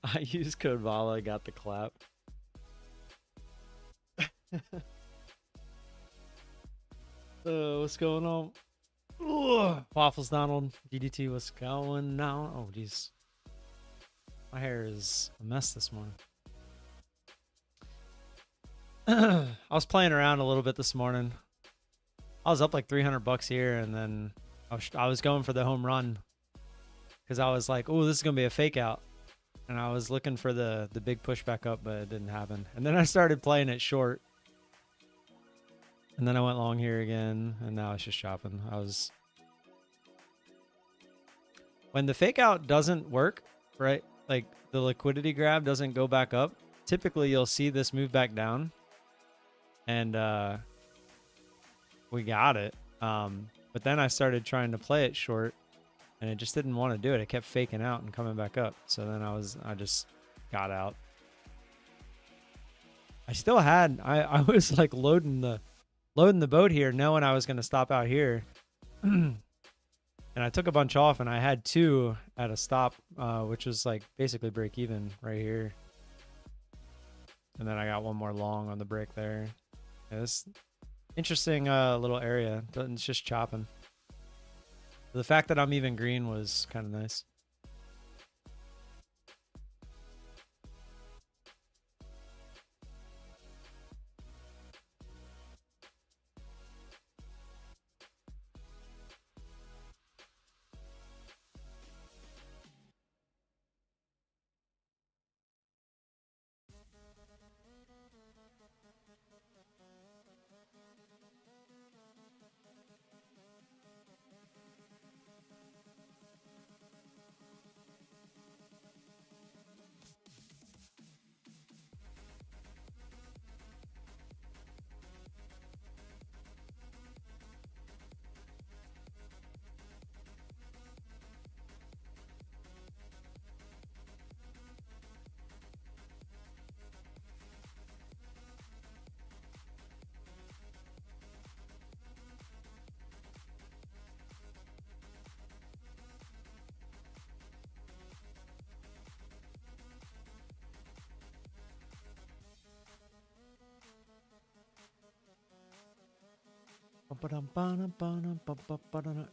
I used code VOLA, got the clap. What's going on? Ugh. Waffles Donald, DDT, what's going on? Oh, geez. My hair is a mess this morning. I was playing around a little bit this morning. I was up like 300 bucks here, and then I was going for the home run because I was like, oh, this is going to be a fake out. And I was looking for the big push back up, but it didn't happen. And then I started playing it short. And then I went long here again, and now it's just chopping. When the fake out doesn't work, right? Like the liquidity grab doesn't go back up. Typically, you'll see this move back down. And we got it. But then I started trying to play it short, and it just didn't want to do it. It kept faking out and coming back up. So then I just got out. I still had, I was like loading the boat here, knowing I was going to stop out here. And I took a bunch off, and I had 2 at a stop, which was like basically break even right here. And then I got 1 more long on the break there. Yeah, this interesting little area. It's just chopping. The fact that I'm even green was kind of nice.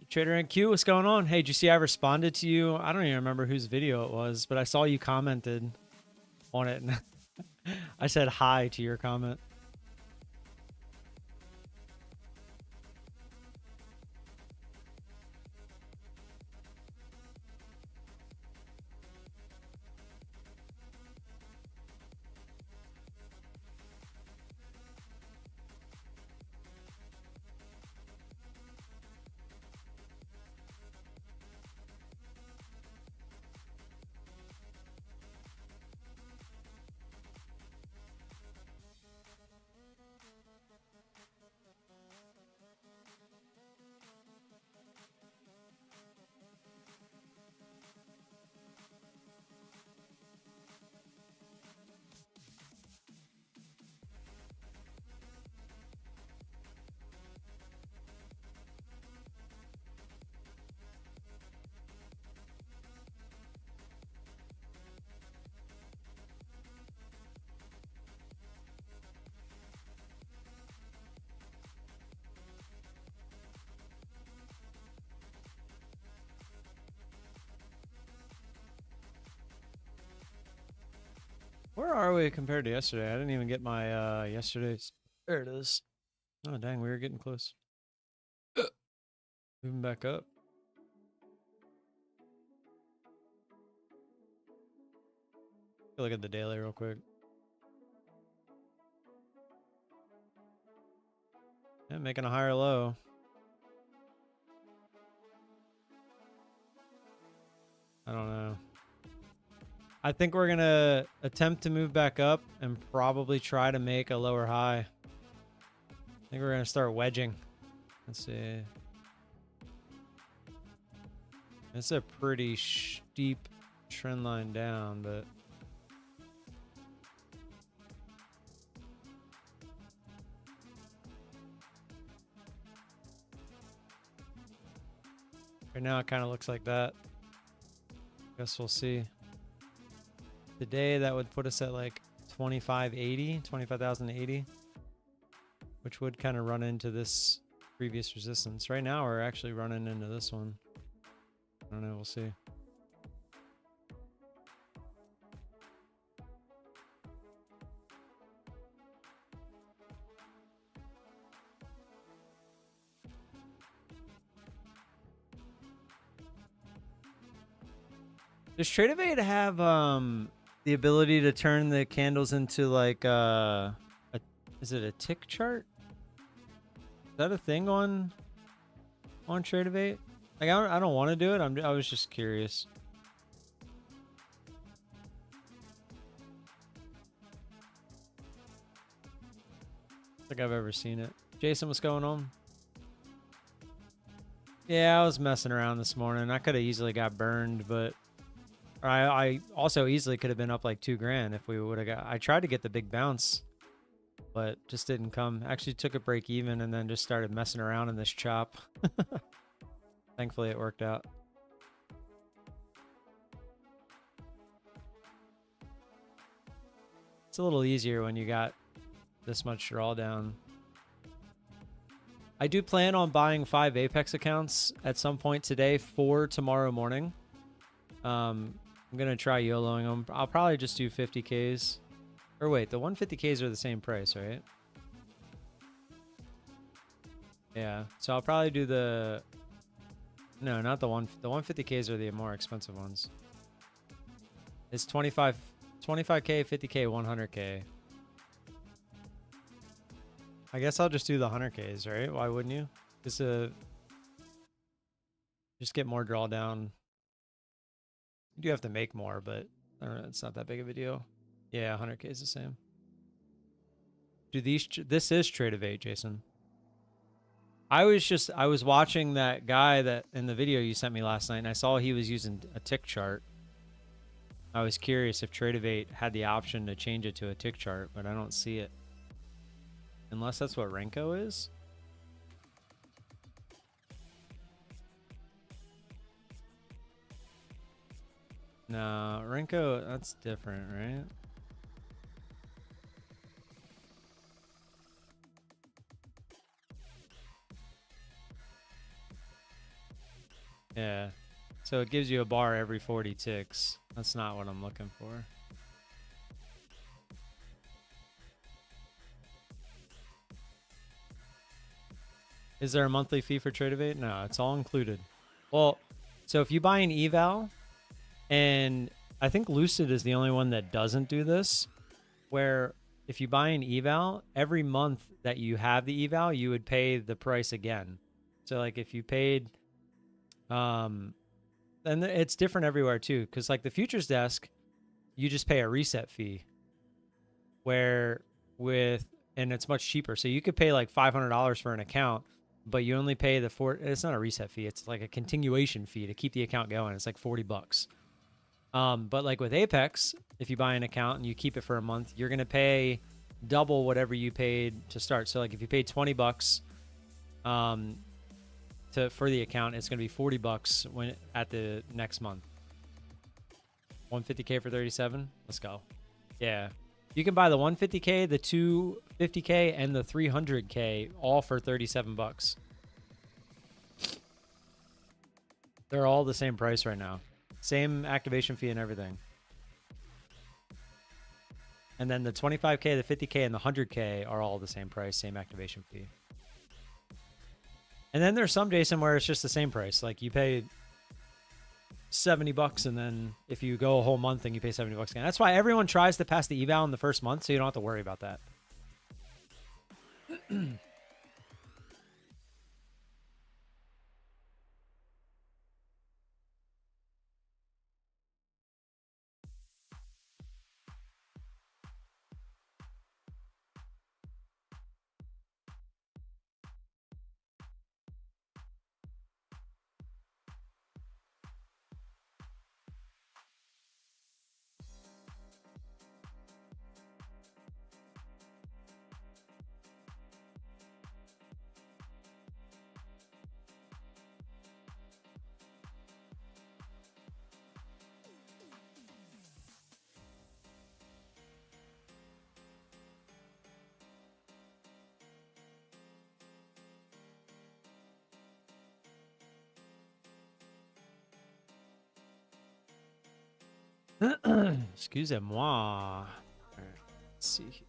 Trader NQ, what's going on? Hey, did you see I responded to you? I don't even remember whose video it was, but I saw you commented on it, and I said hi to your comment. Where are we compared to yesterday? I didn't even get my yesterday's. There it is. Oh, dang, we were getting close. Moving back up. Look at the daily real quick. Yeah, making a higher low. I don't know. I think we're going to attempt to move back up and probably try to make a lower high. I think we're going to start wedging. Let's see. It's a pretty steep trend line down, but Right now it kind of looks like that. Guess we'll see. Today that would put us at like 2580, 25,080, which would kind of run into this previous resistance. Right now we're actually running into this one. I don't know, we'll see. Does Tradeovate have the ability to turn the candles into like is it a tick chart? Is that a thing on Tradeovate? Like I don't want to do it. I was just curious. I don't think I've ever seen it. Jason, what's going on? Yeah, I was messing around this morning. I could have easily got burned, but I also easily could have been up like $2,000 if we would have got. I tried to get the big bounce, but just didn't come. Actually took a break even and then just started messing around in this chop. Thankfully it worked out. It's a little easier when you got this much drawdown. I do plan on buying 5 Apex accounts at some point today for tomorrow morning. I'm going to try YOLOing them. I'll probably just do 50Ks. Or wait, the 150Ks are the same price, right? Yeah, so I'll probably do the... No, not the one. The 150Ks are the more expensive ones. It's 25K, 50K, 100K. I guess I'll just do the 100Ks, right? Why wouldn't you? Just get more drawdown. You do have to make more, but I don't know, it's not that big of a deal. Yeah, 100K is the same. Do these... This is Tradeovate, Jason. I was watching that guy that in the video you sent me last night, and I saw he was using a tick chart. I was curious if Tradeovate had the option to change it to a tick chart, but I don't see it. Unless that's what Renko is. No, Renko, that's different, right? Yeah. So it gives you a bar every 40 ticks. That's not what I'm looking for. Is there a monthly fee for Tradeovate? No, it's all included. Well, so if you buy an eval, and I think Lucid is the only one that doesn't do this, where if you buy an eval, every month that you have the eval, you would pay the price again. So like if you paid, and it's different everywhere too, because like the futures desk, you just pay a reset fee, where and it's much cheaper. So you could pay like $500 for an account, but you only pay it's not a reset fee. It's like a continuation fee to keep the account going. It's like $40. But like with Apex, if you buy an account and you keep it for a month, you're going to pay double whatever you paid to start. So like if you paid $20, for the account, it's going to be $40 when at the next month. 150K for 37. Let's go. Yeah. You can buy the 150K, the 250K, and the 300K all for $37. They're all the same price right now. Same activation fee and everything. And then the 25K, the 50K, and the 100K are all the same price, same activation fee. And then there's some, Jason, where it's just the same price. Like you pay $70, and then if you go a whole month, then you pay $70 again. That's why everyone tries to pass the eval in the first month, so you don't have to worry about that. Excusez-moi. All right, let's see.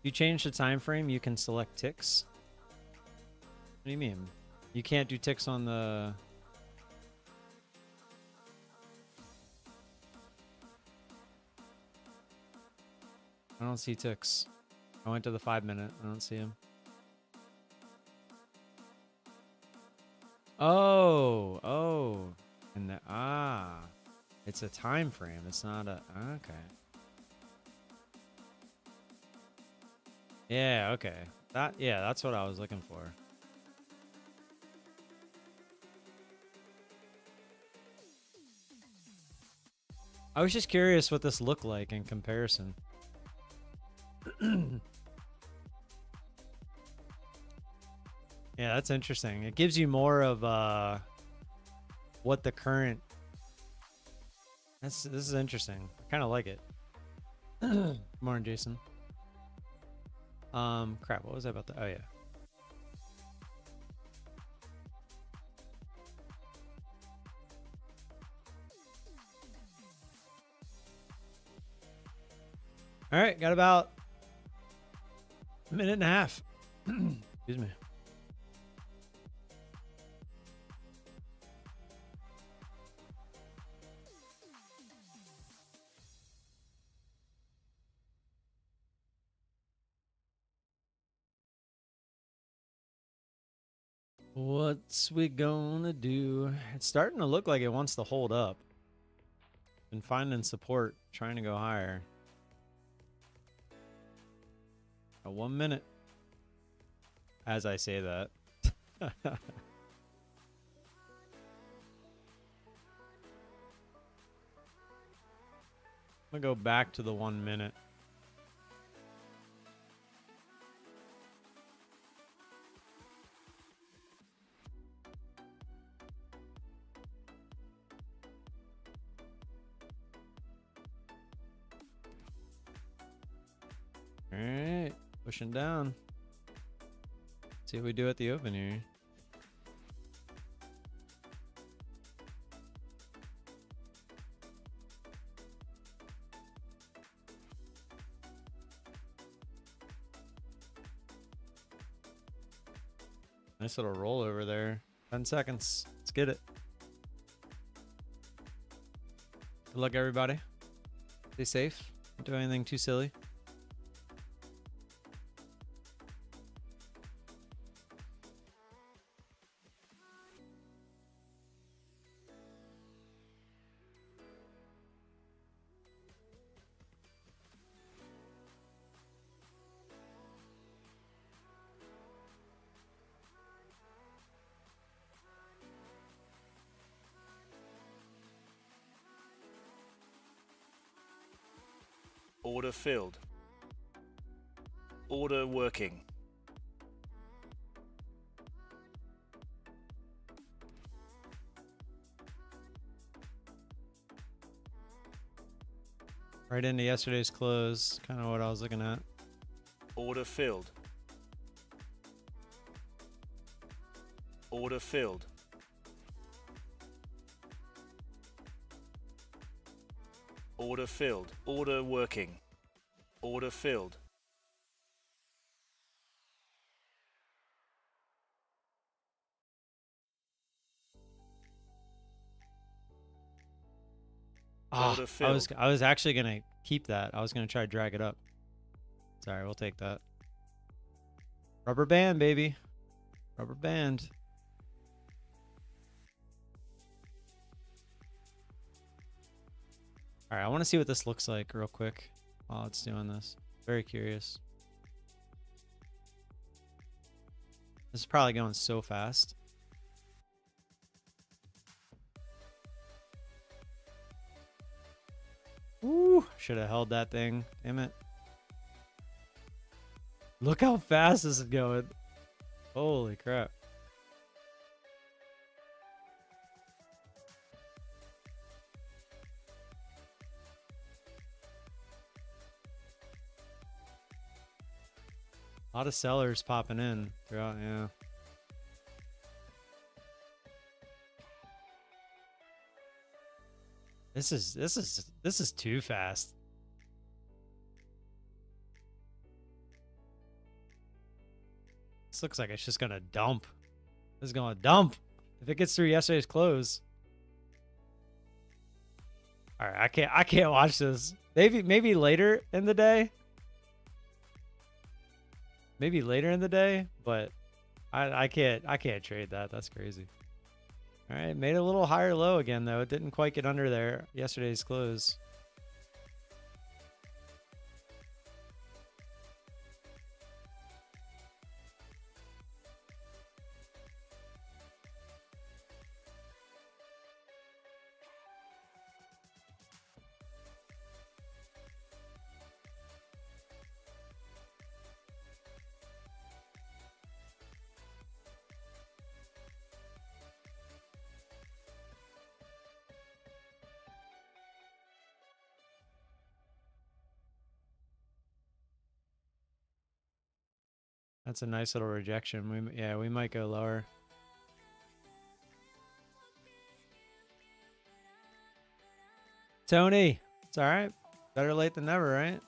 You change the time frame, you can select ticks. What do you mean? You can't do ticks on the... I don't see ticks. I went to the 5-minute. I don't see him. Oh, oh. And the, it's a time frame. It's not a, okay. Yeah, okay. Yeah, that's what I was looking for. I was just curious what this looked like in comparison. Yeah, that's interesting. It gives you more of what the current... This is interesting. I kind of like it. Good morning, Jason. Crap, what was I about to... Oh, yeah. All right, got about a minute and a half. Excuse me. What's we gonna do? It's starting to look like it wants to hold up. Been finding support, trying to go higher. 1 minute. As I say that. I'm gonna go back to the 1 minute. All right, pushing down. See what we do at the open here. Nice little roll over there. 10 seconds. Let's get it. Good luck, everybody. Stay safe. Don't do anything too silly. Order filled. Order working. Right into yesterday's close. Kind of what I was looking at. Order filled. Order filled. Order filled. Order working. Order filled. Order filled. I was actually gonna keep that. I was gonna try to drag it up. Sorry, we'll take that. Rubber band, baby. Rubber band. All right, I want to see what this looks like real quick while it's doing this. Very curious. This is probably going so fast. Woo! Should have held that thing. Damn it. Look how fast this is going. Holy crap. A lot of sellers popping in throughout, yeah. This is too fast. This looks like it's just gonna dump. This is gonna dump. If it gets through yesterday's close. All right, I can't watch this. Maybe later in the day. Maybe later in the day, but I can't trade that. That's crazy. All right, made a little higher low again though. It didn't quite get under there yesterday's close. That's a nice little rejection. We might go lower. Tony, it's all right. Better late than never, right?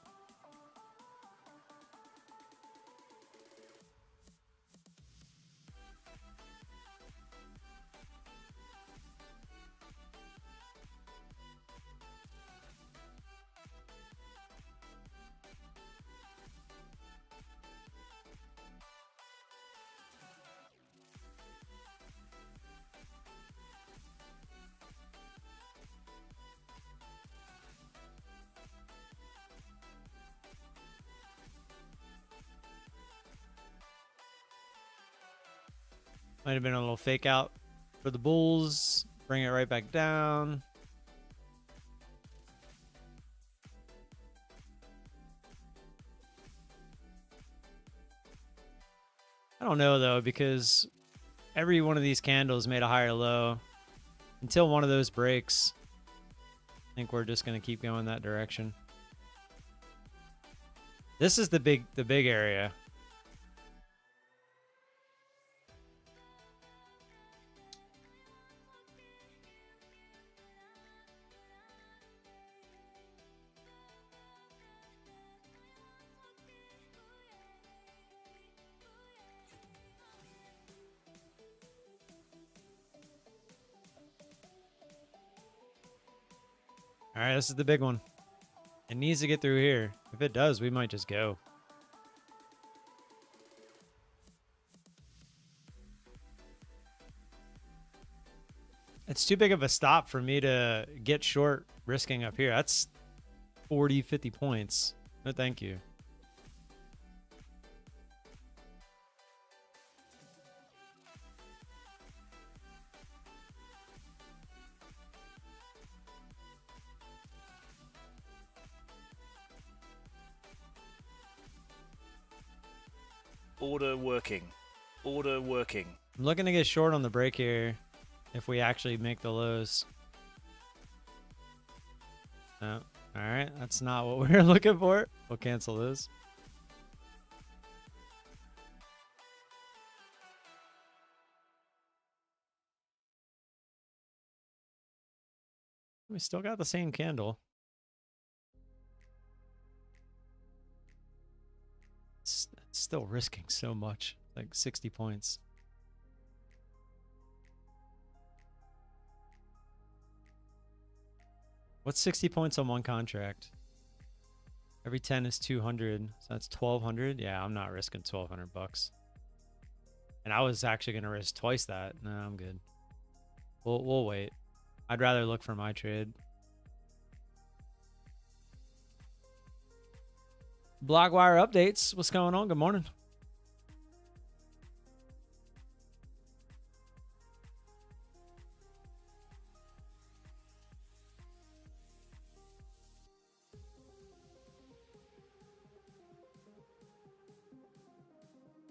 Might have been a little fake out for the bulls. Bring it right back down. I don't know though, because every one of these candles made a higher low. Until one of those breaks, I think we're just going to keep going that direction. This is the big area. All right, this is the big one. It needs to get through here. If it does, we might just go. It's too big of a stop for me to get short risking up here. That's 40, 50 points. No, thank you. Order working. Order working. I'm looking to get short on the break here if we actually make the lows. No. All right. That's not what we're looking for. We'll cancel those. We still got the same candle. It's still risking so much, like 60 points. What's 60 points on one contract? Every 10 is 200, so that's 1,200. Yeah, I'm not risking 1,200 bucks. And I was actually gonna risk twice that. No, I'm good. We'll wait. I'd rather look for my trade. Blogwire updates. What's going on? Good morning.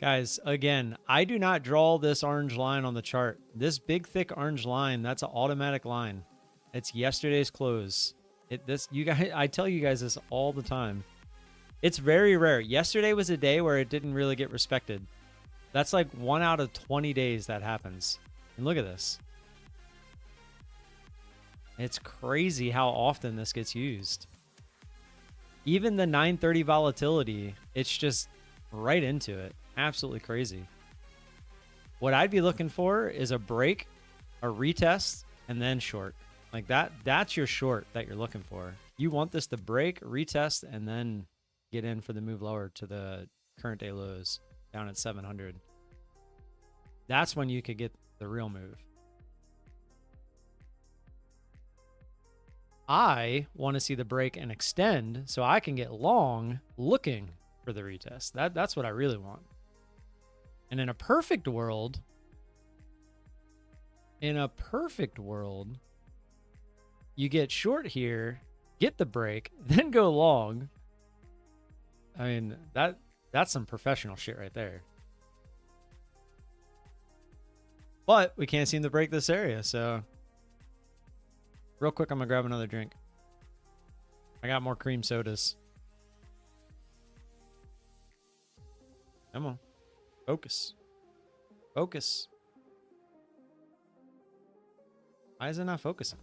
Guys, again, I do not draw this orange line on the chart. This big, thick orange line, that's an automatic line. It's yesterday's close. I tell you guys this all the time. It's very rare. Yesterday was a day where it didn't really get respected. That's like 1 out of 20 days that happens. And look at this. It's crazy how often this gets used. Even the 930 volatility, it's just right into it. Absolutely crazy. What I'd be looking for is a break, a retest, and then short. Like that's your short that you're looking for. You want this to break, retest, and then get in for the move lower to the current day lows down at 700. That's when you could get the real move. I want to see the break and extend so I can get long looking for the retest. That's what I really want. And in a perfect world, you get short here, get the break, then go long. I mean, that's some professional shit right there. But we can't seem to break this area, so real quick, I'm gonna grab another drink. I got more cream sodas. Come on. Focus. Focus. Why is it not focusing?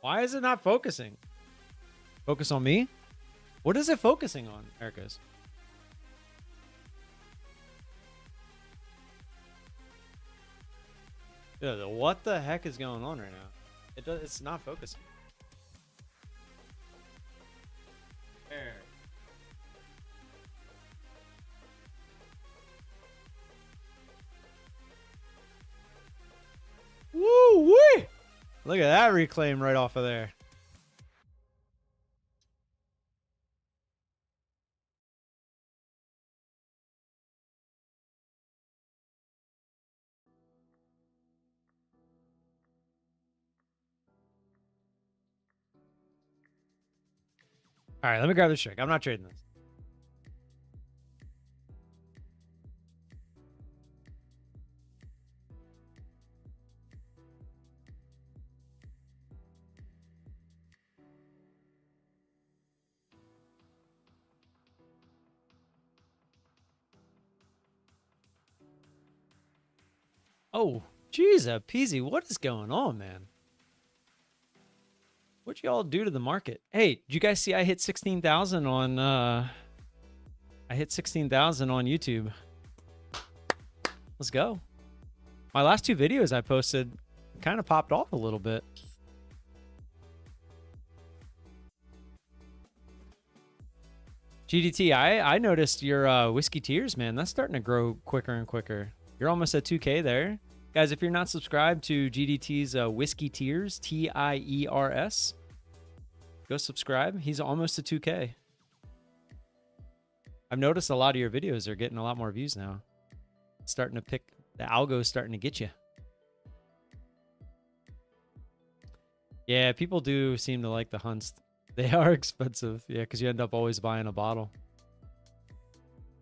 Why is it not focusing? Focus on me? What is it focusing on, Erica's? Dude, what the heck is going on right now? It's not focusing. There. Woo wee! Look at that reclaim right off of there. All right, let me grab this trick. I'm not trading this. Oh, geez, peasy. What is going on, man? What'd y'all do to the market? Hey, did you guys see I hit 16,000 on I hit 16,000 on YouTube. Let's go. My last two videos I posted kind of popped off a little bit. GDT, I noticed your whiskey tears, man. That's starting to grow quicker and quicker. You're almost at 2K there. Guys, if you're not subscribed to GDT's Whiskey Tears, Tiers, go subscribe. He's almost to 2K. I've noticed a lot of your videos are getting a lot more views now. Starting to pick, the algo's starting to get you. Yeah, people do seem to like the hunts. They are expensive. Yeah, because you end up always buying a bottle.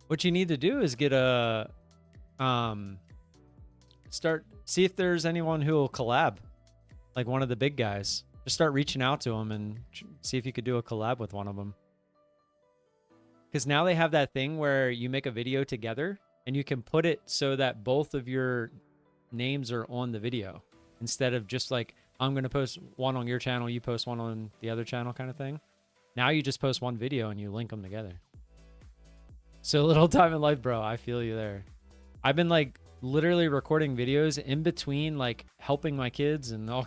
What you need to do is get a see if there's anyone who will collab, like one of the big guys. Just start reaching out to them and see if you could do a collab with one of them. Because now they have that thing where you make a video together and you can put it so that both of your names are on the video instead of just like, I'm going to post one on your channel, you post one on the other channel kind of thing. Now you just post one video and you link them together. So little time in life, bro. I feel you there. I've been like literally recording videos in between like helping my kids and all.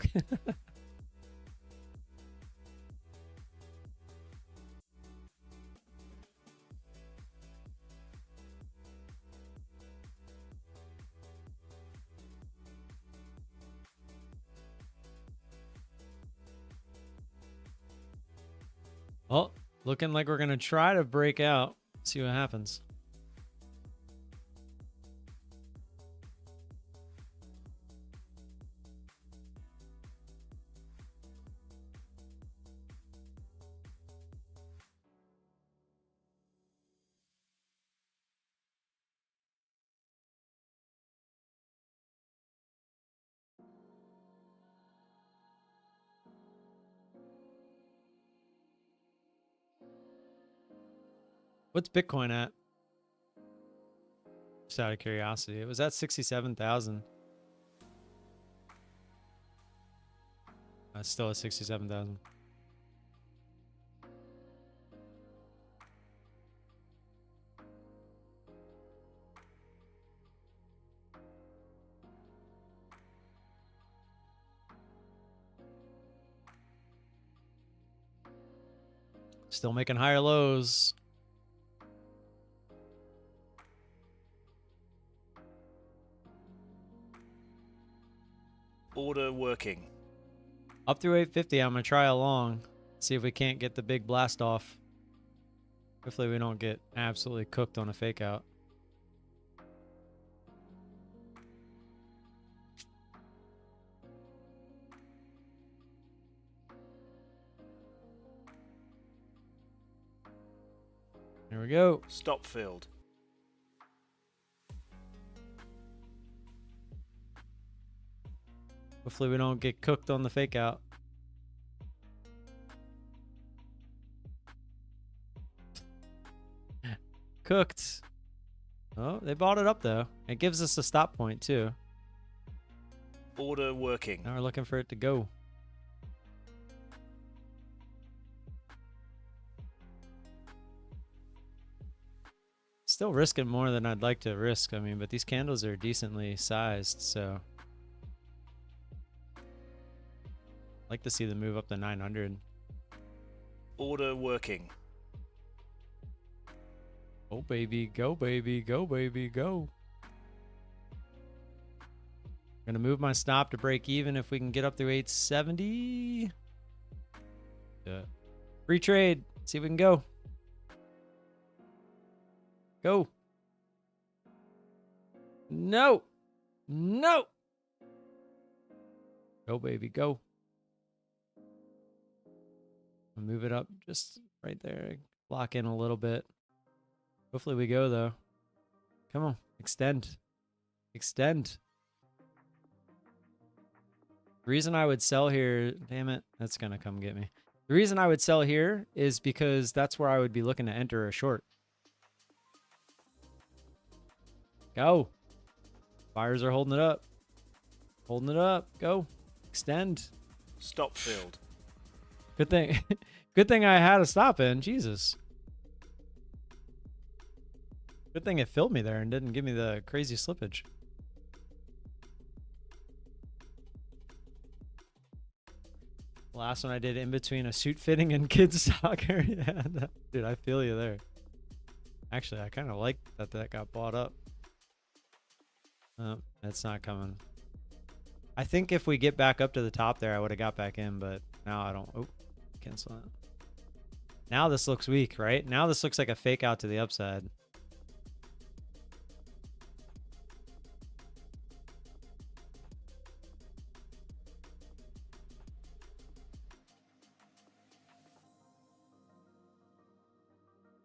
Well, looking like we're going to try to break out. See what happens. What's Bitcoin at? Just out of curiosity. It was at 67,000. Still at 67,000. Still making higher lows. Order working. Up through 850, I'm going to try a long. See if we can't get the big blast off. Hopefully we don't get absolutely cooked on a fake out. Here we go. Stop filled. Hopefully we don't get cooked on the fake out. Cooked. Oh, they bought it up though. It gives us a stop point too. Order working. Now we're looking for it to go. Still risking more than I'd like to risk. I mean, but these candles are decently sized, so I'd like to see them move up to 900. Order working. Oh baby, go baby, go baby, go. Gonna move my stop to break even if we can get up through 870. Free trade. See if we can go. Go. No. No. Go, baby, go. I'll move it up just right there. Block in a little bit. Hopefully we go, though. Come on. Extend. Extend. The reason I would sell here... Damn it. That's going to come get me. The reason I would sell here is because that's where I would be looking to enter a short. Go. Buyers are holding it up. Holding it up. Go. Extend. Stop filled. Good thing. Good thing I had a stop in. Jesus. Good thing it filled me there and didn't give me the crazy slippage. Last one I did in between a suit fitting and kids soccer. Yeah, dude, I feel you there. Actually, I kind of like that got bought up. Oh, it's not coming. I think if we get back up to the top there, I would have got back in, but now I don't. Oh, cancel that. Now this looks weak, right? Now this looks like a fake out to the upside.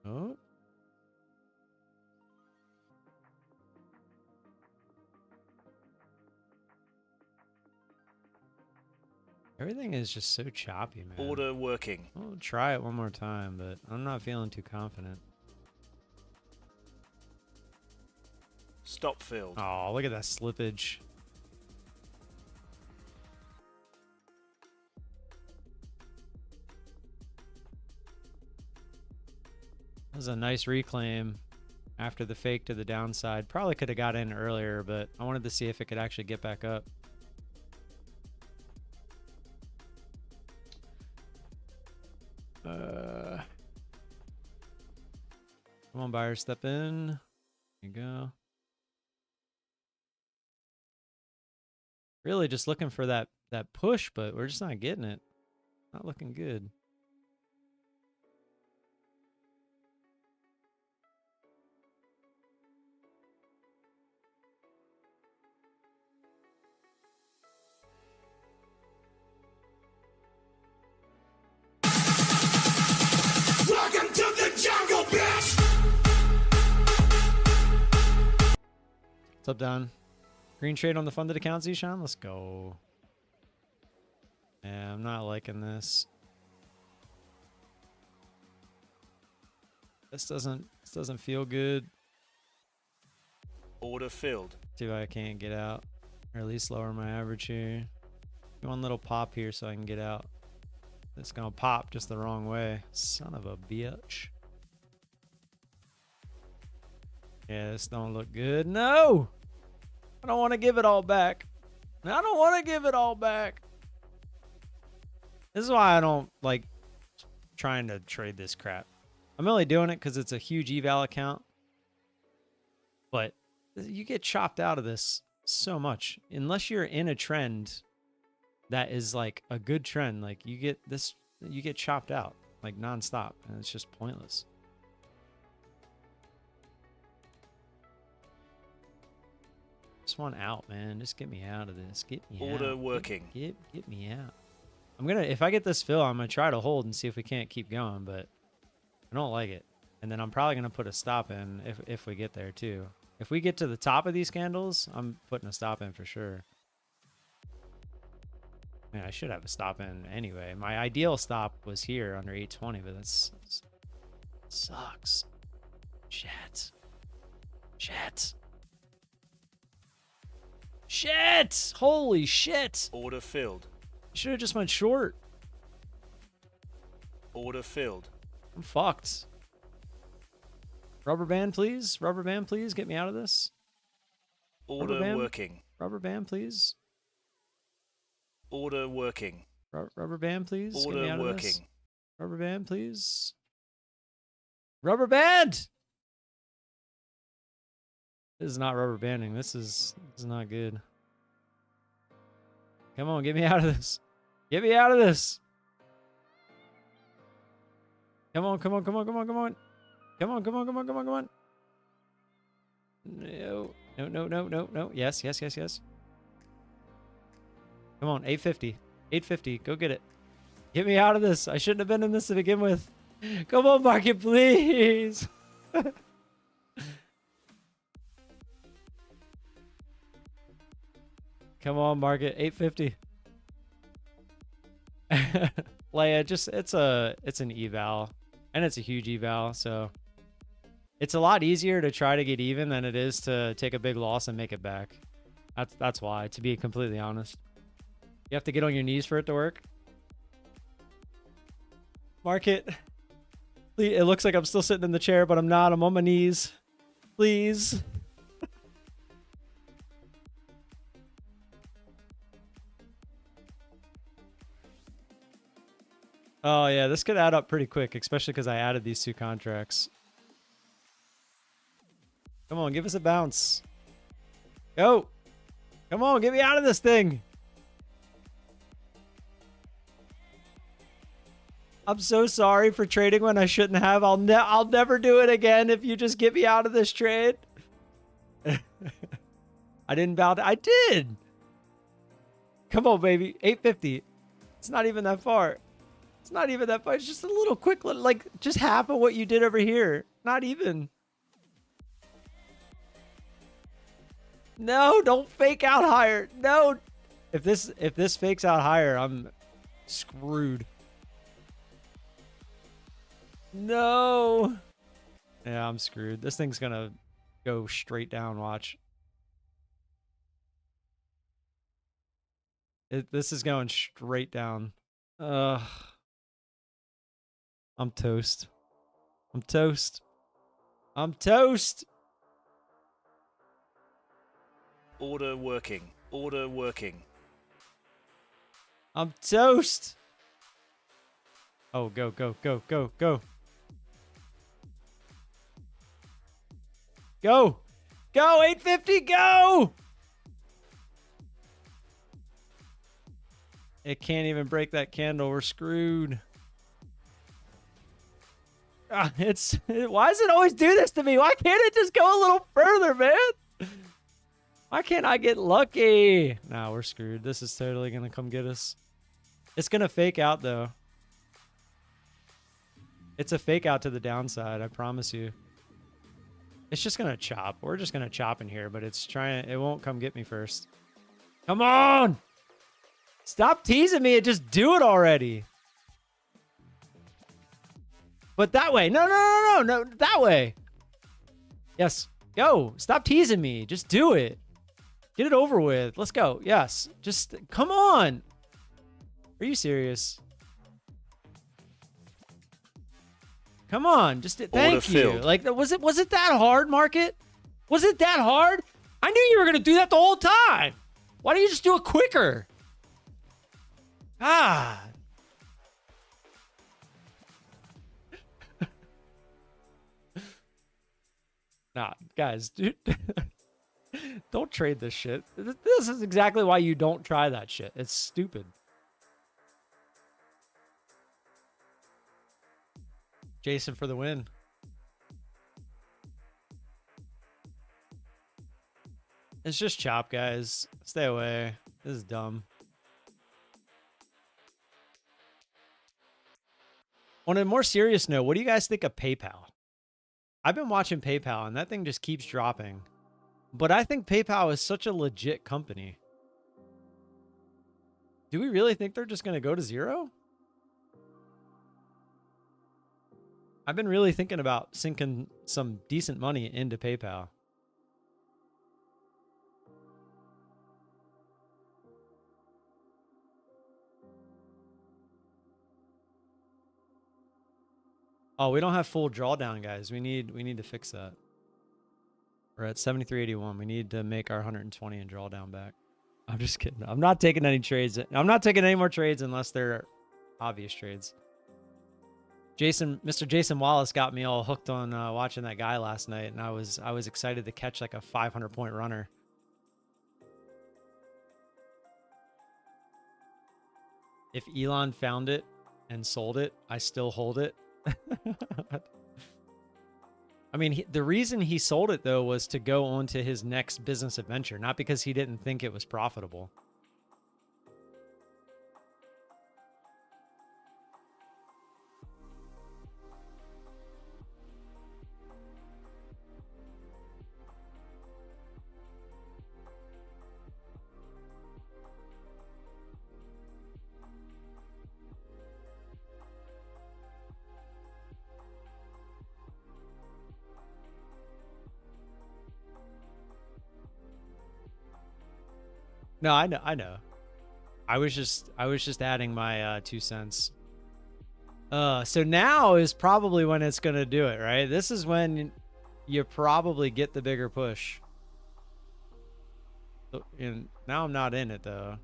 Oh. Everything is just so choppy, man. Order working. I'll try it one more time, but I'm not feeling too confident. Stop filled. Oh, look at that slippage. That was a nice reclaim after the fake to the downside. Probably could have got in earlier, but I wanted to see if it could actually get back up. Come on, buyer, step in. There you go. Really just looking for that push, but we're just not getting it. Not looking good. Welcome to the jungle, bitch! What's up, Don? Green trade on the funded account, Zishan? Let's go. Yeah, I'm not liking this. This doesn't feel good. Order filled. See if I can't get out, or at least lower my average here. One little pop here so I can get out. It's gonna pop just the wrong way. Son of a bitch. Yeah, this don't look good. No! I don't want to give it all back. I don't want to give it all back. This is why I don't like trying to trade this crap. I'm only doing it because it's a huge eval account. But you get chopped out of this so much. Unless you're in a trend that is like a good trend. Like you get chopped out like nonstop. And it's just pointless. Just want out, man. Just get me out of this. Get me out. Order working. Get me out. I'm gonna, if I get this fill, I'm gonna try to hold and see if we can't keep going, but I don't like it. And then I'm probably gonna put a stop in if we get there too. If we get to the top of these candles, I'm putting a stop in for sure. Man, I should have a stop in anyway. My ideal stop was here under 820, but that's sucks. Shit. Shit. Shit! Holy shit! Order filled. Should have just went short. Order filled. I'm fucked. Rubber band, please. Rubber band, please. Get me out of this. Order band? working. Rubber band, please. Order working. Rubber band, please. Get me Order out of working. this. Rubber band, please. Rubber band! This is not rubber banding. This is not good. Come on, get me out of this. Get me out of this. Come on, come on, come on, come on, come on. Come on, come on, come on, come on, come on. No, no, no, no, no, no. Yes, yes, yes, yes. Come on, 850. 850. Go get it. Get me out of this. I shouldn't have been in this to begin with. Come on, market, please. Come on, market. 850. Leia, just it's an eval, and it's a huge eval, so it's a lot easier to try to get even than it is to take a big loss and make it back. That's why, to be completely honest. You have to get on your knees for it to work. Market. It looks like I'm still sitting in the chair, but I'm not. I'm on my knees. Please. Oh, yeah, this could add up pretty quick, especially because I added these two contracts. Come on, give us a bounce. Go. Come on, get me out of this thing. I'm so sorry for trading when I shouldn't have. I'll never do it again if you just get me out of this trade. I didn't bounce. I did. Come on, baby. 850. It's not even that far. It's not even that far. It's just a little quick, like just half of what you did over here. Not even. No, don't fake out higher. No. If this fakes out higher, I'm screwed. No. Yeah, I'm screwed. This thing's gonna go straight down. Watch. This is going straight down. I'm toast. I'm toast. I'm toast. Order working. Order working. I'm toast. Oh, go, go, go, go, go. Go. Go, 850, go! It can't even break that candle. We're screwed. Why does it always do this to me? Why can't it just go a little further, man? Why can't I get lucky? Nah, we're screwed. This is totally going to come get us. It's going to fake out, though. It's a fake out to the downside, I promise you. It's just going to chop. We're just going to chop in here, but it won't come get me first. Come on! Stop teasing me and just do it already. But that way. No, no, no, no, no. That way. Yes. Go. Stop teasing me. Just do it. Get it over with. Let's go. Yes. Just come on. Are you serious? Come on. Just thank you. filled. Like, was it that hard, Market? Was it that hard? I knew you were going to do that the whole time. Why don't you just do it quicker? Ah. Nah, guys, dude. Don't trade this shit. This is exactly why you don't try that shit. It's stupid. Jason for the win. It's just chop, guys. Stay away. This is dumb. On a more serious note, what do you guys think of PayPal? I've been watching PayPal, and that thing just keeps dropping. But I think PayPal is such a legit company. Do we really think they're just going to go to zero? I've been really thinking about sinking some decent money into PayPal. Oh, we don't have full drawdown, guys. We need to fix that. We're at 73.81. We need to make our 120 and drawdown back. I'm just kidding. I'm not taking any trades. I'm not taking any more trades unless they're obvious trades. Mr. Jason Wallace got me all hooked on watching that guy last night, and I was excited to catch like a 500-point runner. If Elon found it and sold it, I still hold it. I mean, the reason he sold it, though, was to go on to his next business adventure, not because he didn't think it was profitable. No, I know. I was just adding my 2 cents. So now is probably when it's gonna do it, right? This is when you probably get the bigger push. And now I'm not in it though.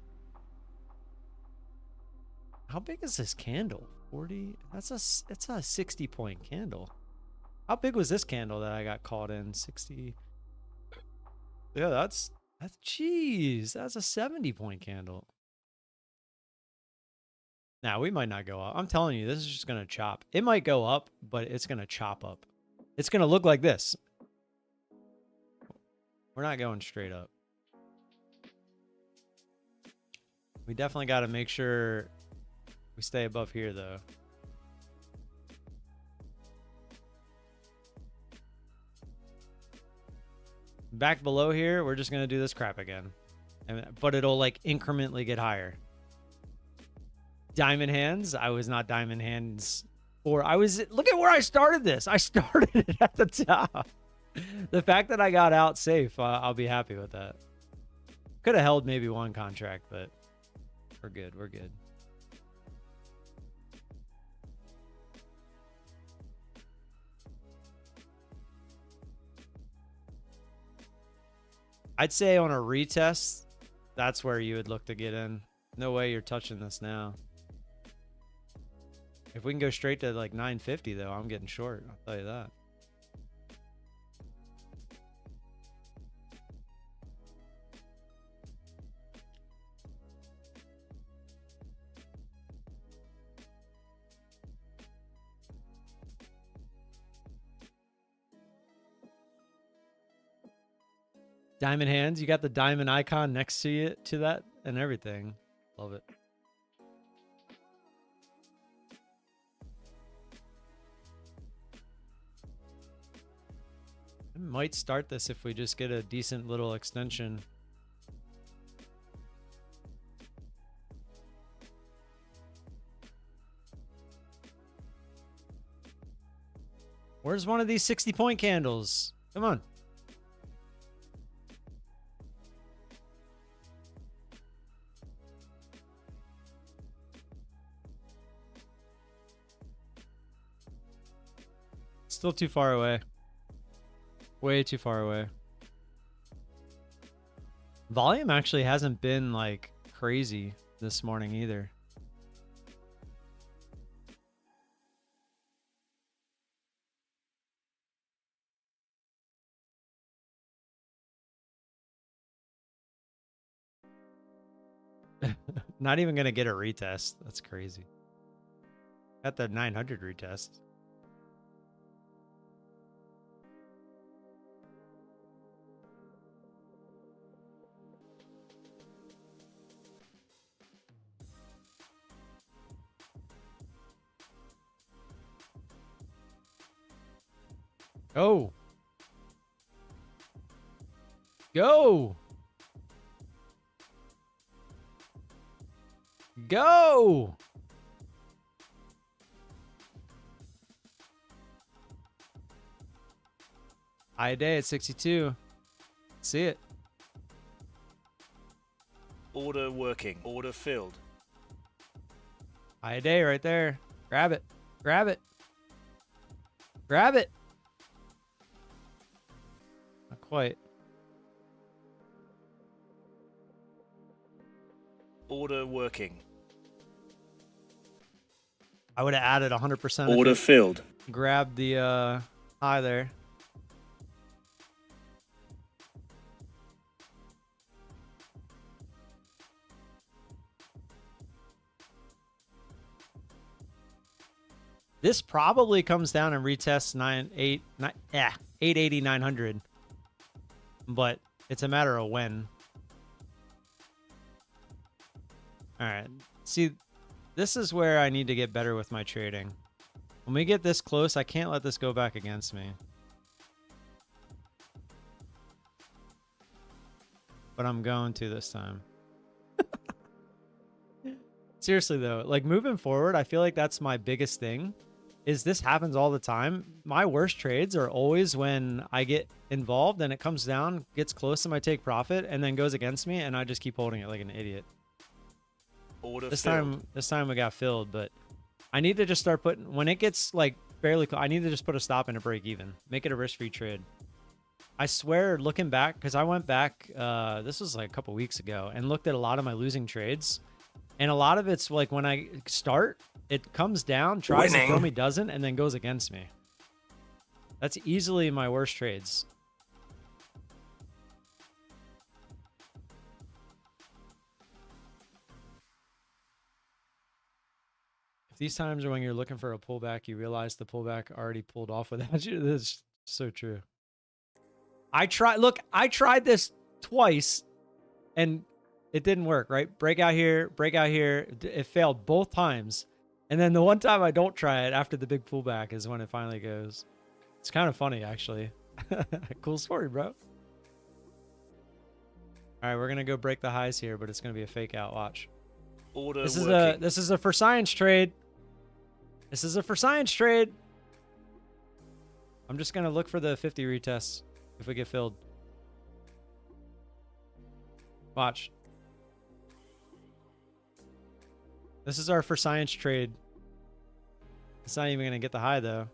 How big is this candle? 40? That's a 60-point candle. How big was this candle that I got caught in? 60. Yeah, that's jeez, that's a 70-point candle. Now, we might not go up. I'm telling you, this is just going to chop. It might go up, but it's going to chop up. It's going to look like this. We're not going straight up. We definitely got to make sure we stay above here, though. Back below here, we're just going to do this crap again. But it'll, like, incrementally get higher. Diamond hands. I was not diamond hands. Or I was... Look at where I started this. I started it at the top. The fact that I got out safe, I'll be happy with that. Could have held maybe one contract, but we're good. We're good. I'd say on a retest, that's where you would look to get in. No way you're touching this now. If we can go straight to like 950, though, I'm getting short. I'll tell you that. Diamond hands. You got the diamond icon next to you to that and everything. Love it. I might start this if we just get a decent little extension. Where's one of these 60-point candles? Come on. Still too far away. Way too far away. Volume actually hasn't been like crazy this morning either. Not even gonna get a retest. That's crazy. Got the 900 retest. Go. Go. Go. High day at 62. See it. Order working. Order filled. High day right there. Grab it. Grab it. Grab it. Not quite. Order working. I would have added 100%. Order filled. Grab the high there. This probably comes down and retests 880, 900. But it's a matter of when. All right. See, this is where I need to get better with my trading. When we get this close, I can't let this go back against me. But I'm going to this time. Seriously, though, like moving forward, I feel like that's my biggest thing. Is this happens all the time. My worst trades are always when I get involved and it comes down, gets close to my take profit, and then goes against me, and I just keep holding it like an idiot. Order This filled. time we got filled, but I need to just start putting, when it gets like barely, I need to just put a stop and a break even. Make it a risk-free trade. I swear, looking back, because I went back, this was like a couple weeks ago, and looked at a lot of my losing trades. And a lot of it's like when I start, it comes down, tries to throw me, doesn't, and then goes against me. That's easily my worst trades. If these times are when you're looking for a pullback, you realize the pullback already pulled off without you. This is so true. I tried this twice and it didn't work, right? Breakout here, breakout here. It failed both times. And then the one time I don't try it after the big pullback is when it finally goes. It's kind of funny, actually. Cool story, bro. All right, we're going to go break the highs here, but it's going to be a fake out. Watch. Order This working. is a for science trade. This is a for science trade. I'm just going to look for the 50 retests if we get filled. Watch. This is our for science trade. It's not even going to get the high, though.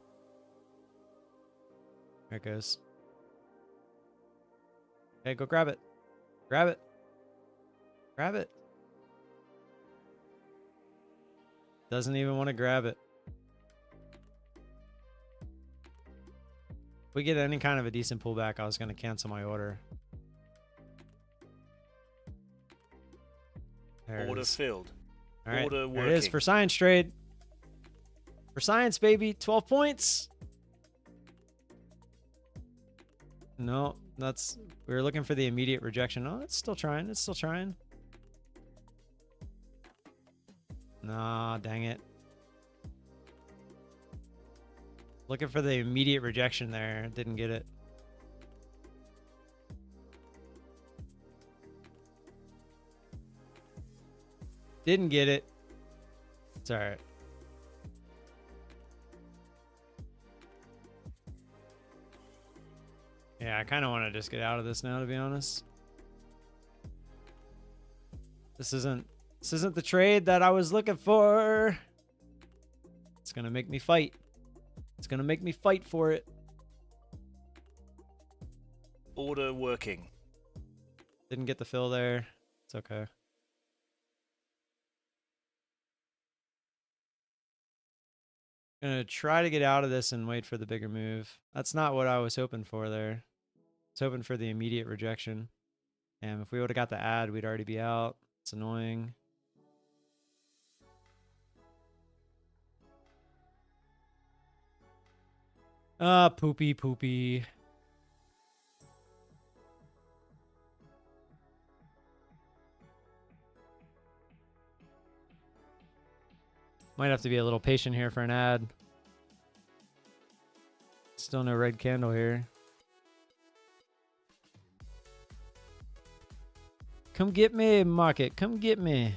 There it goes. Okay, go grab it. Grab it. Grab it. Doesn't even want to grab it. If we get any kind of a decent pullback, I was going to cancel my order. There it Order is. filled. All right, Order there it is working. for science trade. For science, baby, 12 points. No, that's, we were looking for the immediate rejection. Oh, it's still trying. It's still trying. Nah, dang it. Looking for the immediate rejection there. Didn't get it. Didn't get it. It's all right. Yeah, I kind of want to just get out of this now, to be honest. This isn't the trade that I was looking for. It's gonna make me fight. It's going to make me fight for it. Order working. Didn't get the fill there. It's okay. Gonna try to get out of this and wait for the bigger move. That's not what I was hoping for there. I was hoping for the immediate rejection. And if we would have got the ad, we'd already be out. It's annoying. Poopy, poopy. Might have to be a little patient here for an ad. Still no red candle here. Come get me, market. Come get me.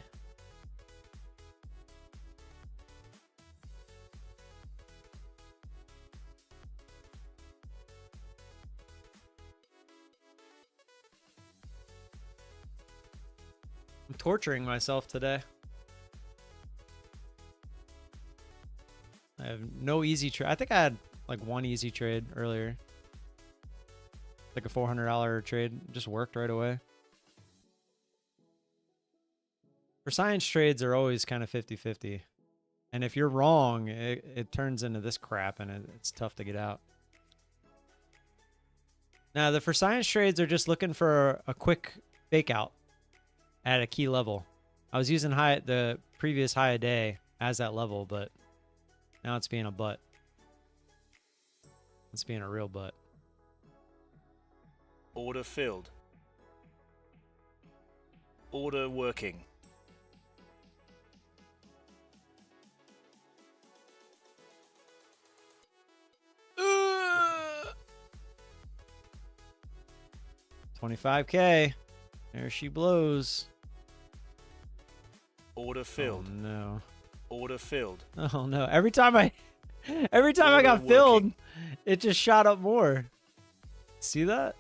I'm torturing myself today. I have no easy trade. I think I had like one easy trade earlier. Like a $400 trade. Just worked right away. For science trades are always kind of 50-50. And if you're wrong, it turns into this crap and it's tough to get out. Now, the for science trades are just looking for a quick fake out at a key level. I was using the previous high a day as that level, but now it's being a butt. It's being a real butt. Order filled. Order working. $25K. There she blows. Order filled. Oh no. Order filled. Oh no. Every time I got Order filled, working. it just shot up more. See that?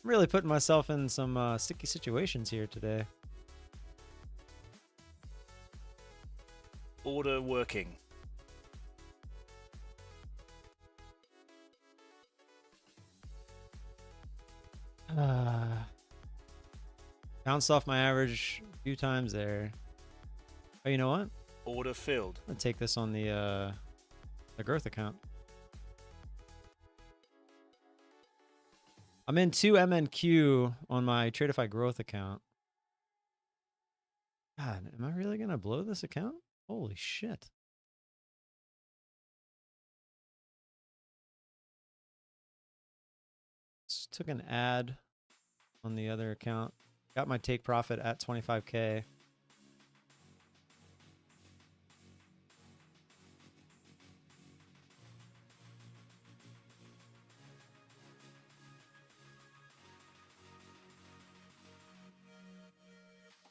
I'm really putting myself in some sticky situations here today. Order working. Bounced off my average a few times there. Oh, you know what? Order filled. I'm gonna take this on the growth account. I'm in 2 MNQ on my Tradeify growth account. God, am I really gonna blow this account? Holy shit. Just took an ad on the other account. Got my take profit at 25K.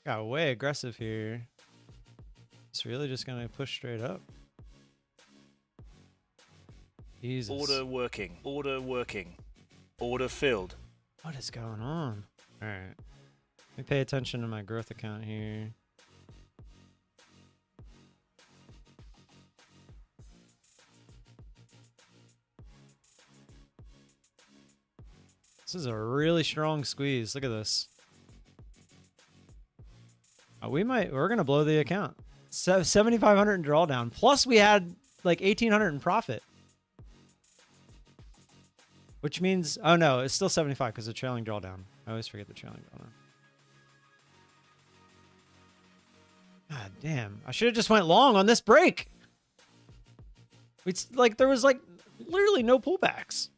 Got way aggressive here. It's really just gonna push straight up. Jesus. Order working. Order working. Order filled. What is going on? Alright. Let me pay attention to my growth account here. This is a really strong squeeze. Look at this. We're gonna blow the account. 7,500 in drawdown. Plus we had like 1,800 in profit. Which means, oh no, it's still 75 because the trailing drawdown. I always forget the trailing drawdown. God damn. I should have just went long on this break. It's like there was like literally no pullbacks.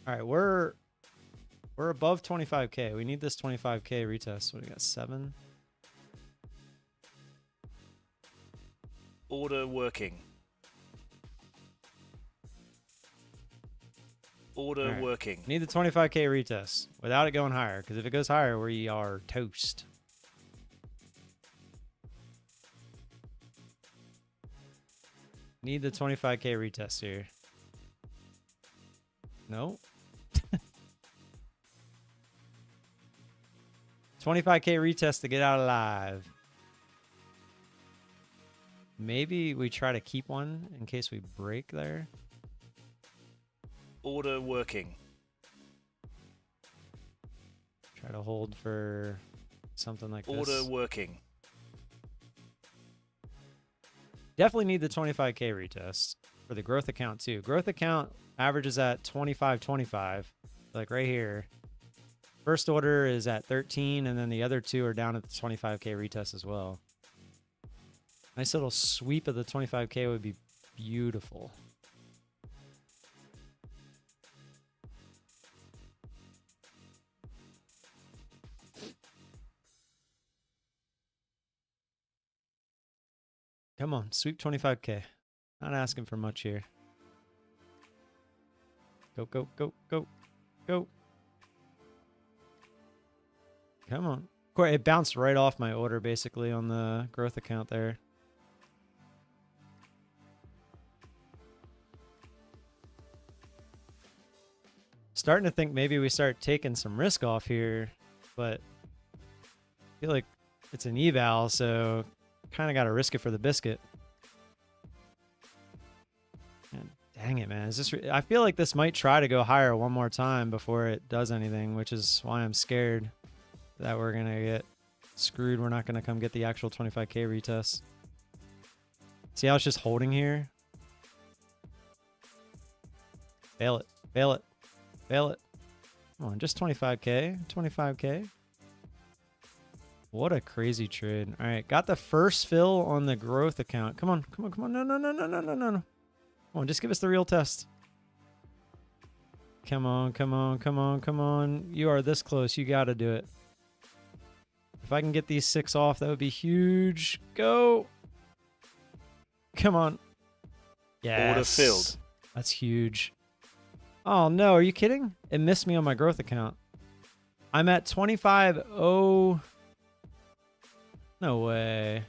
All right, we're above 25K. We need this 25K retest. What do we got? 7? Order working. Order Right. working. Need the 25K retest without it going higher, because if it goes higher, we are toast. Need the 25K retest here. No. 25K retest to get out alive. Maybe we try to keep one in case we break there. Order working. Try to hold for something like Order this. working. Definitely need the 25K retest for the growth account too. Growth account averages at 25.25, like right here. First order is at 13, and then the other two are down at the 25K retest as well. Nice little sweep of the 25K would be beautiful. Come on, sweep 25K. Not asking for much here. Go, go, go, go, go. Come on. It bounced right off my order basically on the growth account there. Starting to think maybe we start taking some risk off here, but I feel like it's an eval, so kind of got to risk it for the biscuit. And dang it, man. Is this I feel like this might try to go higher one more time before it does anything, which is why I'm scared that we're going to get screwed. We're not going to come get the actual 25K retest. See how it's just holding here? Fail it. Fail it. Fail it. Come on, just 25K. 25K. What a crazy trade. All right, got the first fill on the growth account. Come on, come on, come on. No, no, no, no, no, no, no, no. Come on, just give us the real test. Come on, come on, come on, come on. You are this close. You got to do it. If I can get these 6 off, that would be huge. Go. Come on. Yes. Order filled. That's huge. Oh, no. Are you kidding? It missed me on my growth account. I'm at 25. Oh. No way.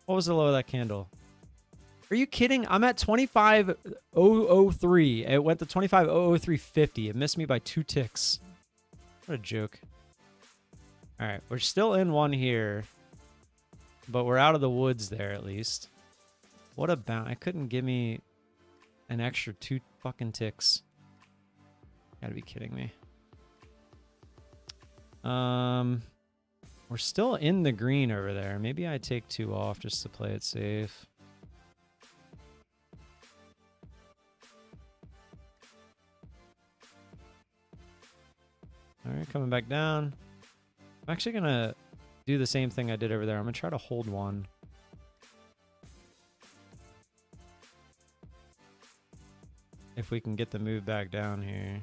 What was the low of that candle? Are you kidding? I'm at 25.003. It went to 25.003.50. It missed me by 2 ticks. What a joke. All right, we're still in one here, but we're out of the woods there at least. What a bounce. It couldn't give me an extra 2 fucking ticks. Gotta be kidding me. We're still in the green over there. Maybe I take 2 off just to play it safe. All right, coming back down. I'm actually going to do the same thing I did over there. I'm going to try to hold one. If we can get the move back down here.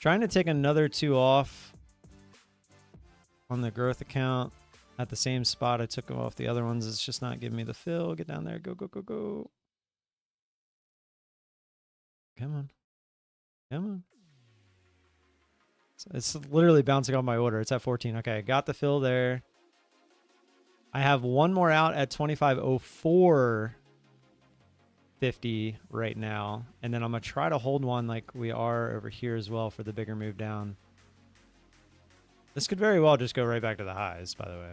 Trying to take another 2 off on the growth account at the same spot I took off the other ones. It's just not giving me the fill. Get down there. Go, go, go, go. Come on. Come on. It's literally bouncing off my order. It's at 14. Okay, got the fill there. I have one more out at 25.04.50 right now. And then I'm going to try to hold one like we are over here as well for the bigger move down. This could very well just go right back to the highs, by the way.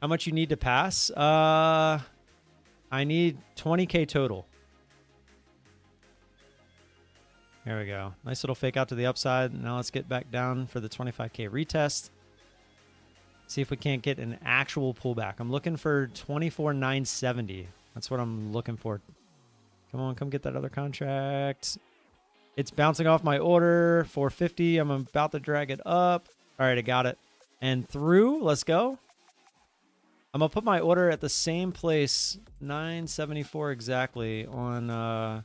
How much you need to pass? I need 20K total. There we go. Nice little fake out to the upside. Now let's get back down for the 25K retest. See if we can't get an actual pullback. I'm looking for 24,970. That's what I'm looking for. Come on, come get that other contract. It's bouncing off my order. 450. I'm about to drag it up. All right, I got it. And through. Let's go. I'm going to put my order at the same place, 974 exactly, on the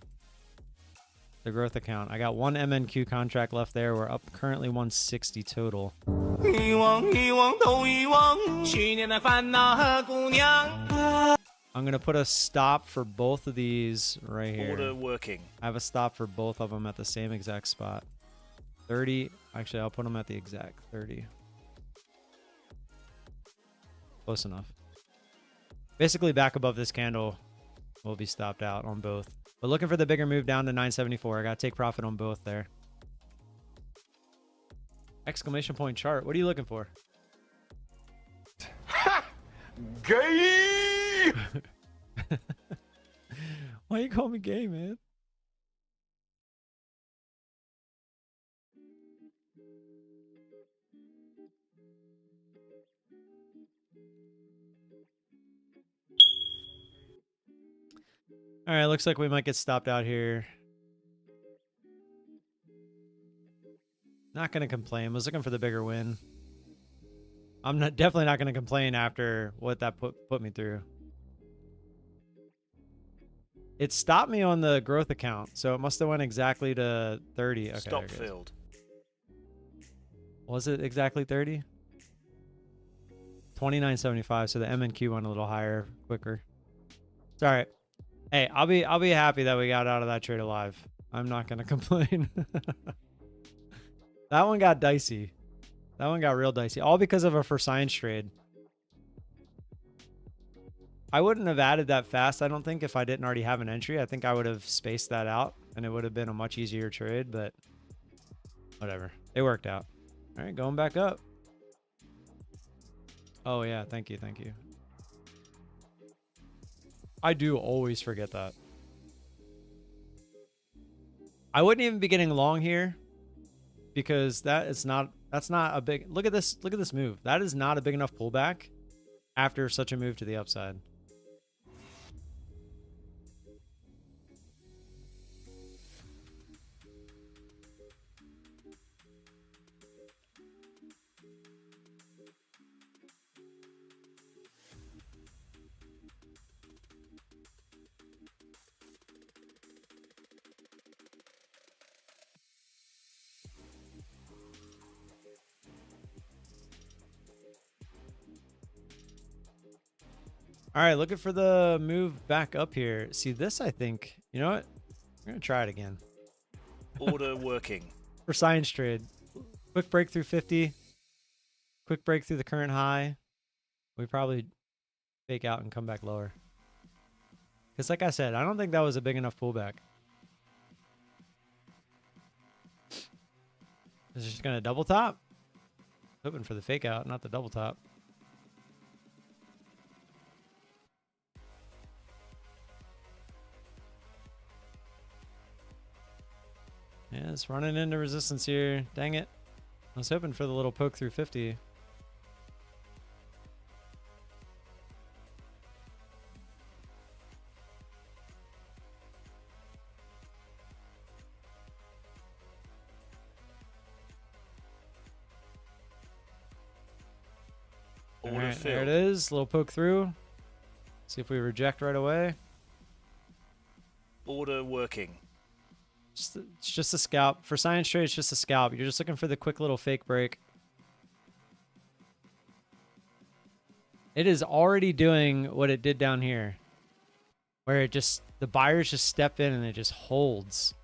growth account. I got 1 MNQ contract left there. We're up currently 160 total. I'm going to put a stop for both of these right here. Order working. I have a stop for both of them at the same exact spot. 30. Actually, I'll put them at the exact 30. Close enough. Basically back above this candle will be stopped out on both. But looking for the bigger move down to 974. I got to take profit on both there. Exclamation point chart. What are you looking for? Gay! Why you call me gay, man? All right, looks like we might get stopped out here. Not going to complain. Was looking for the bigger win. I'm definitely not going to complain after what that put me through. It stopped me on the growth account, so it must have went exactly to 30. Okay, Stop filled. Was it exactly 30? 29.75. So the M and Q went a little higher, quicker. It's all right. Hey, I'll be happy that we got out of that trade alive. I'm not gonna complain. That one got dicey. That one got real dicey. All because of a for science trade. I wouldn't have added that fast, I don't think, if I didn't already have an entry. I think I would have spaced that out, and it would have been a much easier trade, but whatever. It worked out. All right, going back up. Oh, yeah. Thank you. Thank you. I do always forget that. I wouldn't even be getting long here because that's not a big... Look at this move. That is not a big enough pullback after such a move to the upside. All right, looking for the move back up here. See this, I think. You know what? We're going to try it again. Order working. For science trade. Quick break through 50. Quick break through the current high. We probably fake out and come back lower. Because like I said, I don't think that was a big enough pullback. Is it just going to double top? Hoping for the fake out, not the double top. Yeah, it's running into resistance here. Dang it. I was hoping for the little poke through 50. All right, there it is. Little poke through. See if we reject right away. Order working. It's just a scalp. For science trade, it's just a scalp. You're just looking for the quick little fake break. It is already doing what it did down here. Where it just, the buyers just step in and it just holds.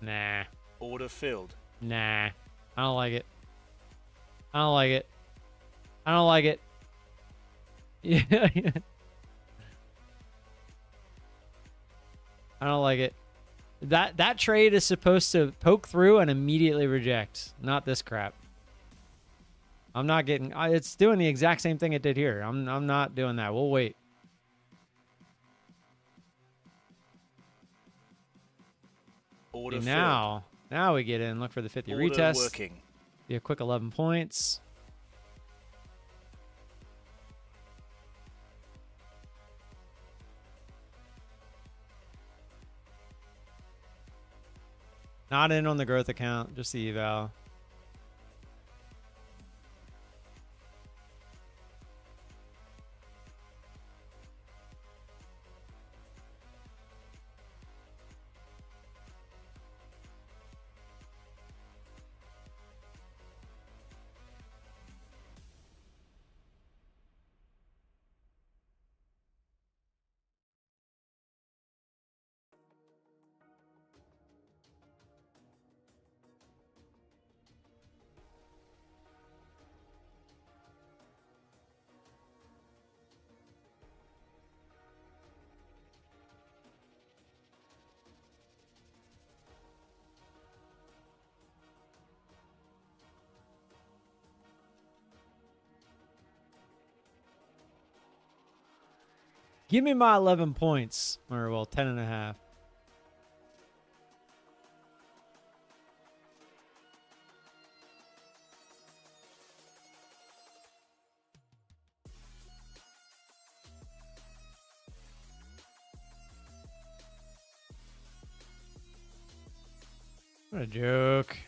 Nah. Order filled. Nah. I don't like it. I don't like it. I don't like it. Yeah. I don't like it. That trade is supposed to poke through and immediately reject. Not this crap. I'm not getting... It's doing the exact same thing it did here. I'm not doing that. We'll wait. Order See, now we get in. Look for the 50 Order retest. Working. Be a quick 11 points. Not in on the growth account, just the eval. Give me my 11 points. Or, well, 10 and a half. What a joke.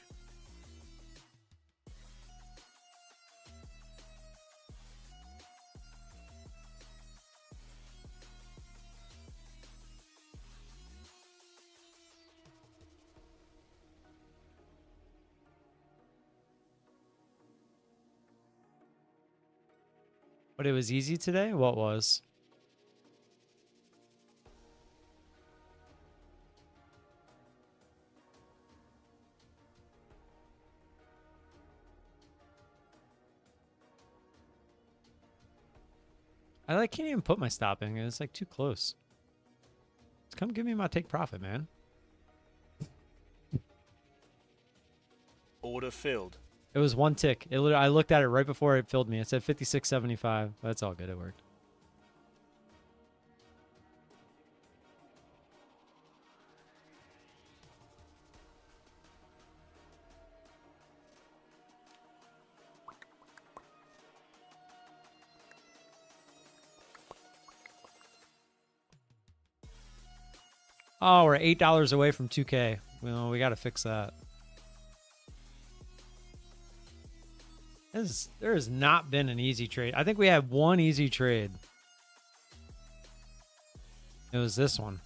But it was easy today? What was? I like can't even put my stopping. It's like too close. Just come give me my take profit, man. Order filled. It was one tick. I looked at it right before it filled me. It said 56.75. That's all good. It worked. Oh, we're $8 away from 2K. Well, we got to fix that. There has not been an easy trade. I think we had one easy trade. It was this one.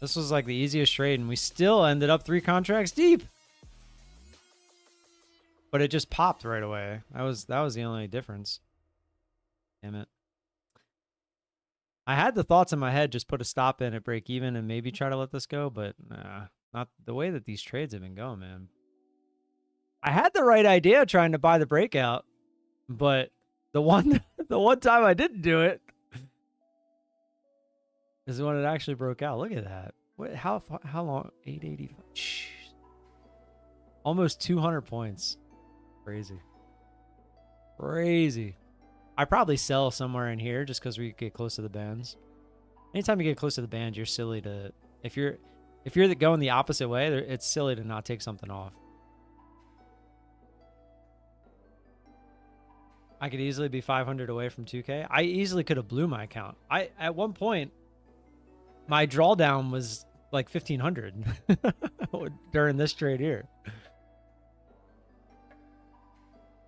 This was like the easiest trade, and we still ended up 3 contracts deep. But it just popped right away. That was the only difference. Damn it. I had the thoughts in my head, just put a stop in at break even and maybe try to let this go, but nah, not the way that these trades have been going, man. I had the right idea trying to buy the breakout, but the one time I didn't do it is when it actually broke out. Look at that. What? How long? 885. Jeez. Almost 200 points. Crazy. Crazy. I probably sell somewhere in here just because we get close to the bands. Anytime you get close to the bands, you're silly to if you're going the opposite way, it's silly to not take something off. I could easily be 500 away from 2K. I easily could have blew my account. At one point, my drawdown was like 1,500 during this trade here.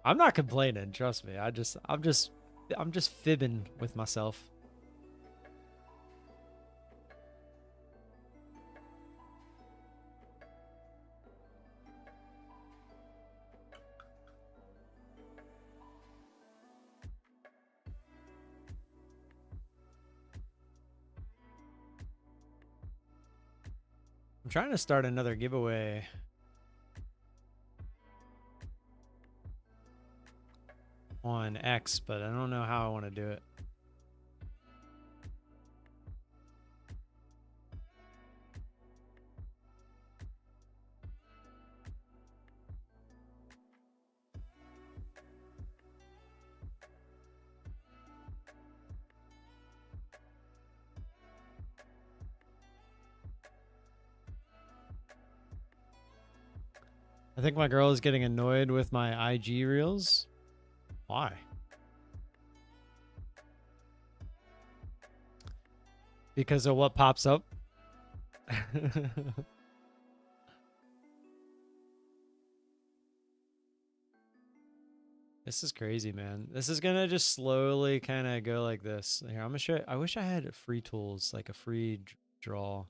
I'm not complaining, trust me. I'm just fibbing with myself. I'm trying to start another giveaway. On X, but I don't know how I want to do it. I think my girl is getting annoyed with my IG reels. Why? Because of what pops up? This is crazy, man. This is gonna just slowly kind of go like this. Here, I'm gonna show you. I wish I had free tools, like a free draw.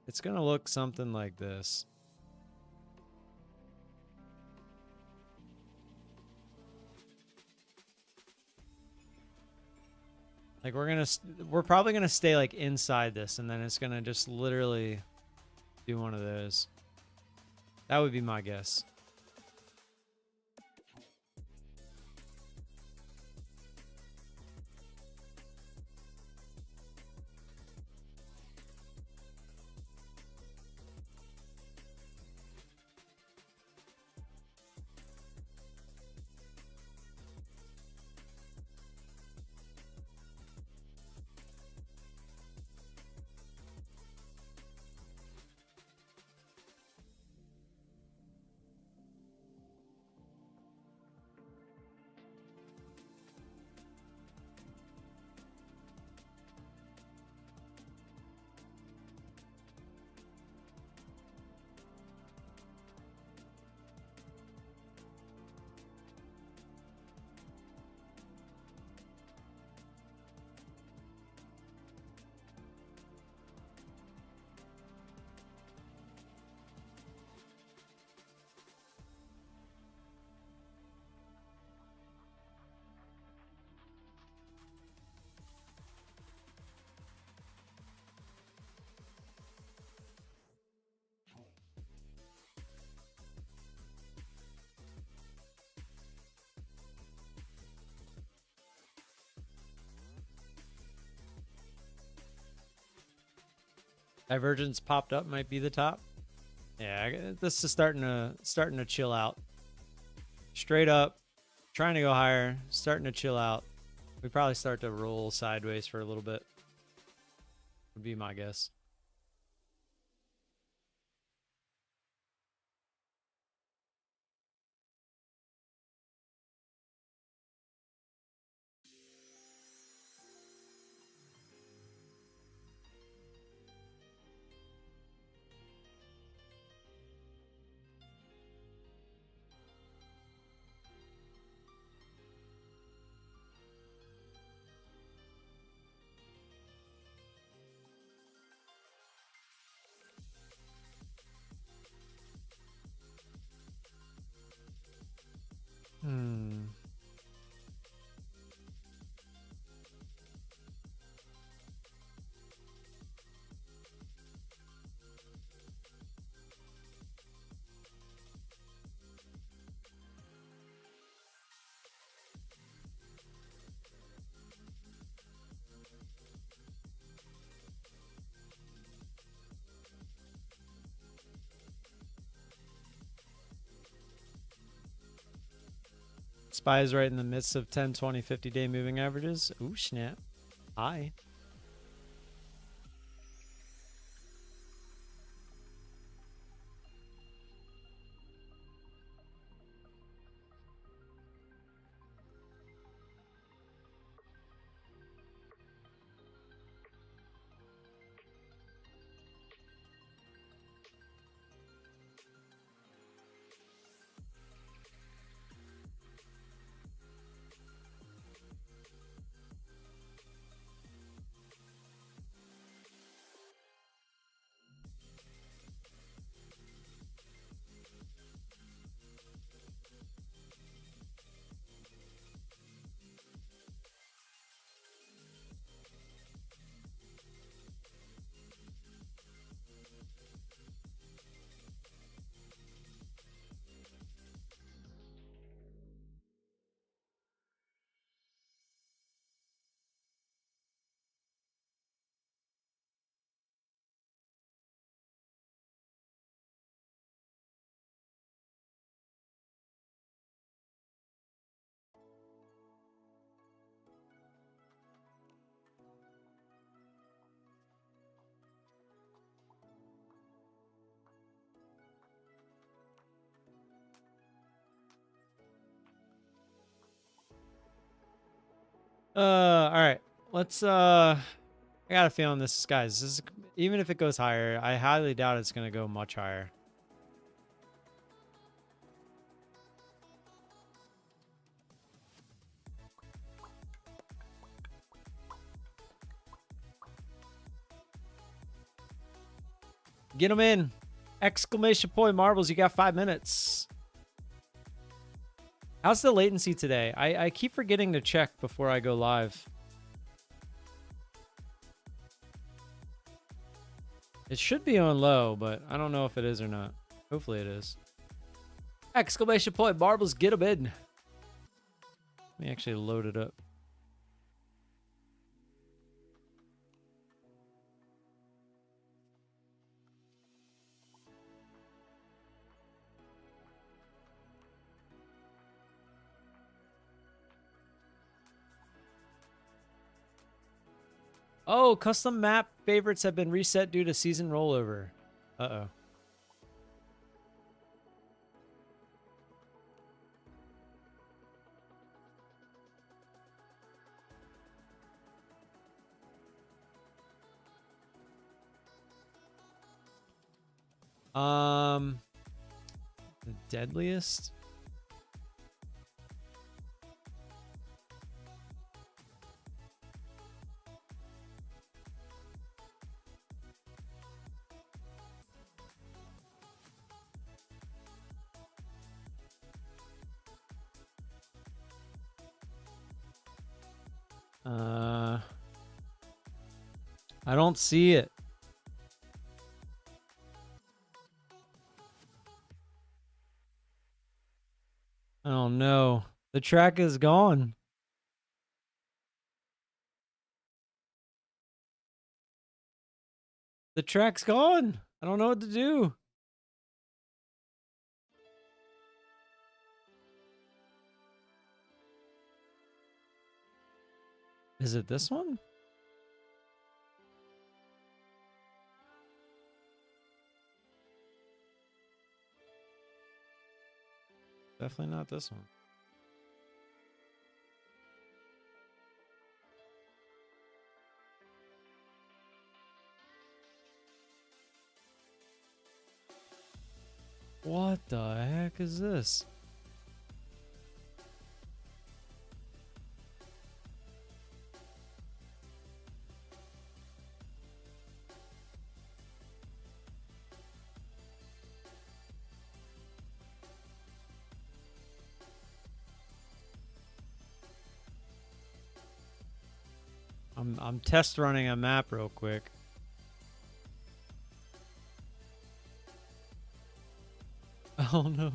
It's gonna look something like this. Like we're probably gonna stay like inside this, and then it's gonna just literally do one of those. That would be my guess. Divergence popped up, might be the top. Yeah, this is starting to chill out. Straight up, trying to go higher, starting to chill out. We probably start to roll sideways for a little bit. Would be my guess. SPY is right in the midst of 10, 20, 50-day moving averages. Ooh, snap. High. All right. Let's I got a feeling this is, guys, this is, even if it goes higher, I highly doubt it's going to go much higher. Get them in. Exclamation point marbles. You got 5 minutes. How's the latency today? I keep forgetting to check before I go live. It should be on low, but I don't know if it is or not. Hopefully it is. Exclamation point marbles. Get them in. Let me actually load it up. Oh, custom map favorites have been reset due to season rollover. Uh-oh. The deadliest? I don't see it. Oh no. The track is gone. The track's gone. I don't know what to do. Is it this one? Definitely not this one. What the heck is this? I'm test running a map real quick. Oh no.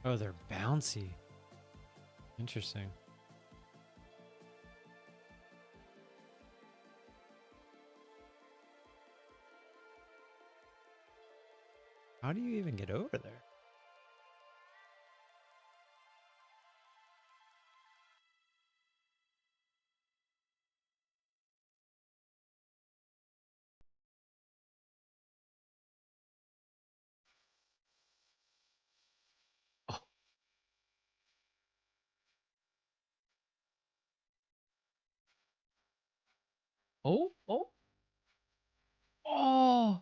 Oh, they're bouncy. Interesting. How do you even get over there? Oh, oh, oh, oh!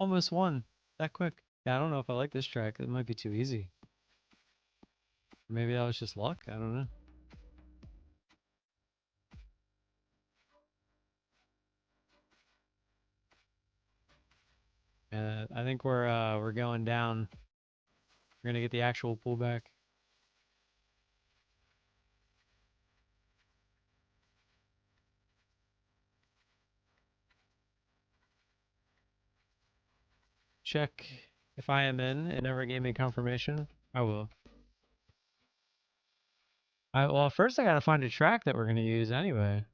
Almost won that quick. Yeah, I don't know if I like this track. It might be too easy. Maybe that was just luck. I don't know. I think we're going down. We're gonna get the actual pullback. Check if I am in. It never gave me confirmation. I will. Well, first I gotta find a track that we're gonna use anyway.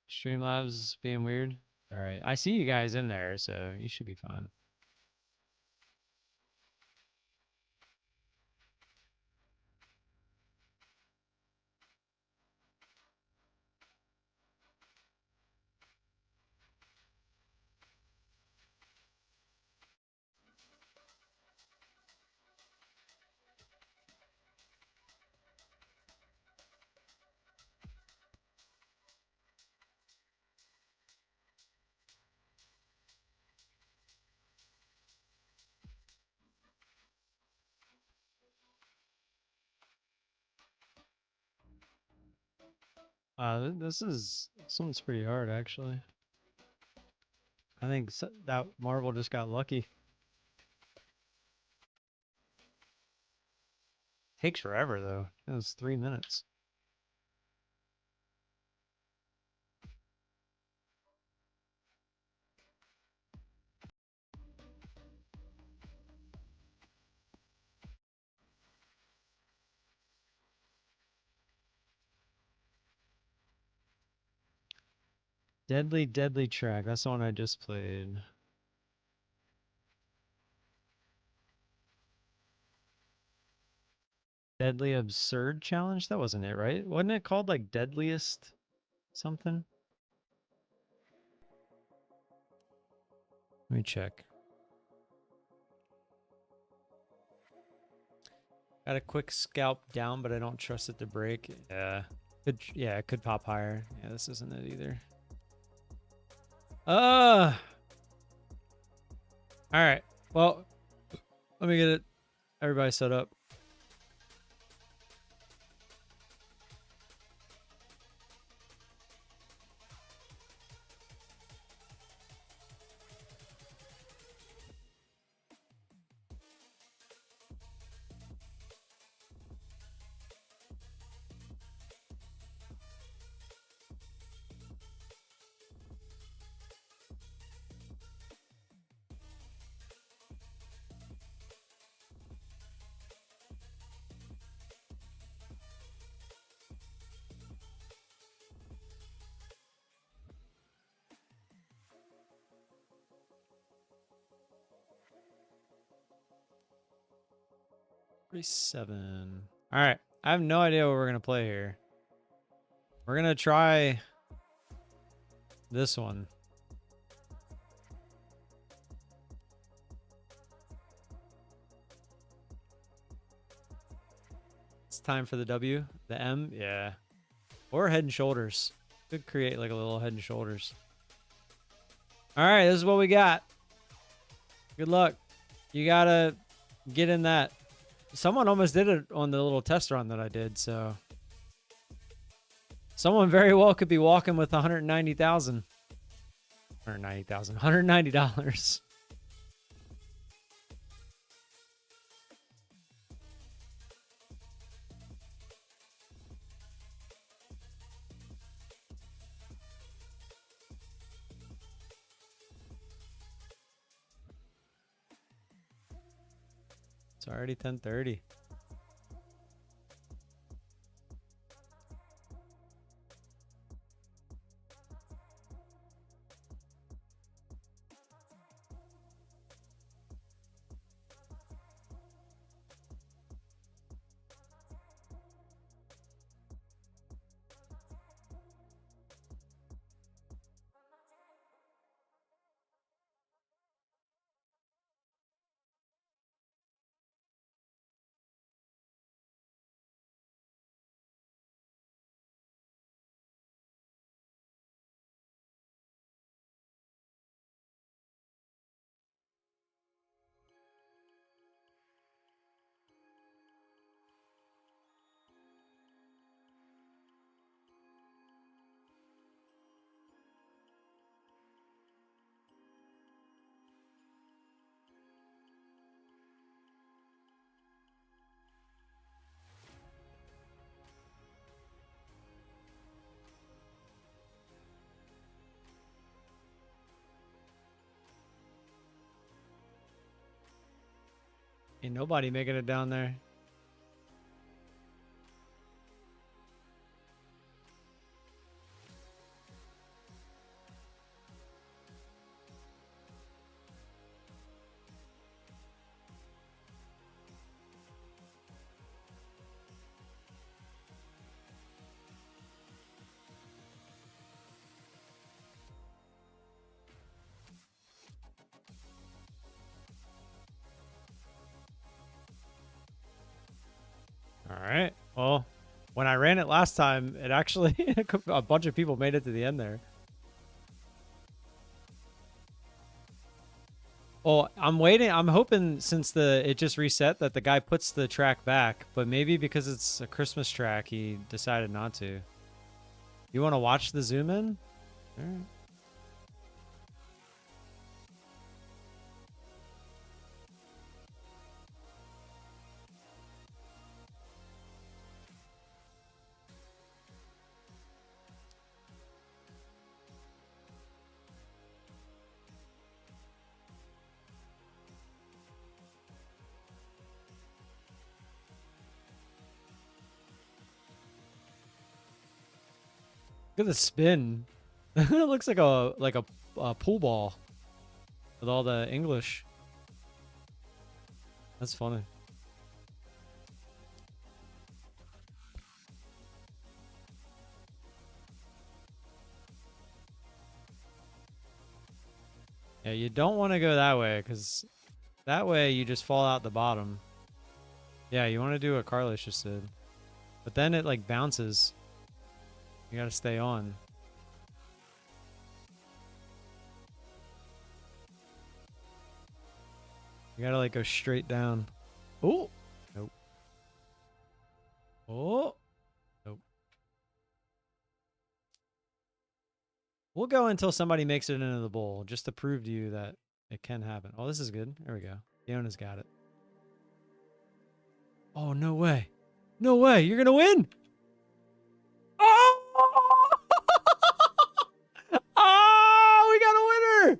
Streamlabs being weird. All right, I see you guys in there, so you should be fine. This one's pretty hard actually. I think that Marvel just got lucky. Takes forever though. It was 3 minutes. Deadly, deadly track. That's the one I just played. Deadly Absurd Challenge? That wasn't it, right? Wasn't it called like Deadliest something? Let me check. Got a quick scalp down, but I don't trust it to break. Yeah, it could pop higher. Yeah, this isn't it either. All right. Well, let me get it. Everybody set up. 47. All right. I have no idea what we're going to play here. We're going to try this one. It's time for the W. The M. Yeah. Or Head and Shoulders. Could create like a little Head and Shoulders. All right. This is what we got. Good luck. You got to get in that. Someone almost did it on the little test run that I did, so someone very well could be walking with 190,000. 190,000. $190. It's already 10:30. Ain't nobody making it down there. All right. Well, when I ran it last time, it actually a bunch of people made it to the end there. Well, I'm waiting. I'm hoping since it just reset that the guy puts the track back, but maybe because it's a Christmas track, he decided not to. You want to watch the zoom in? All right. Look at the spin. It looks like a pool ball with all the English. That's funny. Yeah, you don't want to go that way because that way you just fall out the bottom. Yeah, you want to do what Carlos just did. But then it like bounces. You got to stay on. You got to like go straight down. Oh, nope. Oh, nope. We'll go until somebody makes it into the bowl just to prove to you that it can happen. Oh, this is good. There we go. Fiona's got it. Oh, no way. No way. You're going to win. Oh! Oh, we got a winner.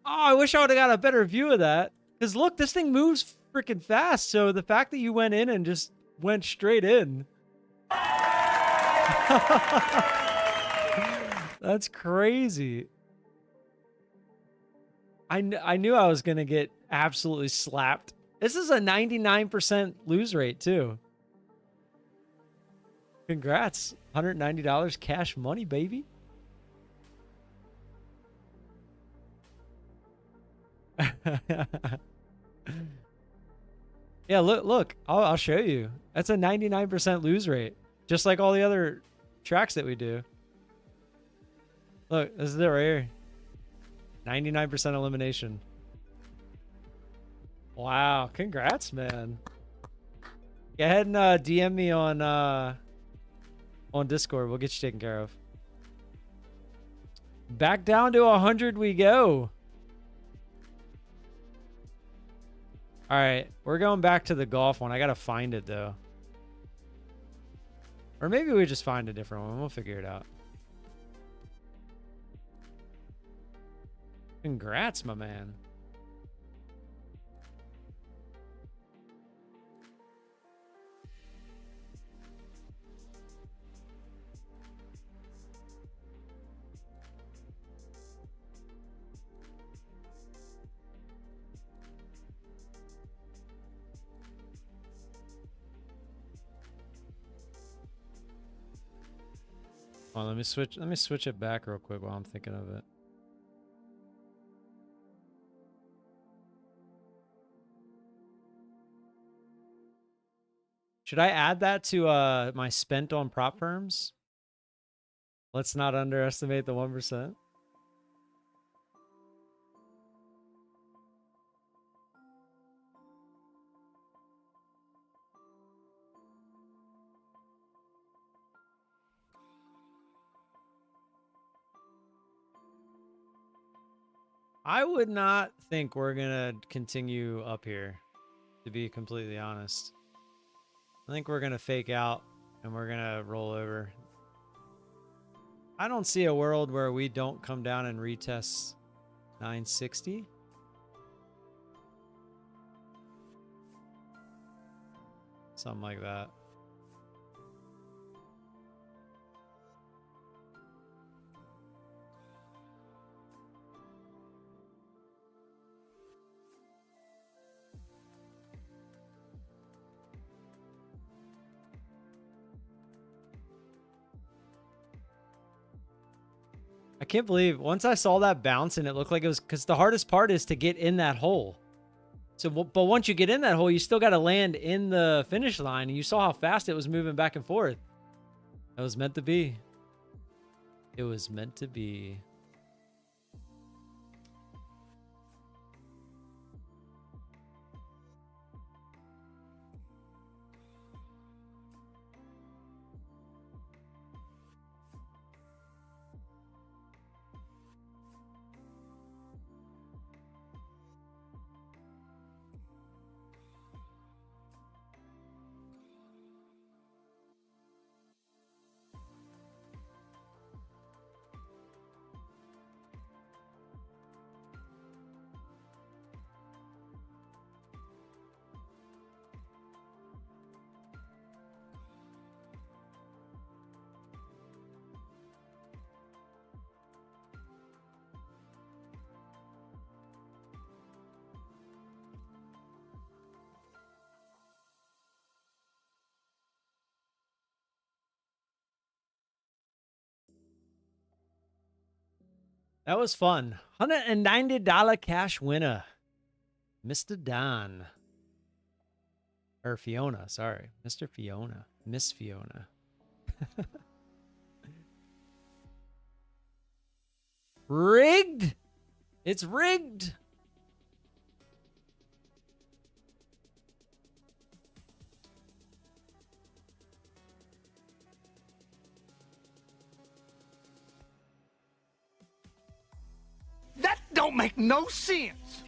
Oh, I wish I would have got a better view of that. Because look, this thing moves freaking fast. So the fact that you went in and just went straight in. That's crazy. I knew I was gonna get absolutely slapped. This is a 99% lose rate too. Congrats. $190 cash money, baby. Yeah, look. I'll show you. That's a 99% lose rate. Just like all the other tracks that we do. Look, this is it right here. 99% elimination. Wow, congrats, man. Go ahead and DM me on Discord. We'll get you taken care of. Back down to 100 we go. All right, we're going back to the golf one. I gotta find it though. Or maybe we just find a different one. We'll figure it out. Congrats, my man. Oh, let me switch it back real quick while I'm thinking of it. Should I add that to my spent on prop firms? Let's not underestimate the 1%. I would not think we're gonna continue up here, to be completely honest. I think we're gonna fake out and we're gonna roll over. I don't see a world where we don't come down and retest 960. Something like that. I can't believe once I saw that bounce and it looked like it was, because the hardest part is to get in that hole. So, but once you get in that hole, you still got to land in the finish line. And you saw how fast it was moving back and forth. That was meant to be. It was meant to be. That was fun. $190 cash winner. Mr. Don. Or Fiona, sorry. Mr. Fiona. Miss Fiona. Rigged? It's rigged. That don't make no sense.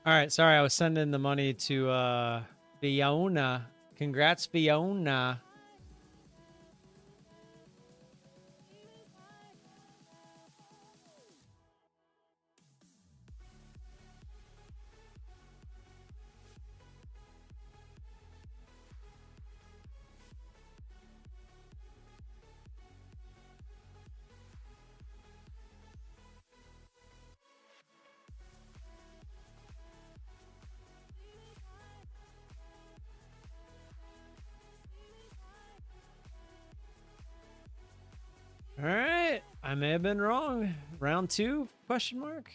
All right, sorry, I was sending the money to Fiona. Congrats, Fiona. All right, I may have been wrong. Round 2? Question mark.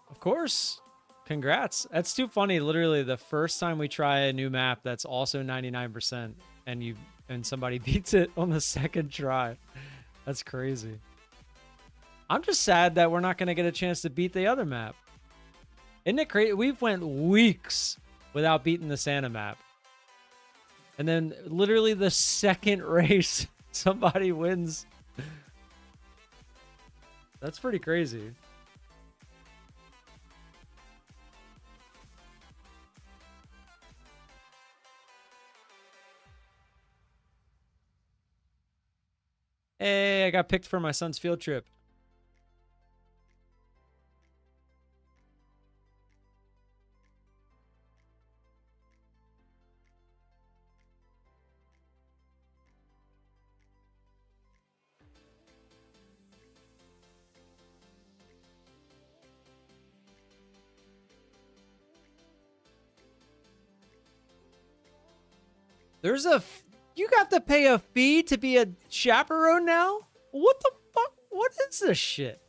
Of course. Congrats. That's too funny. Literally, the first time we try a new map that's also 99% and somebody beats it on the second try. That's crazy. I'm just sad that we're not going to get a chance to beat the other map. Isn't it crazy? We've went weeks without beating the Santa map. And then literally the second race, somebody wins. That's pretty crazy. Hey, I got picked for my son's field trip. You have to pay a fee to be a chaperone now? What the fuck? What is this shit?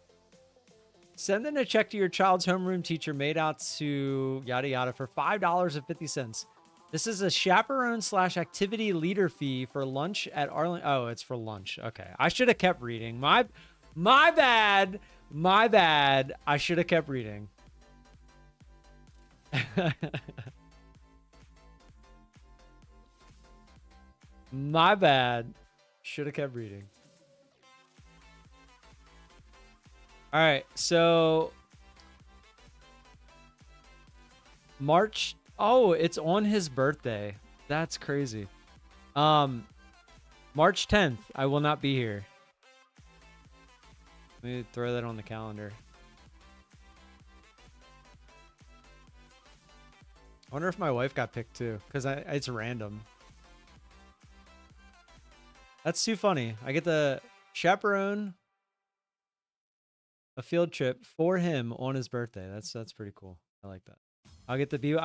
Send in a check to your child's homeroom teacher made out to yada yada for $5.50. This is a chaperone / activity leader fee for lunch at Arlington. Oh, it's for lunch. Okay. I should have kept reading. My bad. My bad. I should have kept reading. My bad. Should have kept reading. All right, so March. Oh, it's on his birthday. That's crazy. March 10th. I will not be here. Let me throw that on the calendar. I wonder if my wife got picked too, because it's random. That's too funny. I get the chaperone a field trip for him on his birthday. That's pretty cool. I like that. I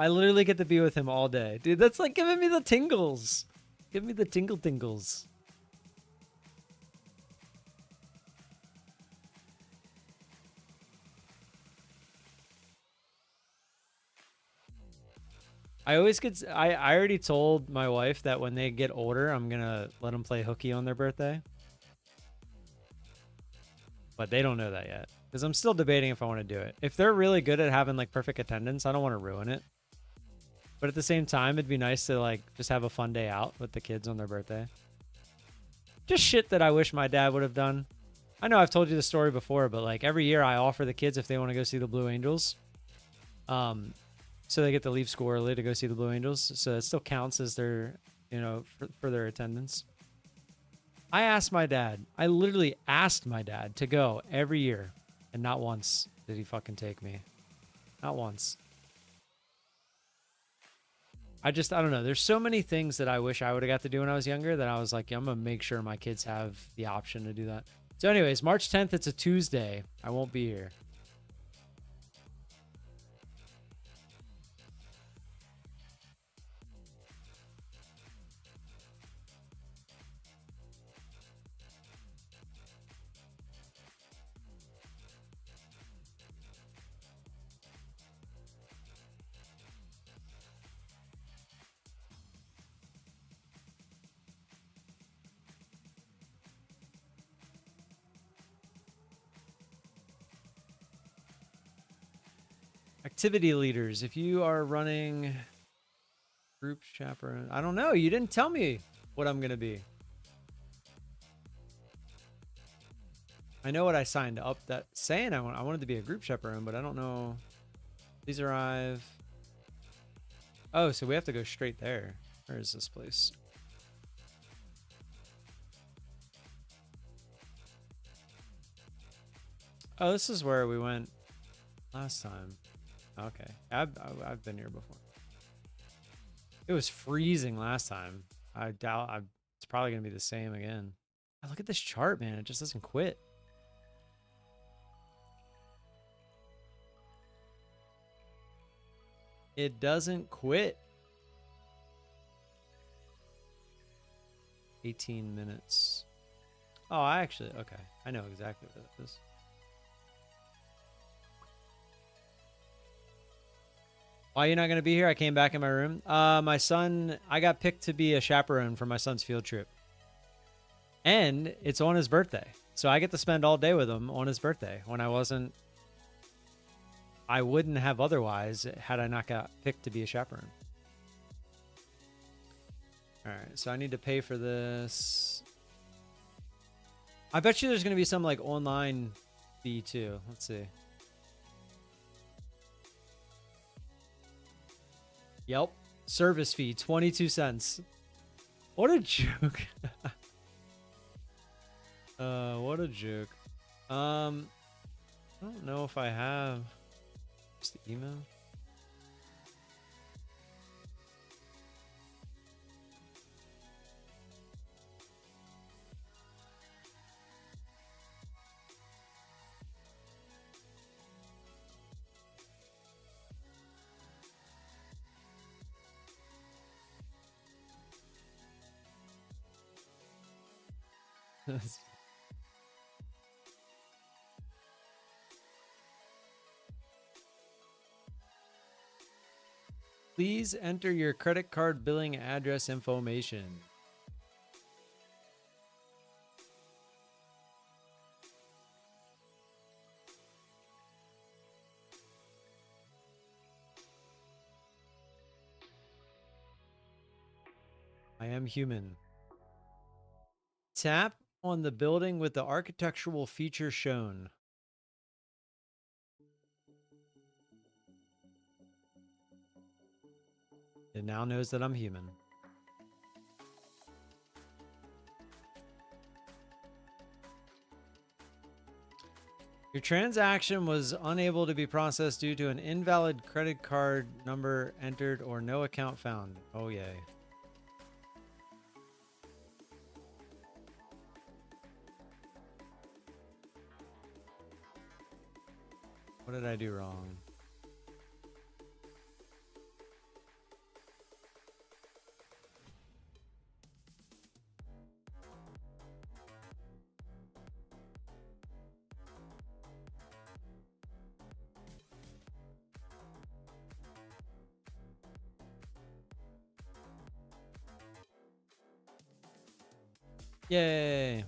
literally get to be with him all day. Dude, that's like giving me the tingles. Give me the tingles. I already told my wife that when they get older, I'm going to let them play hooky on their birthday. But they don't know that yet. Because I'm still debating if I want to do it. If they're really good at having like perfect attendance, I don't want to ruin it. But at the same time, it'd be nice to like just have a fun day out with the kids on their birthday. Just shit that I wish my dad would have done. I know I've told you the story before, but like every year I offer the kids if they want to go see the Blue Angels. So they get to leave school early to go see the Blue Angels. So it still counts as their, for their attendance. I literally asked my dad to go every year. And not once did he fucking take me. Not once. I don't know. There's so many things that I wish I would have got to do when I was younger that I was like, I'm going to make sure my kids have the option to do that. So anyways, March 10th, it's a Tuesday. I won't be here. Activity leaders. If you are running group chaperone, I don't know. You didn't tell me what I'm gonna be. I know what I signed up that saying I wanted to be a group chaperone, but I don't know. Please arrive. Oh, so we have to go straight there. Where is this place? Oh, this is where we went last time. Okay, I've been here before. It was freezing last time. I doubt it's probably gonna be the same again. Oh, look at this chart, man. It just doesn't quit. It doesn't quit. 18 minutes. Oh, okay. I know exactly what that is. Why are you not going to be here? I came back in my room. My son, I got picked to be a chaperone for my son's field trip. And it's on his birthday. So I get to spend all day with him on his birthday when I wouldn't have otherwise had I not got picked to be a chaperone. All right, so I need to pay for this. I bet you there's going to be some like online fee too. Let's see. Yep. Service fee, 22 cents. What a joke. What a joke. I don't know if I have just the email. Please enter your credit card billing address information. I am human. Tap on the building with the architectural feature shown. It now knows that I'm human. Your transaction was unable to be processed due to an invalid credit card number entered or no account found. Oh, yay. What did I do wrong? Yay.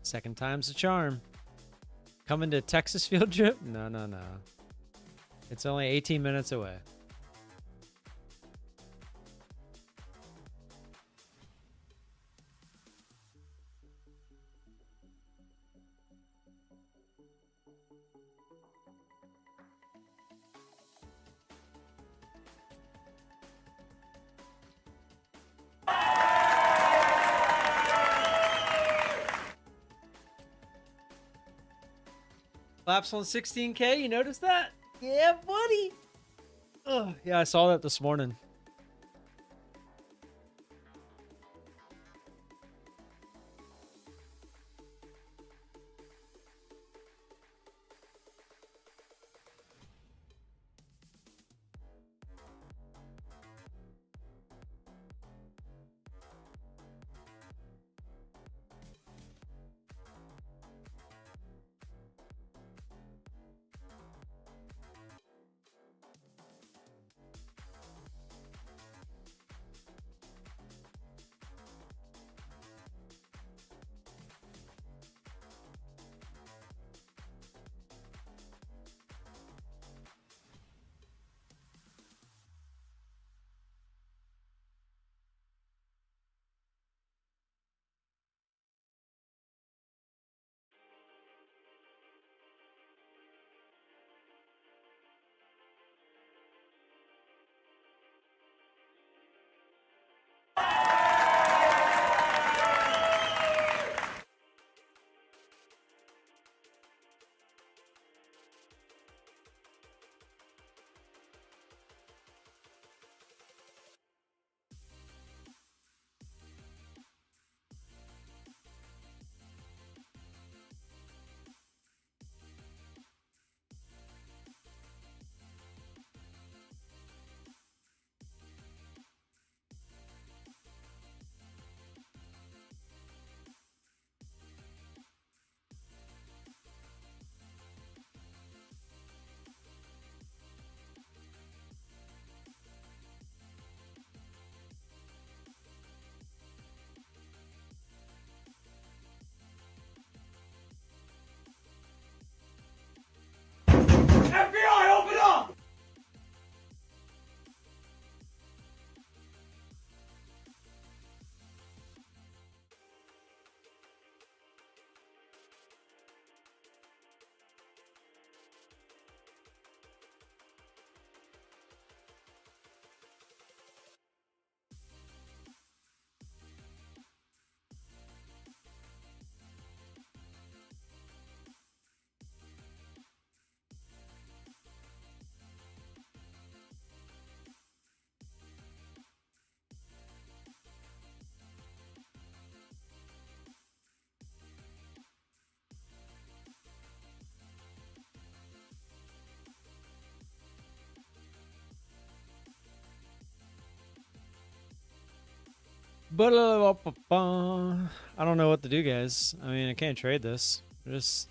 Second time's the charm. Coming to Texas field trip? No, no, no. It's only 18 minutes away. Claps on 16K, you noticed that? Yeah, buddy. Oh, yeah, I saw that this morning. But I don't know what to do, guys. I mean, I can't trade this. Just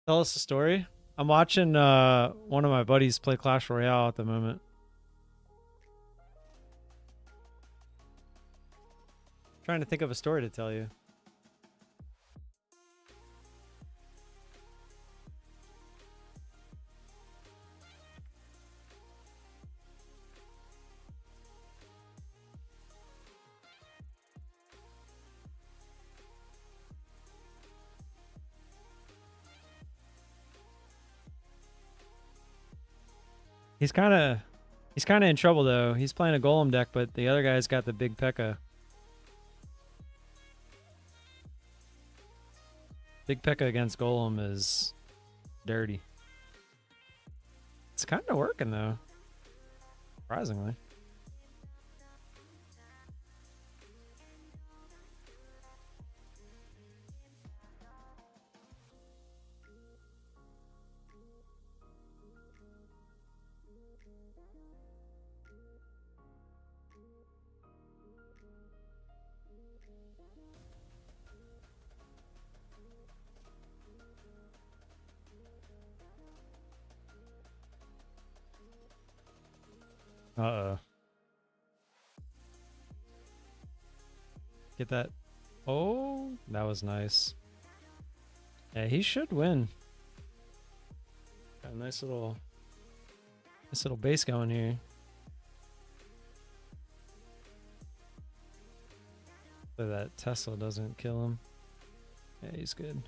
tell us a story. I'm watching one of my buddies play Clash Royale at the moment. Trying to think of a story to tell you. He's kind of in trouble though. He's playing a golem deck, but the other guy's got the big P.E.K.K.A. Big P.E.K.K.A against golem is dirty. It's kind of working though, surprisingly. Uh-oh. Get that. Oh, that was nice. Yeah, he should win. Got a nice little base going here. So that Tesla doesn't kill him. Yeah, he's good.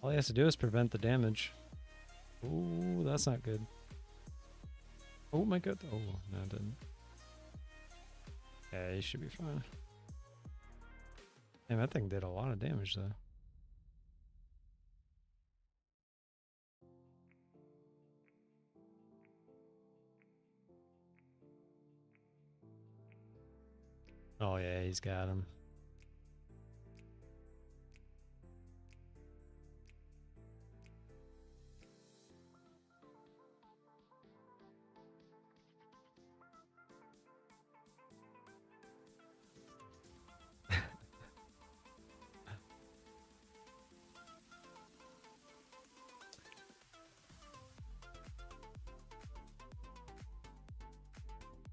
All he has to do is prevent the damage. Ooh, that's not good. Oh my god. Oh, no, it didn't. Yeah, he should be fine. Damn, that thing did a lot of damage though. Oh yeah, he's got him.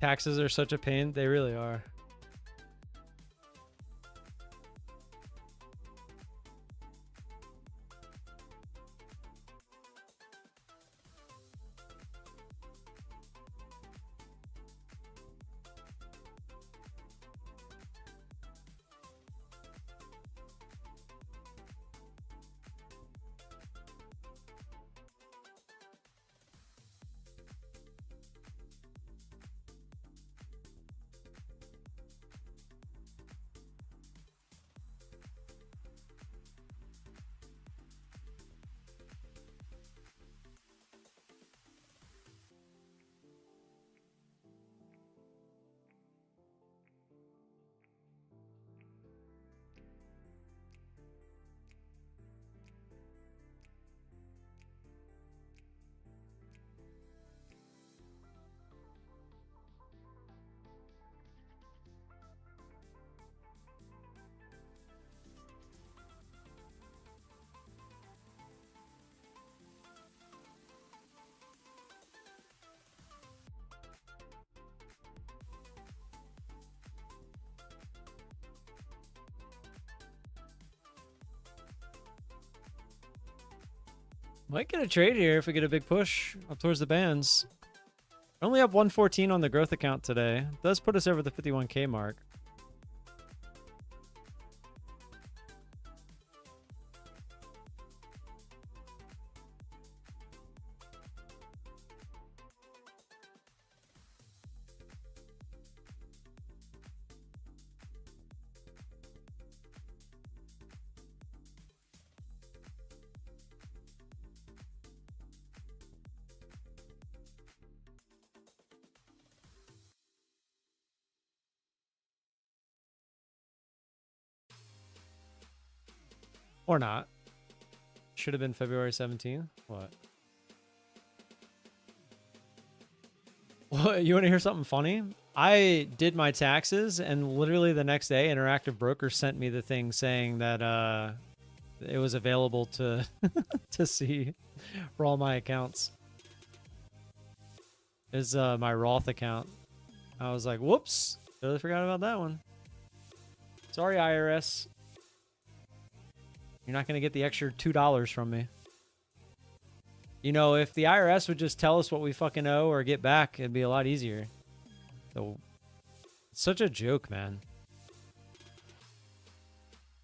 Taxes are such a pain. They really are. Might get a trade here if we get a big push up towards the bands. Only up 114 on the growth account today. Does put us over the 51K mark. Or not. Should have been February 17th. What? What? You want to hear something funny? I did my taxes, and literally the next day, Interactive Broker sent me the thing saying that it was available to to see for all my accounts. Is my Roth account. I was like, whoops, totally forgot about that one. Sorry, IRS. You're not going to get the extra $2 from me. You know, if the IRS would just tell us what we fucking owe or get back, it'd be a lot easier. So, it's such a joke, man.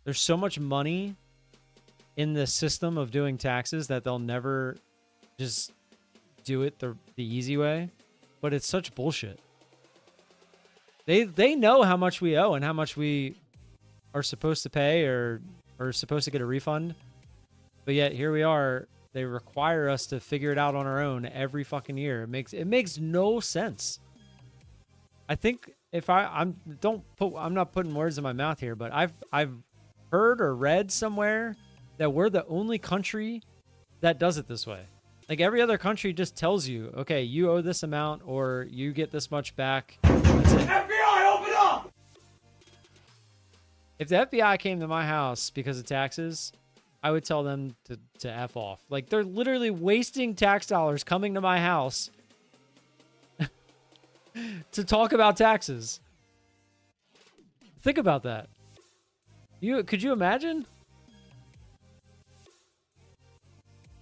There's so much money in the system of doing taxes that they'll never just do it the easy way. But it's such bullshit. They know how much we owe and how much we are supposed to pay or supposed to get a refund. But yet here we are. They require us to figure it out on our own every fucking year. It makes no sense. I think if I'm not putting words in my mouth here, but I've heard or read somewhere that we're the only country that does it this way. Like every other country just tells you, okay, you owe this amount or you get this much back. That's it. FBI, open up! If the FBI came to my house because of taxes, I would tell them to F off. Like, they're literally wasting tax dollars coming to my house to talk about taxes. Think about that. Could you imagine?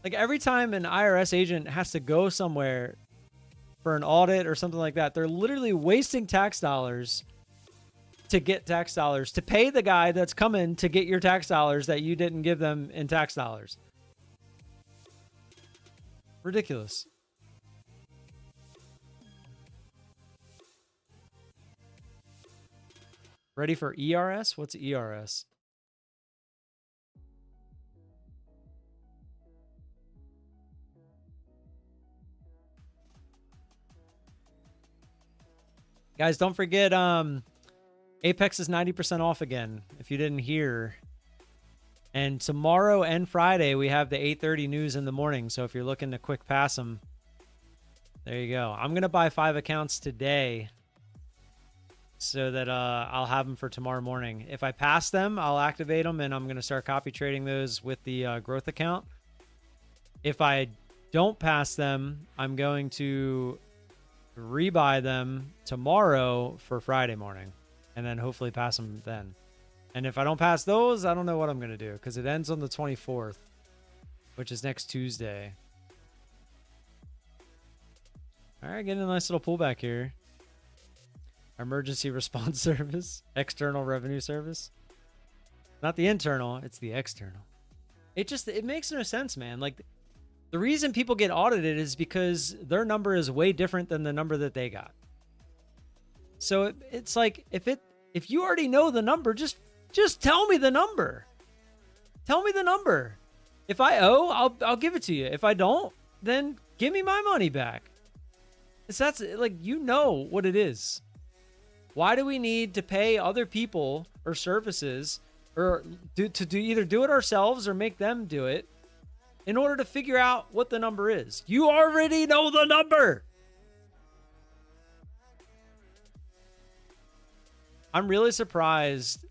Like, every time an IRS agent has to go somewhere for an audit or something like that, they're literally wasting tax dollars to get tax dollars, to pay the guy that's coming to get your tax dollars that you didn't give them in tax dollars. Ridiculous. Ready for ERS? What's ERS? Guys, don't forget, Apex is 90% off again, if you didn't hear. And tomorrow and Friday, we have the 8:30 news in the morning. So if you're looking to quick pass them, there you go. I'm going to buy 5 accounts today so that I'll have them for tomorrow morning. If I pass them, I'll activate them, and I'm going to start copy trading those with the growth account. If I don't pass them, I'm going to rebuy them tomorrow for Friday morning. And then hopefully pass them then. And if I don't pass those, I don't know what I'm going to do. Because it ends on the 24th. Which is next Tuesday. Alright, getting a nice little pullback here. Emergency response service. External revenue service. Not the internal, it's the external. It makes no sense, man. Like, the reason people get audited is because their number is way different than the number that they got. So it's like, if you already know the number, just tell me the number. Tell me the number. If I owe, I'll give it to you. If I don't, then give me my money back. That's like, you know what it is. Why do we need to pay other people or services or either do it ourselves or make them do it in order to figure out what the number is? You already know the number. I'm really surprised.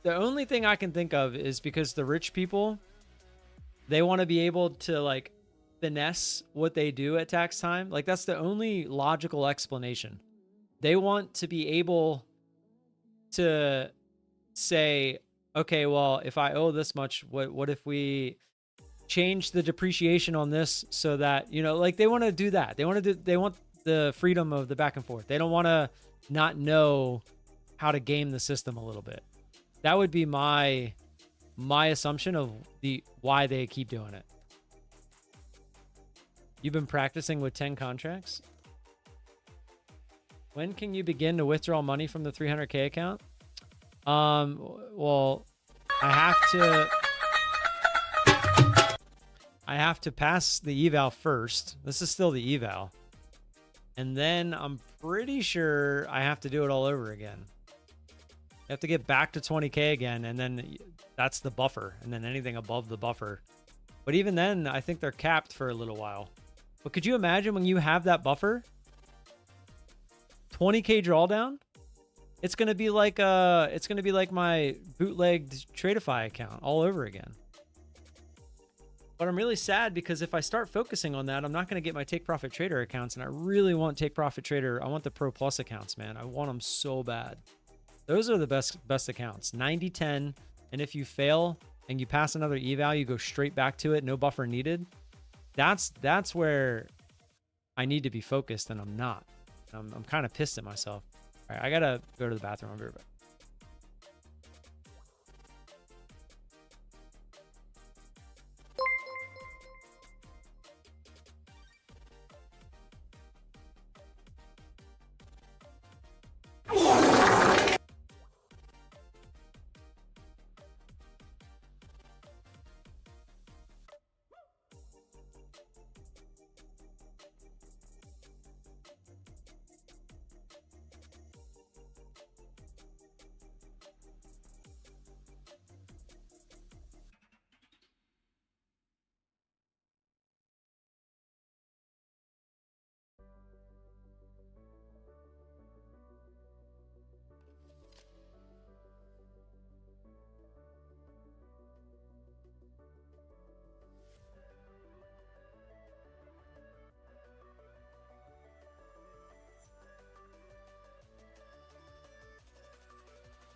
The only thing I can think of is because the rich people, they want to be able to like finesse what they do at tax time. Like, that's the only logical explanation. They want to be able to say, okay, well, if I owe this much, what if we change the depreciation on this so that, you know, like they want to do that. They want the freedom of the back and forth. They don't want to not know how to game the system a little bit. That would be my assumption of why they keep doing it. You've been practicing with 10 contracts? When can you begin to withdraw money from the 300K account? Well, I have to pass the eval first. This is still the eval. And then I'm pretty sure I have to do it all over again. You have to get back to 20K again, and then that's the buffer, and then anything above the buffer. But even then, I think they're capped for a little while. But could you imagine when you have that buffer? 20K drawdown? It's gonna be like my bootlegged Tradeify account all over again. But I'm really sad because if I start focusing on that, I'm not gonna get my Take Profit Trader accounts, and I really want Take Profit Trader. I want the Pro Plus accounts, man. I want them so bad. Those are the best accounts. 90-10, and if you fail and you pass another eval, you go straight back to it, no buffer needed. That's where I need to be focused, and I'm not. I'm kind of pissed at myself. All right, I gotta go to the bathroom. I'll be right back.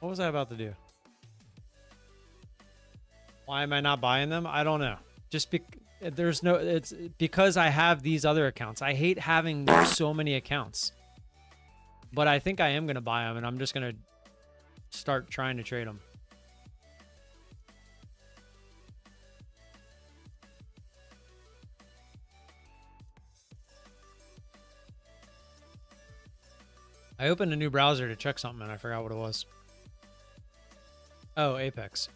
What was I about to do? Why am I not buying them? I don't know. Just it's because I have these other accounts. I hate having so many accounts. But I think I am going to buy them, and I'm just going to start trying to trade them. I opened a new browser to check something, and I forgot what it was. Oh, Apex.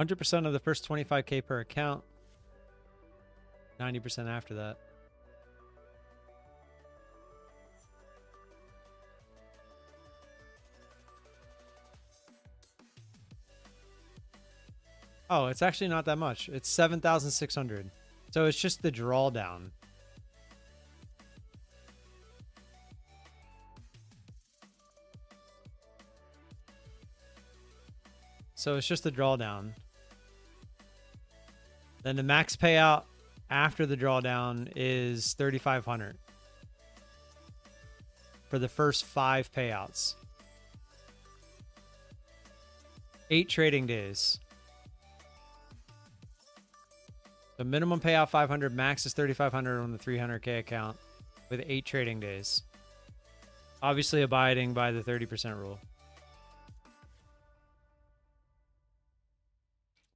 %100% of the first 25K per account. 90% after that. Oh, it's actually not that much. It's 7,600. So it's just the drawdown. So it's just the drawdown. Then the max payout after the drawdown is 3,500 for the first 5 payouts. 8 trading days. The minimum payout 500, max is 3,500 on the 300K account with 8 trading days. Obviously abiding by the 30% rule.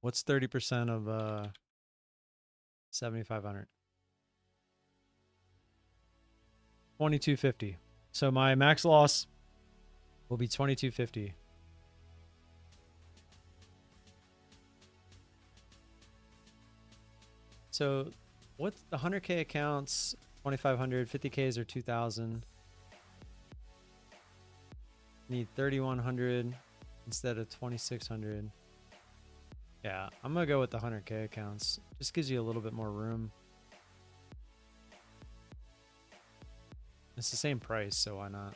What's 30% of 7,500? 2250. So my max loss will be 2250. So what's the 100K accounts? 2,500, 50Ks are 2,000. Need 3,100 instead of 2,600. Yeah, I'm gonna go with the 100K accounts. Just gives you a little bit more room. It's the same price, so why not?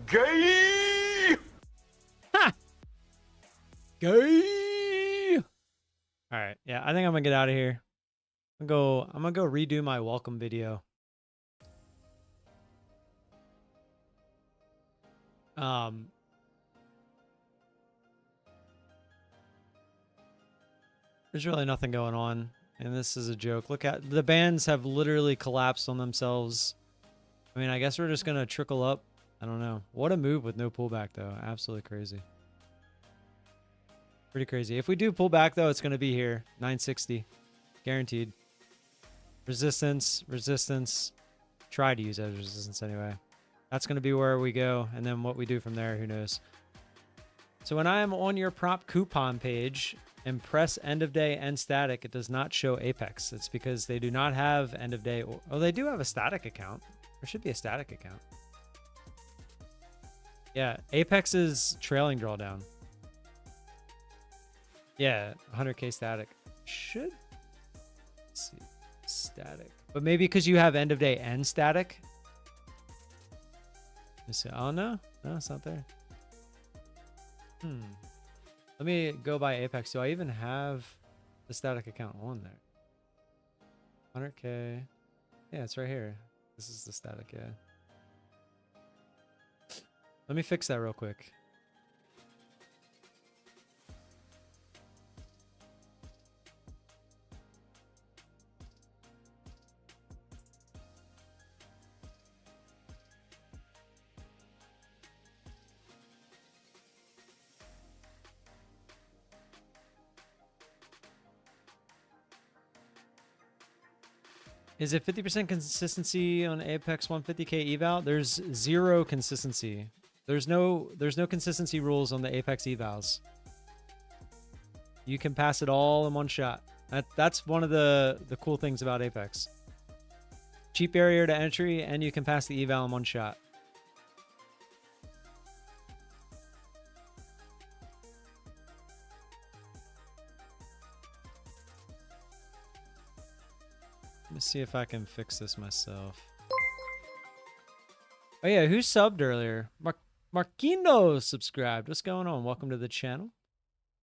Gay! Gay! All right, yeah, I think I'm gonna get out of here. I'm gonna go redo my welcome video. There's really nothing going on, and this is a joke. Look at the bands have literally collapsed on themselves. I mean, I guess we're just gonna trickle up. I don't know. What a move with no pullback though. Absolutely crazy. Pretty crazy. If we do pull back though, it's gonna be here. 960. Guaranteed. Resistance, resistance. Try to use as resistance anyway. That's gonna be where we go, and then what we do from there, who knows. So when I am on your prop coupon page and press end of day and static, it does not show Apex. It's because they do not have end of day. Oh, they do have a static account. There should be a static account. Yeah, Apex is trailing drawdown. Yeah, 100K static. Should. Let's see. Static. But maybe because you have end of day and static. Let's see. Oh, no. No, it's not there. Let me go by Apex. Do I even have the static account on there? 100K. Yeah, it's right here. This is the static, yeah. Let me fix that real quick. Is it 50% consistency on Apex 150K eval? There's zero consistency. There's no consistency rules on the Apex evals. You can pass it all in one shot. That's one of the cool things about Apex. Cheap barrier to entry, and you can pass the eval in one shot. Let me see if I can fix this myself. Oh yeah, who subbed earlier? Marquino subscribed. What's going on? Welcome to the channel.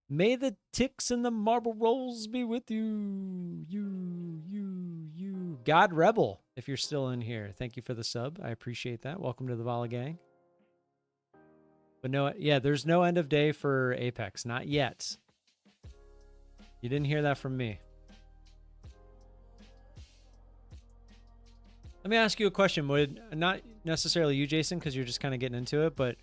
May the ticks and the marble rolls be with you. You. God Rebel, if you're still in here. Thank you for the sub. I appreciate that. Welcome to the VOLA gang. But no, yeah, there's no end of day for Apex. Not yet. You didn't hear that from me. Let me ask you a question. Would not necessarily you, Jason, because you're just kind of getting into it, but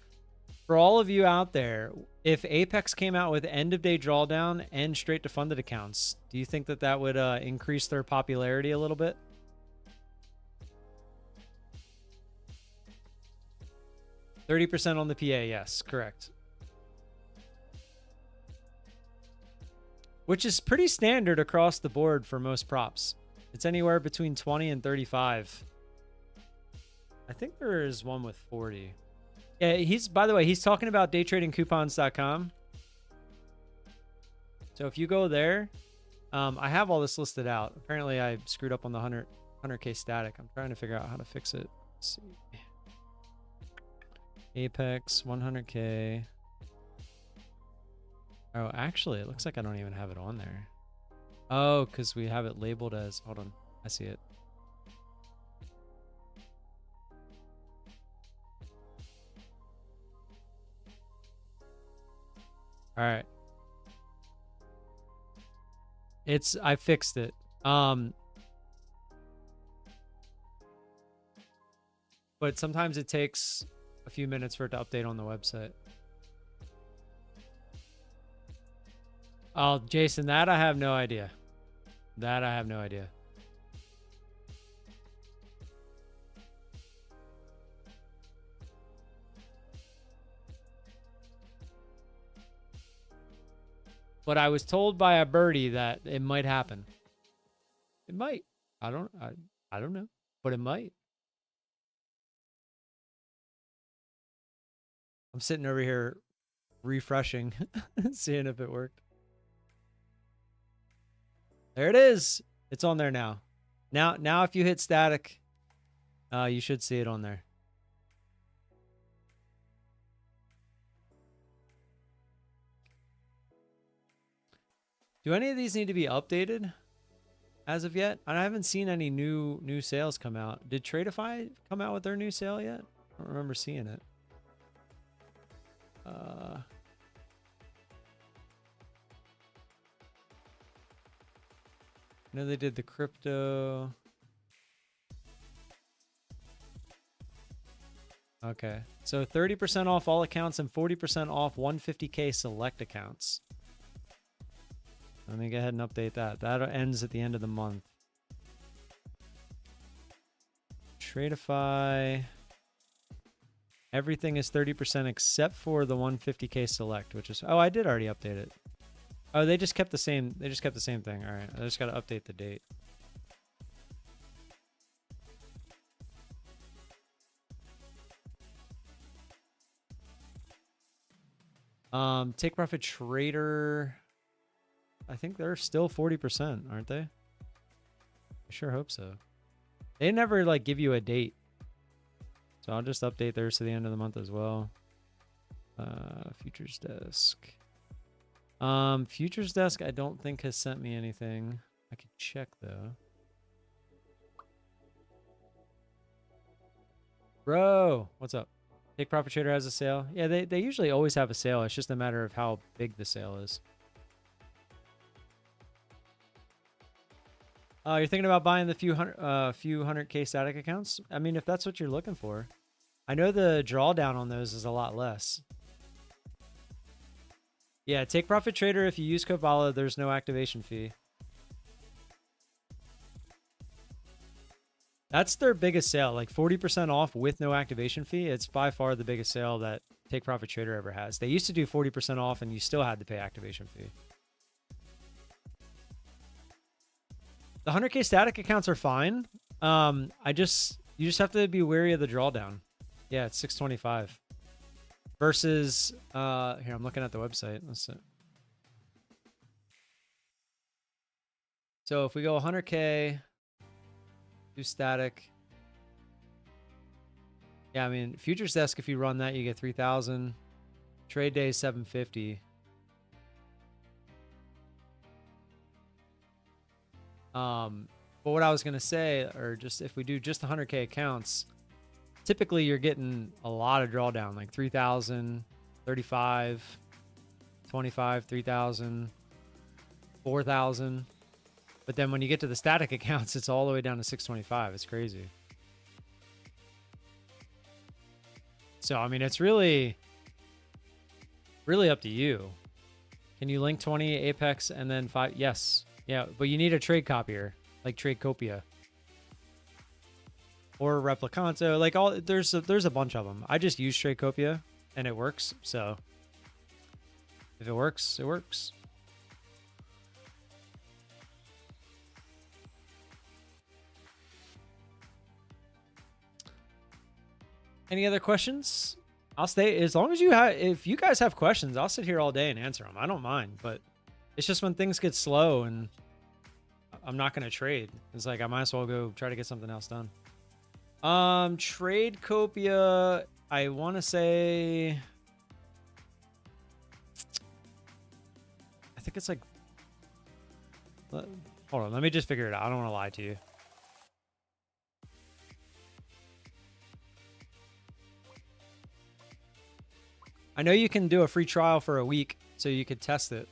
for all of you out there, if Apex came out with end of day drawdown and straight to funded accounts, do you think that that would increase their popularity a little bit? %30 on the PA, yes, correct. Which is pretty standard across the board for most props. It's anywhere between 20 and 35. I think there is one with 40. Yeah, by the way, he's talking about daytradingcoupons.com. So if you go there, I have all this listed out. Apparently I screwed up on the 100K static. I'm trying to figure out how to fix it. Let's see. Apex 100K. Oh, actually, it looks like I don't even have it on there. Oh, because we have it labeled as... Hold on. I see it. All right. I fixed it. But sometimes it takes a few minutes for it to update on the website. Oh, Jason, that I have no idea. That I have no idea. But I was told by a birdie that it might happen. It might. I don't know, but it might. I'm sitting over here refreshing, seeing if it worked. There it is. It's on there now. Now if you hit static, you should see it on there. Do any of these need to be updated as of yet? I haven't seen any new sales come out. Did Tradeify come out with their new sale yet? I don't remember seeing it. I know they did the crypto. Okay. So 30% off all accounts and 40% off 150K select accounts. Let me go ahead and update that. That ends at the end of the month. Tradeify. Everything is 30% except for the 150K select, which is... Oh, I did already update it. Oh, they just kept the same. They just kept the same thing. All right. I just got to update the date. Take profit trader. I think they're still 40%, aren't they? I sure hope so. They never like give you a date. So I'll just update theirs to the end of the month as well. Futures desk. Futures desk I don't think has sent me anything. I could check though. Bro, what's up? Take Profit Trader has a sale. Yeah, they usually always have a sale. It's just a matter of how big the sale is. You're thinking about buying the few 100K static accounts? I mean, if that's what you're looking for. I know the drawdown on those is a lot less. Yeah, Take Profit Trader, if you use code VOLA, there's no activation fee. That's their biggest sale, like 40% off with no activation fee. It's by far the biggest sale that Take Profit Trader ever has. They used to do 40% off and you still had to pay activation fee. The 100K static accounts are fine. You just have to be wary of the drawdown. Yeah, it's 625 versus here I'm looking at the website. Let's see. So if we go 100K, do static. Yeah, I mean futures desk. If you run that, you get 3,000. Trade day 750. But what I was gonna say, or just if we do just 100K accounts, typically you're getting a lot of drawdown, like 3,000, 35, 25, 3,000, 4,000. But then when you get to the static accounts, it's all the way down to 625. It's crazy. So, I mean, it's really up to you. Can you link 20 Apex and then 5? Yes. Yeah, but you need a trade copier, like Tradecopia. Or Replicanto. Like, there's a bunch of them. I just use Tradecopia, and it works. So, if it works, it works. Any other questions? I'll stay as long as if you guys have questions, I'll sit here all day and answer them. I don't mind, but it's just when things get slow and I'm not going to trade. It's like I might as well go try to get something else done. Tradecopia, I want to say, I think it's like, hold on, let me just figure it out. I don't want to lie to you. I know you can do a free trial for a week, so you could test it.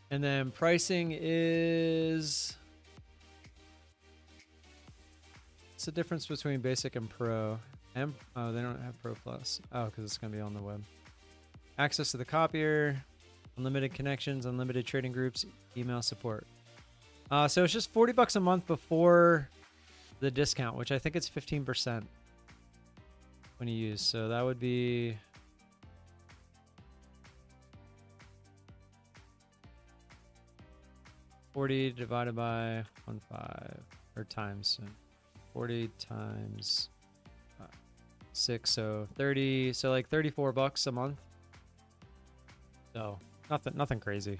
And then pricing is... What's the difference between basic and pro? Oh, they don't have pro plus. Oh, because it's going to be on the web. Access to the copier, unlimited connections, unlimited trading groups, email support. So it's just $40 a month before the discount, which I think it's 15%. When you use, so that would be $40 divided by 1.5 or times 40 times 6, so 30, so like $34 a month. So nothing crazy.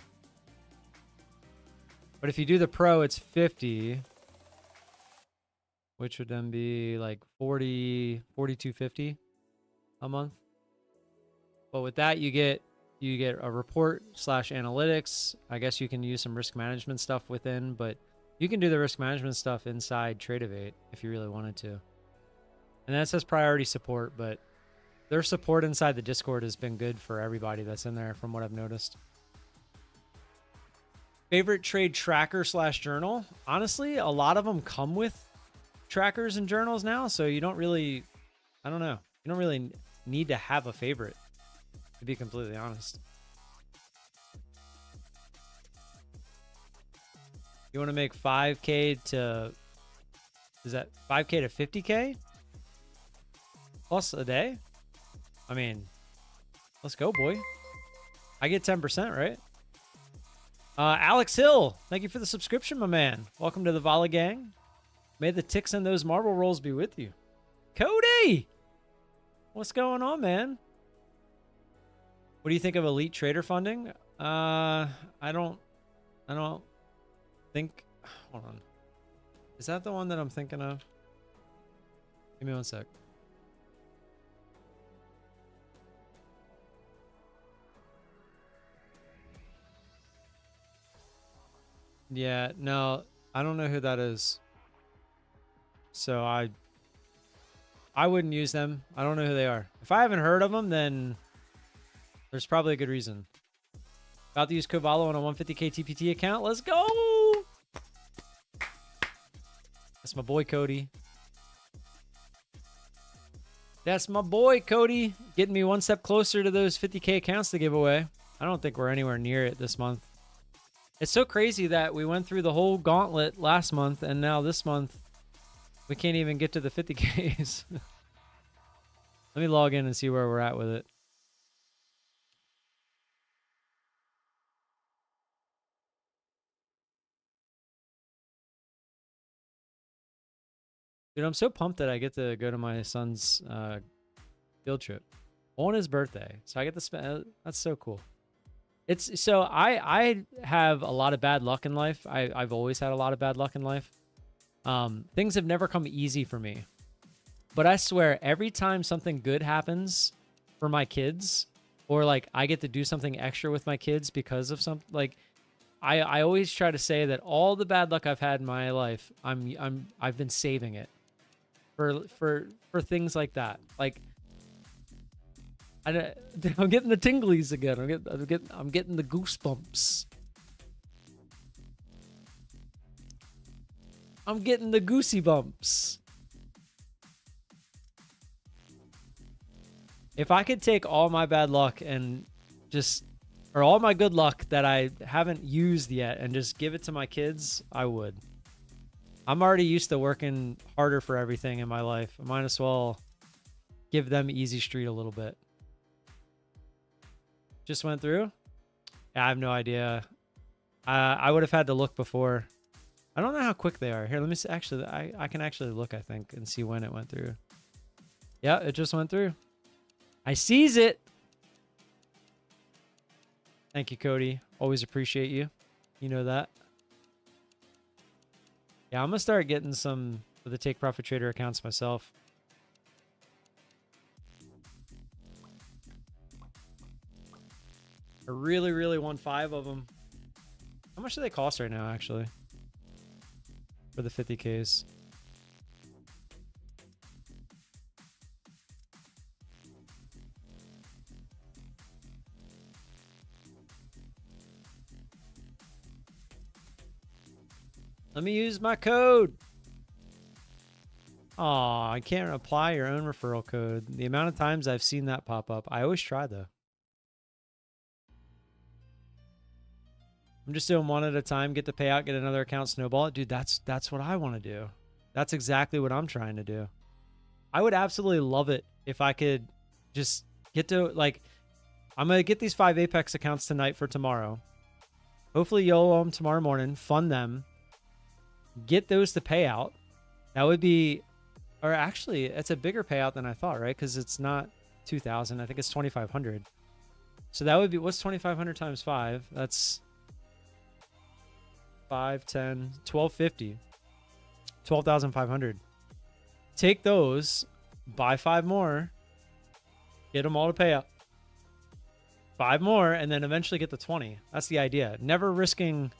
But if you do the pro, it's 50. Which would then be like 42.50 a month. But with that, you get a report / analytics. I guess you can use some risk management stuff within, but you can do the risk management stuff inside Tradeovate if you really wanted to. And that says priority support, but their support inside the Discord has been good for everybody that's in there from what I've noticed. Favorite trade tracker / journal? Honestly, a lot of them come with trackers and journals now, so you don't really, I don't know, you don't really need to have a favorite, to be completely honest. You want to make 5k to, is that 5k to 50k plus a day? I mean, let's go, boy. I get 10%, right? Alex Hill, thank you for the subscription, my man. Welcome to the VOLA gang. May the ticks and those marble rolls be with you. Cody! What's going on, man? What do you think of elite trader funding? I don't think, hold on. Is that the one that I'm thinking of? Give me one sec. Yeah, no, I don't know who that is. So I wouldn't use them. I don't know who they are. If I haven't heard of them, then there's probably a good reason. About to use Cavallo on a 150k TPT account. Let's go! That's my boy, Cody. That's my boy, Cody. Getting me one step closer to those 50k accounts to give away. I don't think we're anywhere near it this month. It's so crazy that we went through the whole gauntlet last month, and now this month, we can't even get to the 50Ks. Let me log in and see where we're at with it. Dude, I'm so pumped that I get to go to my son's field trip on his birthday. So I get to spend, that's so cool. It's so I have a lot of bad luck in life. I've always had a lot of bad luck in life. Things have never come easy for me. But I swear, every time something good happens for my kids, or like I get to do something extra with my kids because of something, like I always try to say that all the bad luck I've had in my life, I've been saving it for things like that. Like I'm getting the tinglies again. I'm getting the goosebumps. I'm getting the goosey bumps. If I could take all my bad luck and just, or all my good luck that I haven't used yet and just give it to my kids, I would. I'm already used to working harder for everything in my life. I might as well give them easy street a little bit. Just went through? I have no idea. I would have had to look before. I don't know how quick they are. Here, let me see. Actually, I can actually look, I think, and see when it went through. Yeah, it just went through. I sees it. Thank you, Cody. Always appreciate you. You know that. Yeah, I'm going to start getting some of the Take Profit Trader accounts myself. I really, really want 5 of them. How much do they cost right now, actually? For the 50Ks. Let me use my code. Aw, I can't apply your own referral code. The amount of times I've seen that pop up. I always try, though. I'm just doing one at a time, get the payout, get another account, snowball it. Dude, that's what I want to do. That's exactly what I'm trying to do. I would absolutely love it if I could just get to, like, I'm going to get these 5 Apex accounts tonight for tomorrow. Hopefully YOLO them tomorrow morning, fund them, get those to pay out. That would be, or actually, it's a bigger payout than I thought, right? Because it's not 2,000. I think it's 2,500. So that would be, what's 2,500 times 5? That's 5, 10, 1,250. 12,500. Take those, buy 5 more, get them all to pay up. 5 more, and then eventually get to 20. That's the idea. Never risking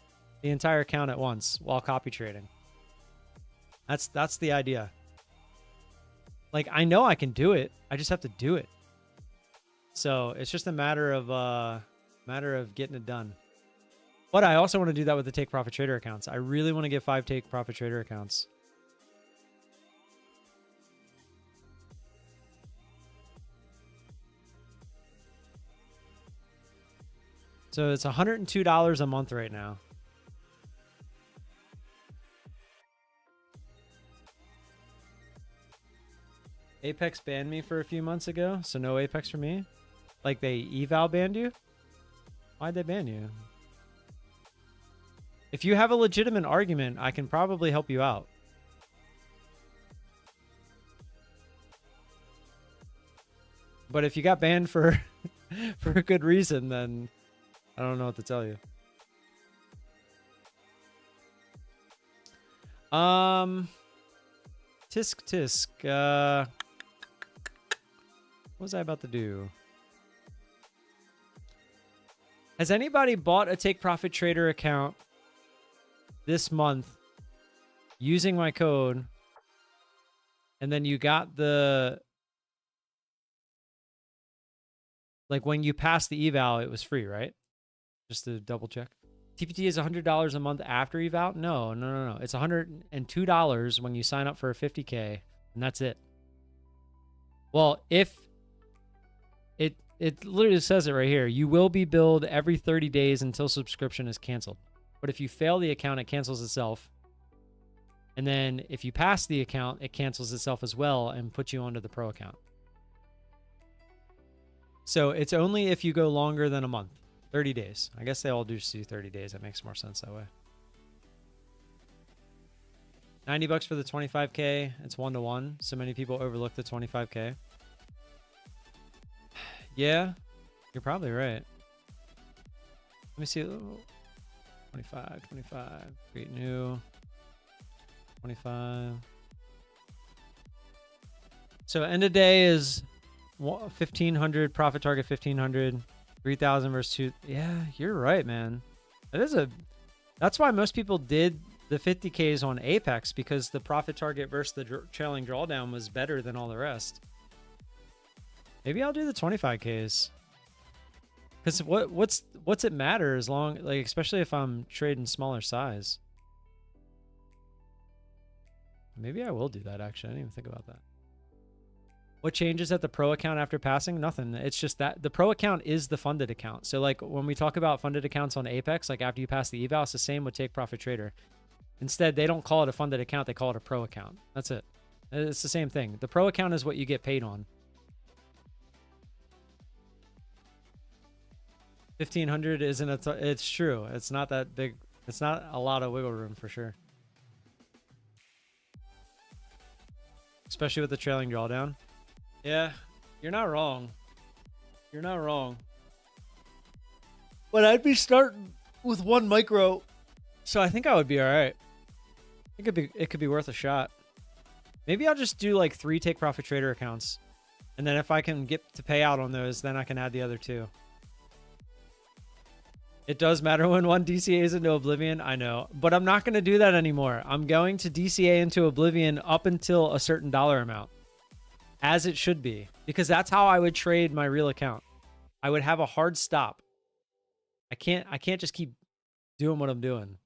the entire account at once while copy trading. That's the idea. Like, I know I can do it. I just have to do it. So it's just a matter of getting it done. But I also want to do that with the Take Profit Trader accounts. I really want to get 5 Take Profit Trader accounts. So it's $102 a month right now. Apex banned me for a few months ago, so no Apex for me. Like, they eval banned you? Why'd they ban you? If you have a legitimate argument, I can probably help you out. But if you got banned for for a good reason, then I don't know what to tell you. Tisk. What was I about to do? Has anybody bought a Take Profit Trader account this month using my code, and then you got the, like, when you passed the eval, it was free, right? Just to double check. TPT is $100 a month after eval? No. It's $102 when you sign up for a 50K, and that's it. Well, if it literally says it right here, you will be billed every 30 days until subscription is canceled. But if you fail the account, it cancels itself. And then if you pass the account, it cancels itself as well and puts you onto the pro account. So it's only if you go longer than a month. 30 days. I guess they all do 30 days. That makes more sense that way. $90 for the 25K. It's 1-to-1. So many people overlook the 25K. Yeah, you're probably right. Let me see. 25, create new. 25. So end of day is 1,500, profit target 1,500. 3,000 versus 2. Yeah, you're right, man. That's why most people did the 50Ks on Apex, because the profit target versus the trailing drawdown was better than all the rest. Maybe I'll do the 25Ks. Because what's it matter as long, like, especially if I'm trading smaller size. Maybe I will do that, actually. I didn't even think about that. What changes at the pro account after passing? Nothing. It's just that the pro account is the funded account. So like when we talk about funded accounts on Apex, like after you pass the eval, it's the same with Take Profit Trader. Instead, they don't call it a funded account. They call it a pro account. That's it. It's the same thing. The pro account is what you get paid on. 1,500 isn't it's true. It's not that big. It's not a lot of wiggle room for sure. Especially with the trailing drawdown. Yeah, you're not wrong. You're not wrong. But I'd be starting with one micro, so I think I would be all right. It could be worth a shot. Maybe I'll just do like 3 Take Profit Trader accounts, and then if I can get to pay out on those, then I can add the other 2. It does matter when one DCAs into Oblivion, I know, but I'm not going to do that anymore. I'm going to DCA into Oblivion up until a certain dollar amount. As it should be, because that's how I would trade my real account. I would have a hard stop. I can't just keep doing what I'm doing.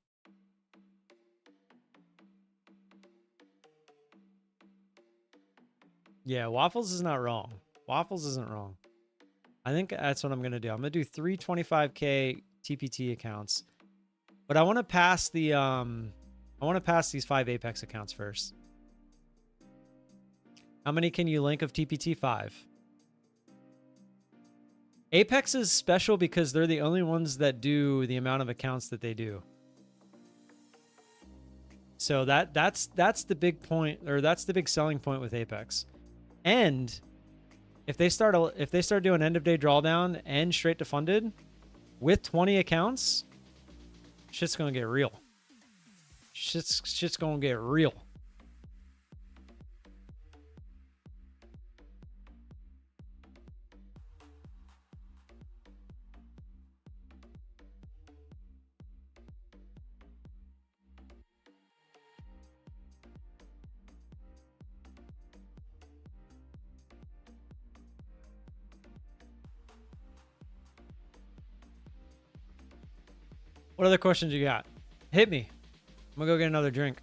Yeah, Waffles is not wrong. Waffles isn't wrong. I think that's what I'm going to do. I'm going to do 3 25K TPT accounts. But I want to pass the I want to pass these 5 Apex accounts first. How many can you link of TPT? 5. Apex is special because they're the only ones that do the amount of accounts that they do. So that's the big point, or that's the big selling point with Apex. And if they start doing end of day drawdown and straight to funded with 20 accounts, shit's gonna get real. Shit's gonna get real. What other questions you got? Hit me. I'm gonna go get another drink.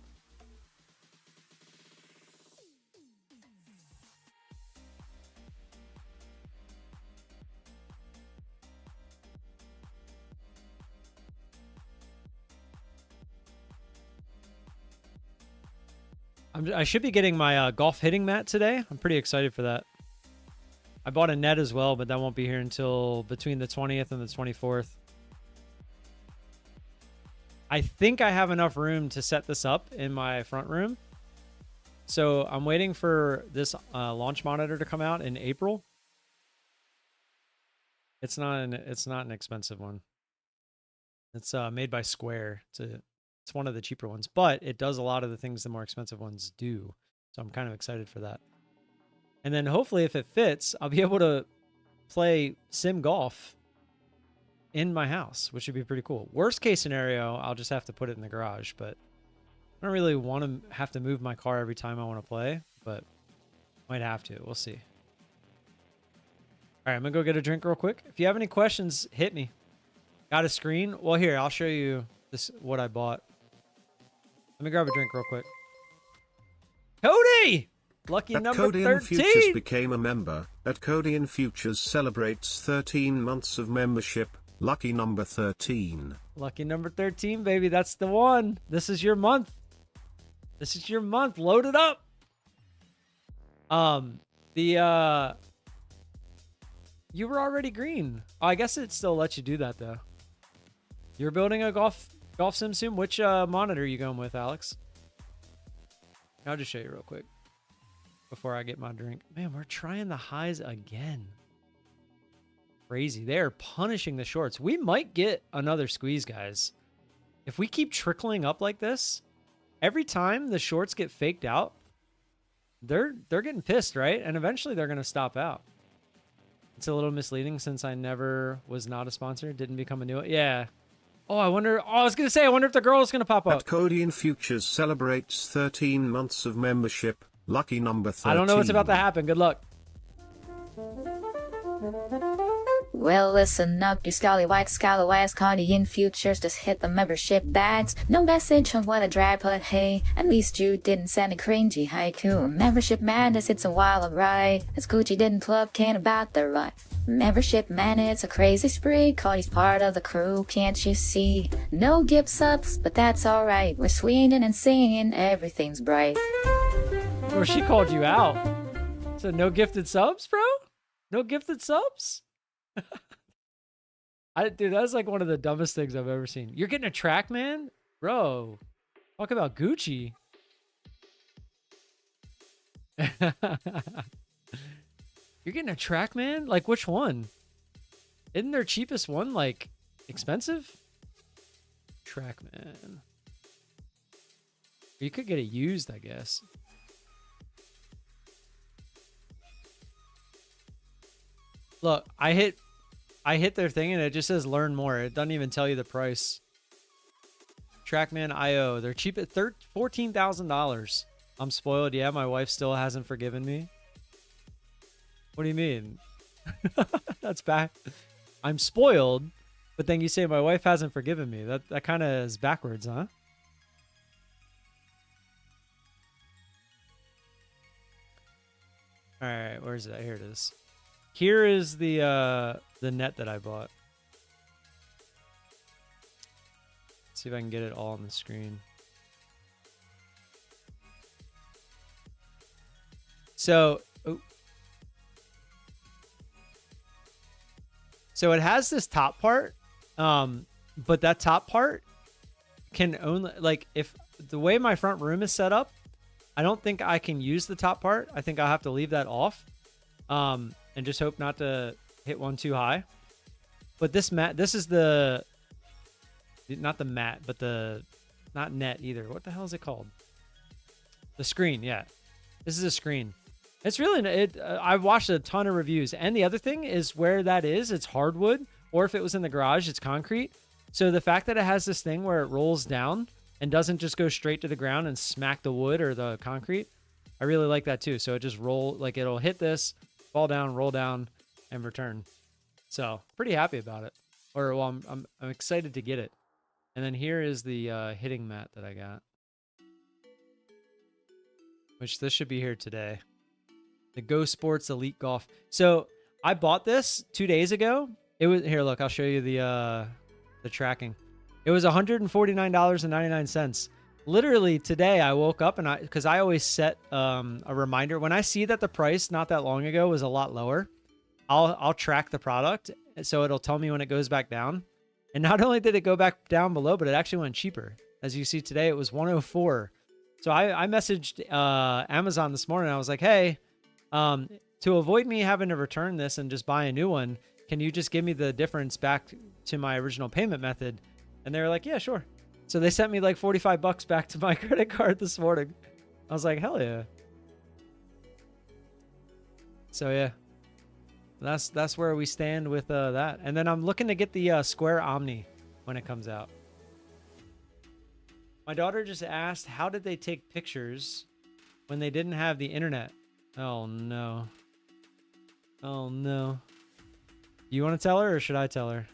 I should be getting my golf hitting mat today. I'm pretty excited for that. I bought a net as well, but that won't be here until between the 20th and the 24th. I think I have enough room to set this up in my front room. So I'm waiting for this launch monitor to come out in April. It's not an expensive one. It's made by Square. It's one of the cheaper ones, but it does a lot of the things the more expensive ones do. So I'm kind of excited for that. And then hopefully if it fits, I'll be able to play sim golf in my house, which would be pretty cool. Worst case scenario, I'll just have to put it in the garage, but I don't really want to have to move my car every time I want to play, but might have to. We'll see. All right, I'm going to go get a drink real quick. If you have any questions, hit me. Got a screen? Well, here, I'll show you what I bought. Let me grab a drink real quick. Cody! Lucky At number Cody 13! Futures became a member. At Cody Futures celebrates 13 months of membership. Lucky number 13. Lucky number 13, baby. That's the one. This is your month. This is your month. Load it up. You were already green. Oh, I guess it still lets you do that though. You're building a golf sim soon. Which monitor are you going with, Alex? I'll just show you real quick before I get my drink. Man, we're trying the highs again. Crazy. They are punishing the shorts. We might get another squeeze, guys. If we keep trickling up like this, every time the shorts get faked out, they're getting pissed, right? And eventually they're going to stop out. It's a little misleading since I never was not a sponsor. Didn't become a new... Yeah. Oh, I wonder... Oh, I was going to say, I wonder if the girl is going to pop up. At Cody Futures celebrates 13 months of membership. Lucky number 13. I don't know what's about to happen. Good luck. Well, listen up, you scallywags, Canadian futures, just hit the membership bags. No message on what a drag, but hey, at least you didn't send a cringy haiku. Membership madness, it's a wild ride, as Gucci didn't plug can about the right. Membership man, it's a crazy spree, Cody's part of the crew, can't you see? No gift subs, but that's alright, we're swinging and singing, everything's bright. Or she called you out. So no gifted subs, bro? No gifted subs? Dude, that's like one of the dumbest things I've ever seen. You're getting a track, man? Bro, talk about Gucci. You're getting a track, man? Like, which one? Isn't their cheapest one, like, expensive? Track, man. You could get it used, I guess. Look, I hit their thing and it just says learn more. It doesn't even tell you the price. Trackman IO. They're cheap at $14,000. I'm spoiled. Yeah, my wife still hasn't forgiven me. What do you mean? That's bad. I'm spoiled, but then you say my wife hasn't forgiven me. That kind of is backwards, huh? All right, where is it? Here it is. Here is the net that I bought. Let's see if I can get it all on the screen. So, so it has this top part, but that top part can only, like, if the way my front room is set up, I don't think I can use the top part. I think I'll have to leave that off. And just hope not to hit one too high. But this mat, this is the, not the mat, but the, not net either. What the hell is it called? The screen, yeah. This is a screen. It's really, I've watched a ton of reviews. And the other thing is where that is, it's hardwood. Or if it was in the garage, it's concrete. So the fact that it has this thing where it rolls down and doesn't just go straight to the ground and smack the wood or the concrete, I really like that too. So it just like it'll hit this, fall down, roll down, and return. So pretty happy about it. Or well, I'm excited to get it. And then here is the hitting mat that I got, which this should be here today. The Go Sports Elite Golf. So I bought this 2 days ago. It was here. Look, I'll show you the tracking. It was $149.99. Literally today I woke up and because I always set a reminder when I see that the price not that long ago was a lot lower, I'll track the product so it'll tell me when it goes back down. And not only did it go back down below, but it actually went cheaper. As you see today, it was $104. So I messaged Amazon this morning. I was like, hey, to avoid me having to return this and just buy a new one, can you just give me the difference back to my original payment method? And they were like, yeah, sure. So they sent me like $45 back to my credit card this morning. I was like, hell yeah. So yeah, that's where we stand with that. And then I'm looking to get the Square Omni when it comes out. My daughter just asked, how did they take pictures when they didn't have the internet? Oh no. Oh no. You want to tell her or should I tell her?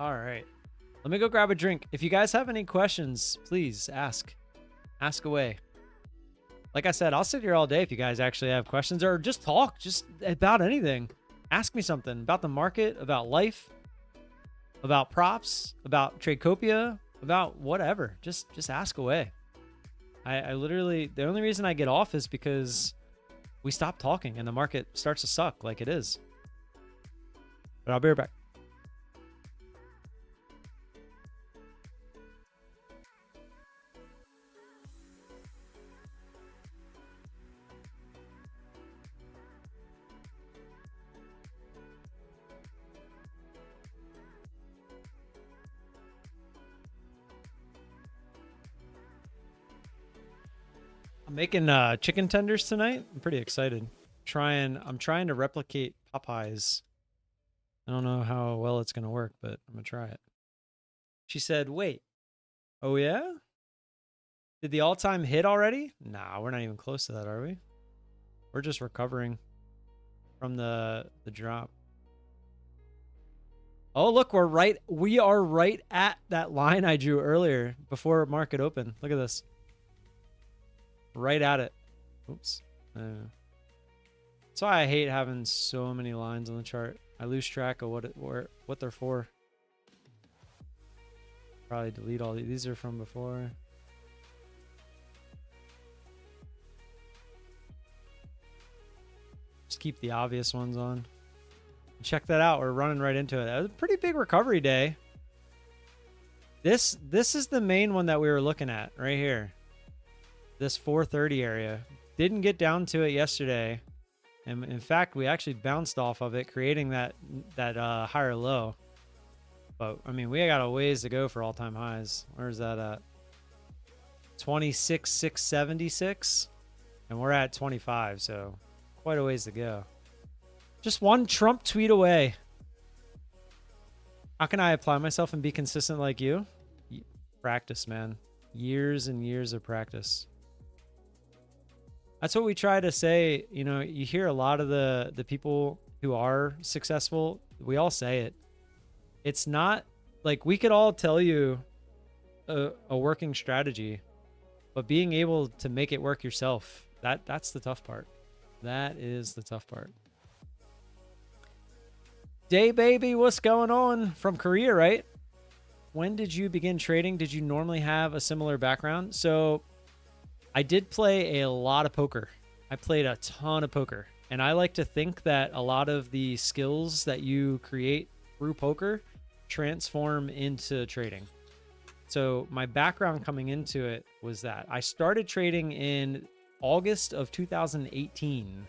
All right. Let me go grab a drink. If you guys have any questions, please ask. Ask away. Like I said, I'll sit here all day if you guys actually have questions or just talk just about anything. Ask me something about the market, about life, about props, about Tradecopia, about whatever. Just ask away. I literally, the only reason I get off is because we stop talking and the market starts to suck like it is. But I'll be right back. I'm making chicken tenders tonight. I'm pretty excited. I'm trying to replicate Popeyes. I don't know how well it's gonna work, but I'm gonna try it. She said, wait, Oh, yeah? Did the all-time hit already? Nah, we're not even close to that, are we? We're just recovering from the drop. Oh, look, we are right at that line I drew earlier before market open. Look at this. Right at it. Oops. That's why I hate having so many lines on the chart. I lose track of what they're for. Probably delete all these are from before. Just keep the obvious ones on. Check that out. We're running right into it. That was a pretty big recovery day. This is the main one that we were looking at right here. This 430 area. Didn't get down to it yesterday. And in fact, we actually bounced off of it, creating that higher low. But I mean, we got a ways to go for all-time highs. Where's that at? 26,676, and we're at 25, so quite a ways to go. Just one Trump tweet away. How can I apply myself and be consistent like you? Practice, man. Years and years of practice. That's what we try to say. You know, you hear a lot of the people who are successful, we all say it. It's not like we could all tell you a working strategy, but being able to make it work yourself, that's the tough part. That is the tough part. Day baby, what's going on? From Korea, right? When did you begin trading? Did you normally have a similar background? So I did play a lot of poker. I played a ton of poker, and I like to think that a lot of the skills that you create through poker transform into trading. So my background coming into it was that I started trading in August of 2018.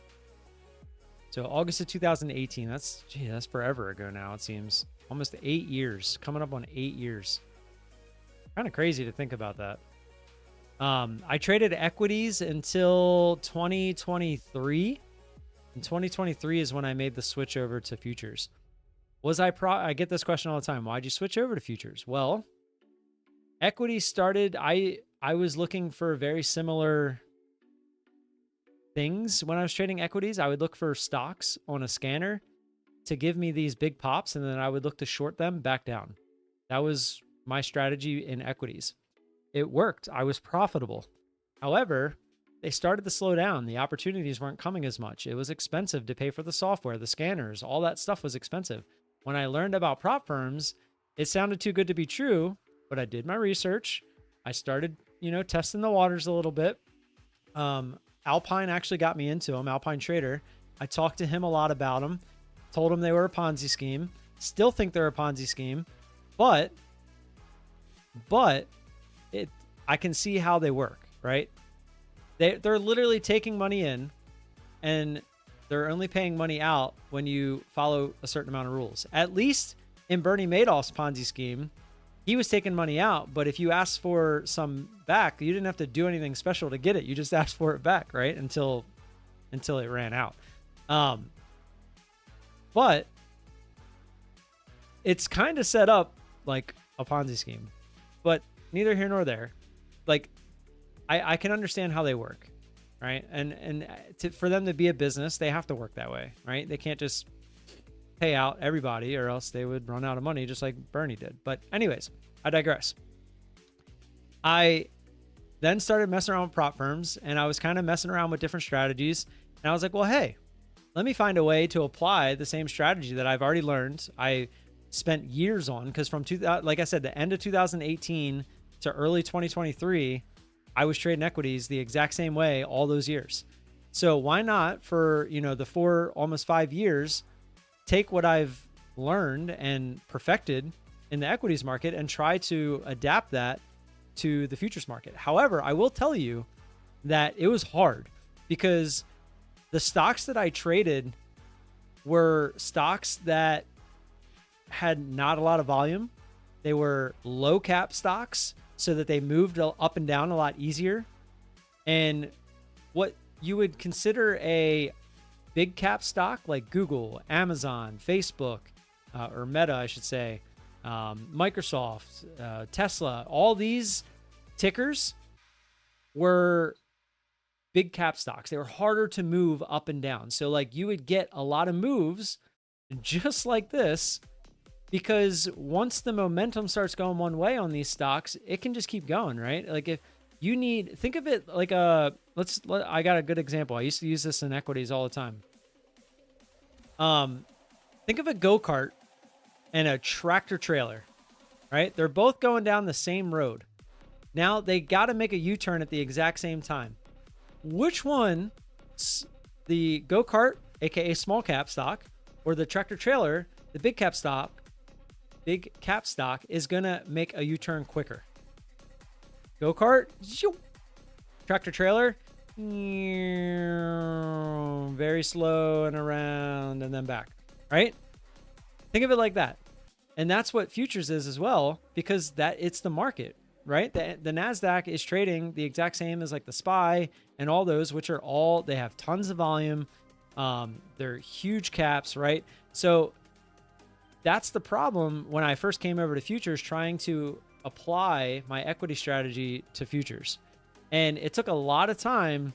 So August of 2018, that's forever ago now, it seems. Almost 8 years, coming up on 8 years. Kind of crazy to think about that. I traded equities until 2023. In 2023 is when I made the switch over to futures. I get this question all the time. Why'd you switch over to futures? Well, equities started, I was looking for very similar things when I was trading equities. I would look for stocks on a scanner to give me these big pops, and then I would look to short them back down. That was my strategy in equities. It worked. I was profitable. However, they started to slow down. The opportunities weren't coming as much. It was expensive to pay for the software, the scanners, all that stuff was expensive. When I learned about prop firms, it sounded too good to be true, but I did my research. I started, testing the waters a little bit. Alpine actually got me into them, Alpine Trader. I talked to him a lot about them, told him they were a Ponzi scheme, still think they're a Ponzi scheme, but I can see how they work, right? They're literally taking money in, and they're only paying money out when you follow a certain amount of rules. At least in Bernie Madoff's Ponzi scheme, he was taking money out, but if you asked for some back, you didn't have to do anything special to get it. You just asked for it back, right? Until it ran out. But it's kind of set up like a Ponzi scheme, but neither here nor there. Like, I can understand how they work, right? And for them to be a business, they have to work that way, right? They can't just pay out everybody, or else they would run out of money just like Bernie did. But anyways, I digress. I then started messing around with prop firms, and I was kind of messing around with different strategies. And I was like, well, hey, let me find a way to apply the same strategy that I've already learned. I spent years on, because from like I said, the end of 2018 to early 2023, I was trading equities the exact same way all those years. So why not, for the almost 5 years, take what I've learned and perfected in the equities market and try to adapt that to the futures market. However, I will tell you that it was hard, because the stocks that I traded were stocks that had not a lot of volume. They were low cap stocks, so that they moved up and down a lot easier. And what you would consider a big cap stock like Google, Amazon, Facebook, or Meta, I should say, Microsoft, Tesla, all these tickers were big cap stocks. They were harder to move up and down. So like you would get a lot of moves just like this, because once the momentum starts going one way on these stocks, it can just keep going, right? Like if you need, think of it like I got a good example. I used to use this in equities all the time. Think of a go-kart and a tractor trailer, right? They're both going down the same road. Now they got to make a U-turn at the exact same time. Which one, the go-kart, aka small cap stock, or the tractor trailer, the big cap stock, is gonna make a U-turn quicker? Go-kart, tractor trailer, very slow and around and then back, right? Think of it like that. And that's what futures is as well, because it's the market, right? The NASDAQ is trading the exact same as like the SPY and all those, which are all, they have tons of volume. They're huge caps, right? So that's the problem when I first came over to futures, trying to apply my equity strategy to futures. And it took a lot of time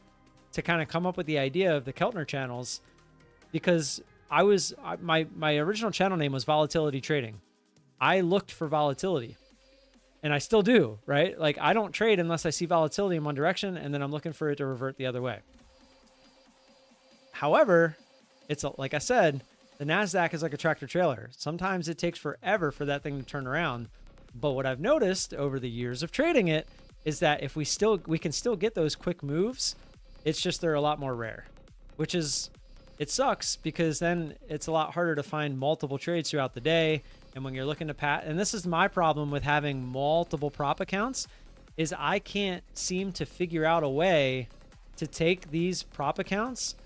to kind of come up with the idea of the Keltner channels, because my original channel name was Volatility Trading. I looked for volatility, and I still do, right? Like I don't trade unless I see volatility in one direction, and then I'm looking for it to revert the other way. However, like I said, the NASDAQ is like a tractor trailer. Sometimes it takes forever for that thing to turn around. But what I've noticed over the years of trading it is that if we can still get those quick moves, it's just they're a lot more rare, which is, it sucks, because then it's a lot harder to find multiple trades throughout the day. And when you're looking to and this is my problem with having multiple prop accounts, is I can't seem to figure out a way to take these prop accounts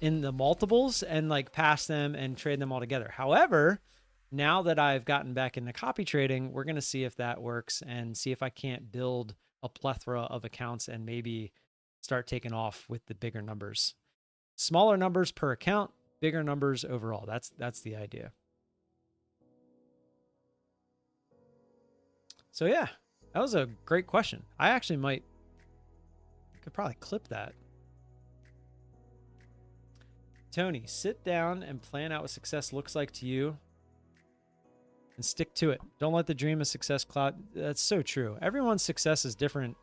in the multiples and like pass them and trade them all together. However, now that I've gotten back into copy trading, we're going to see if that works and see if I can't build a plethora of accounts and maybe start taking off with the bigger numbers. Smaller numbers per account, bigger numbers overall. That's the idea. So yeah, that was a great question. I actually could probably clip that. Tony, sit down and plan out what success looks like to you and stick to it. Don't let the dream of success cloud. That's so true. Everyone's success is different,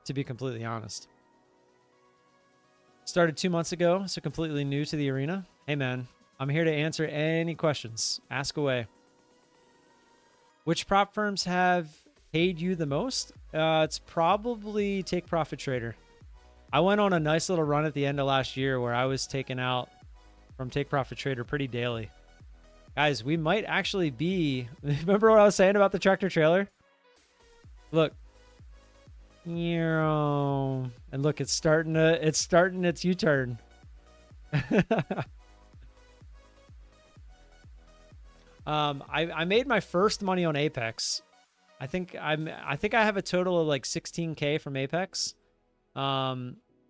to be completely honest. Started 2 months ago, so completely new to the arena. Hey man, I'm here to answer any questions. Ask away. Which prop firms have paid you the most? It's probably Take Profit Trader. I went on a nice little run at the end of last year where I was taken out from Take Profit Trader pretty daily. Guys, we might actually be... Remember what I was saying about the tractor trailer? Look. And look, it's starting its U-turn. I made my first money on Apex. I think I have a total of like 16K from Apex.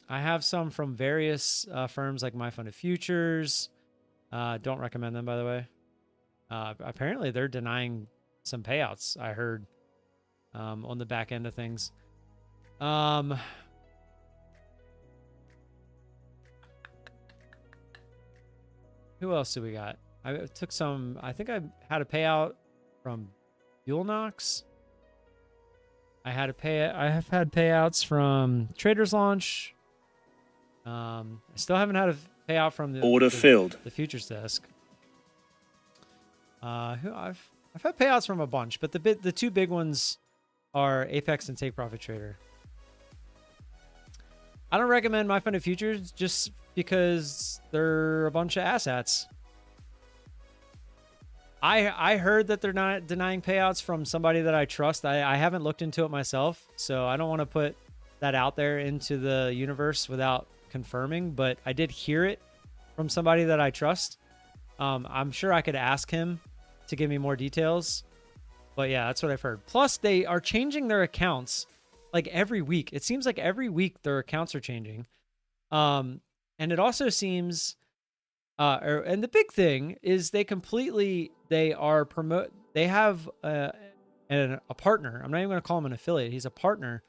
I have some from various firms like My Fund of Futures. Don't recommend them, by the way. Apparently they're denying some payouts, I heard, on the back end of things. Who else do we got? I took some, I think I had a payout from Buellnox. I have had payouts from Traders Launch. I still haven't had a payout from the futures desk. I've had payouts from a bunch, but the two big ones are Apex and Take Profit Trader. I don't recommend My Fund of Futures just because they're a bunch of asshats. I heard that they're not denying payouts from somebody that I trust. I haven't looked into it myself, so I don't want to put that out there into the universe without confirming, but I did hear it from somebody that I trust. I'm sure I could ask him to give me more details, but yeah, that's what I've heard. Plus, they are changing their accounts like every week. It seems like every week their accounts are changing. And it also seems And the big thing is they have a partner. I'm not even going to call him an affiliate. He's a partner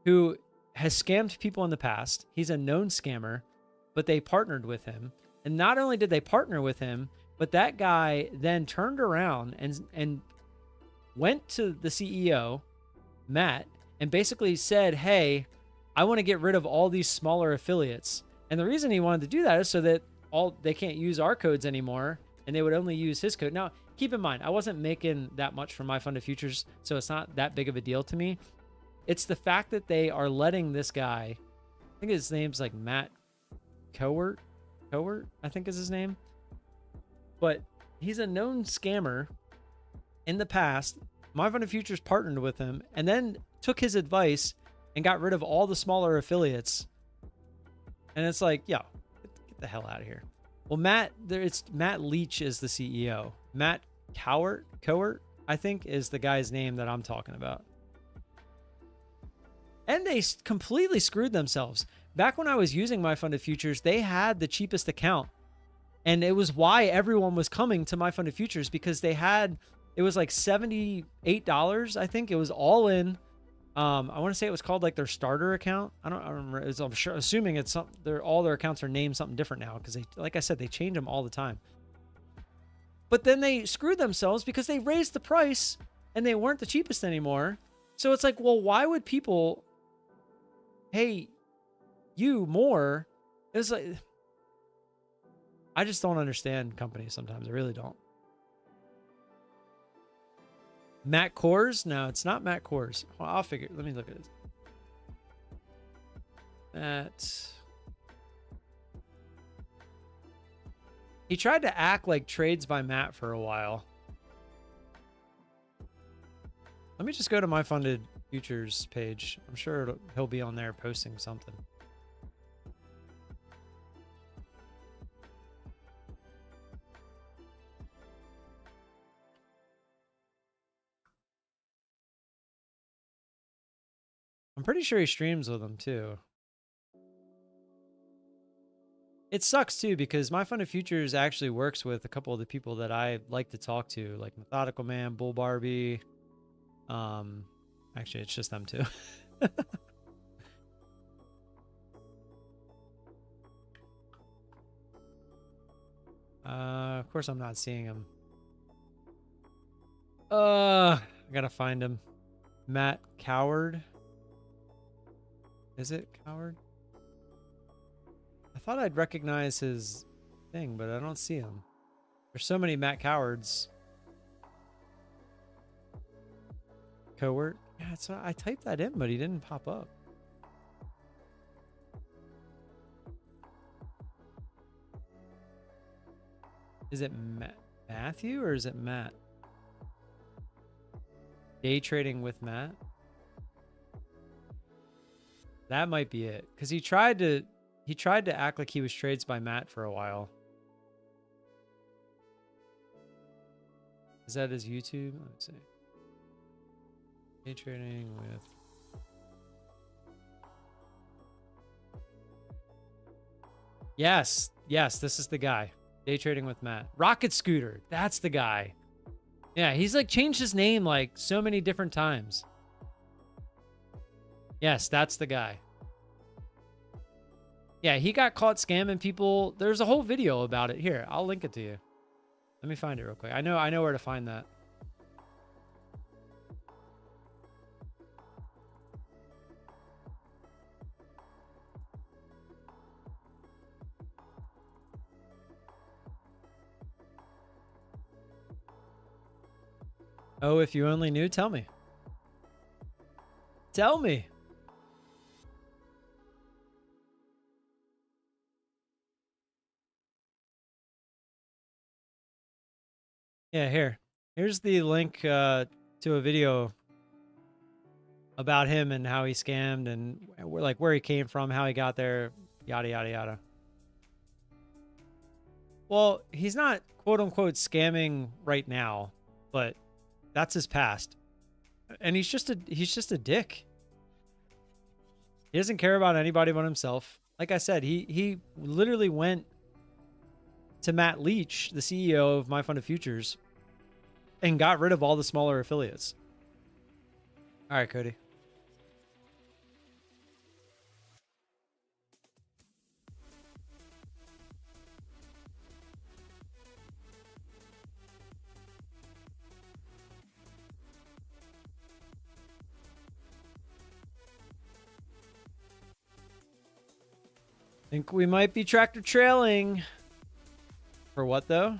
who has scammed people in the past. He's a known scammer, but they partnered with him. And not only did they partner with him, but that guy then turned around and went to the CEO, Matt, and basically said, hey, I want to get rid of all these smaller affiliates. And the reason he wanted to do that is so that they can't use our codes anymore, and they would only use his code. Now, keep in mind, I wasn't making that much from my fund of futures, so it's not that big of a deal to me. It's the fact that they are letting this guy, I think his name's like Matt Cowart, I think is his name. But he's a known scammer in the past. My fund of futures partnered with him and then took his advice and got rid of all the smaller affiliates. And it's like, yo, get the hell out of here. Well, Matt Leach is the CEO. Matt Cowart, I think, is the guy's name that I'm talking about. And they completely screwed themselves. Back when I was using my fund of futures, they had the cheapest account. And it was why everyone was coming to my fund of futures, because it was like $78, I think. It was all in. I want to say it was called like their starter account. I don't remember. I'm sure, assuming it's all their accounts are named something different now, because like I said, they change them all the time. But then they screwed themselves because they raised the price and they weren't the cheapest anymore. So it's like, well, why would people pay you more? It's like, I just don't understand companies sometimes. I really don't. Matt Kors? No, it's not Matt Kors. Well, I'll figure. Let me look at it. He tried to act like Trades by Matt for a while. Let me just go to my funded futures page. I'm sure he'll be on there posting something. I'm pretty sure he streams with them too. It sucks too, because my fund of futures actually works with a couple of the people that I like to talk to, like Methodical Man, Bull Barbie. Actually, it's just them two. Of course I'm not seeing him. I gotta find him. Matt Coward. Is it Coward? I thought I'd recognize his thing, but I don't see him. There's so many Matt Cowards. Coward? Yeah, so I typed that in, but he didn't pop up. Is it Matthew or is it Matt? Day trading with Matt? That might be it, because he tried to act like he was Trades by Matt for a while. Is that his YouTube? Let's see. Day trading with. Yes, this is the guy. Day trading with Matt. Rocket Scooter. That's the guy. Yeah, he's like changed his name like so many different times. Yes, that's the guy. Yeah, he got caught scamming people. There's a whole video about it. Here, I'll link it to you. Let me find it real quick. I know where to find that. Oh, if you only knew, tell me. Tell me. Yeah, here's the link to a video about him and how he scammed and where he came from, how he got there, yada yada yada. Well, he's not quote unquote scamming right now, but that's his past. And he's just a dick. He doesn't care about anybody but himself. Like I said, he literally went to Matt Leach, the CEO of My Fund of Futures, and got rid of all the smaller affiliates. All right, Cody. Think we might be tractor trailing. For what, though?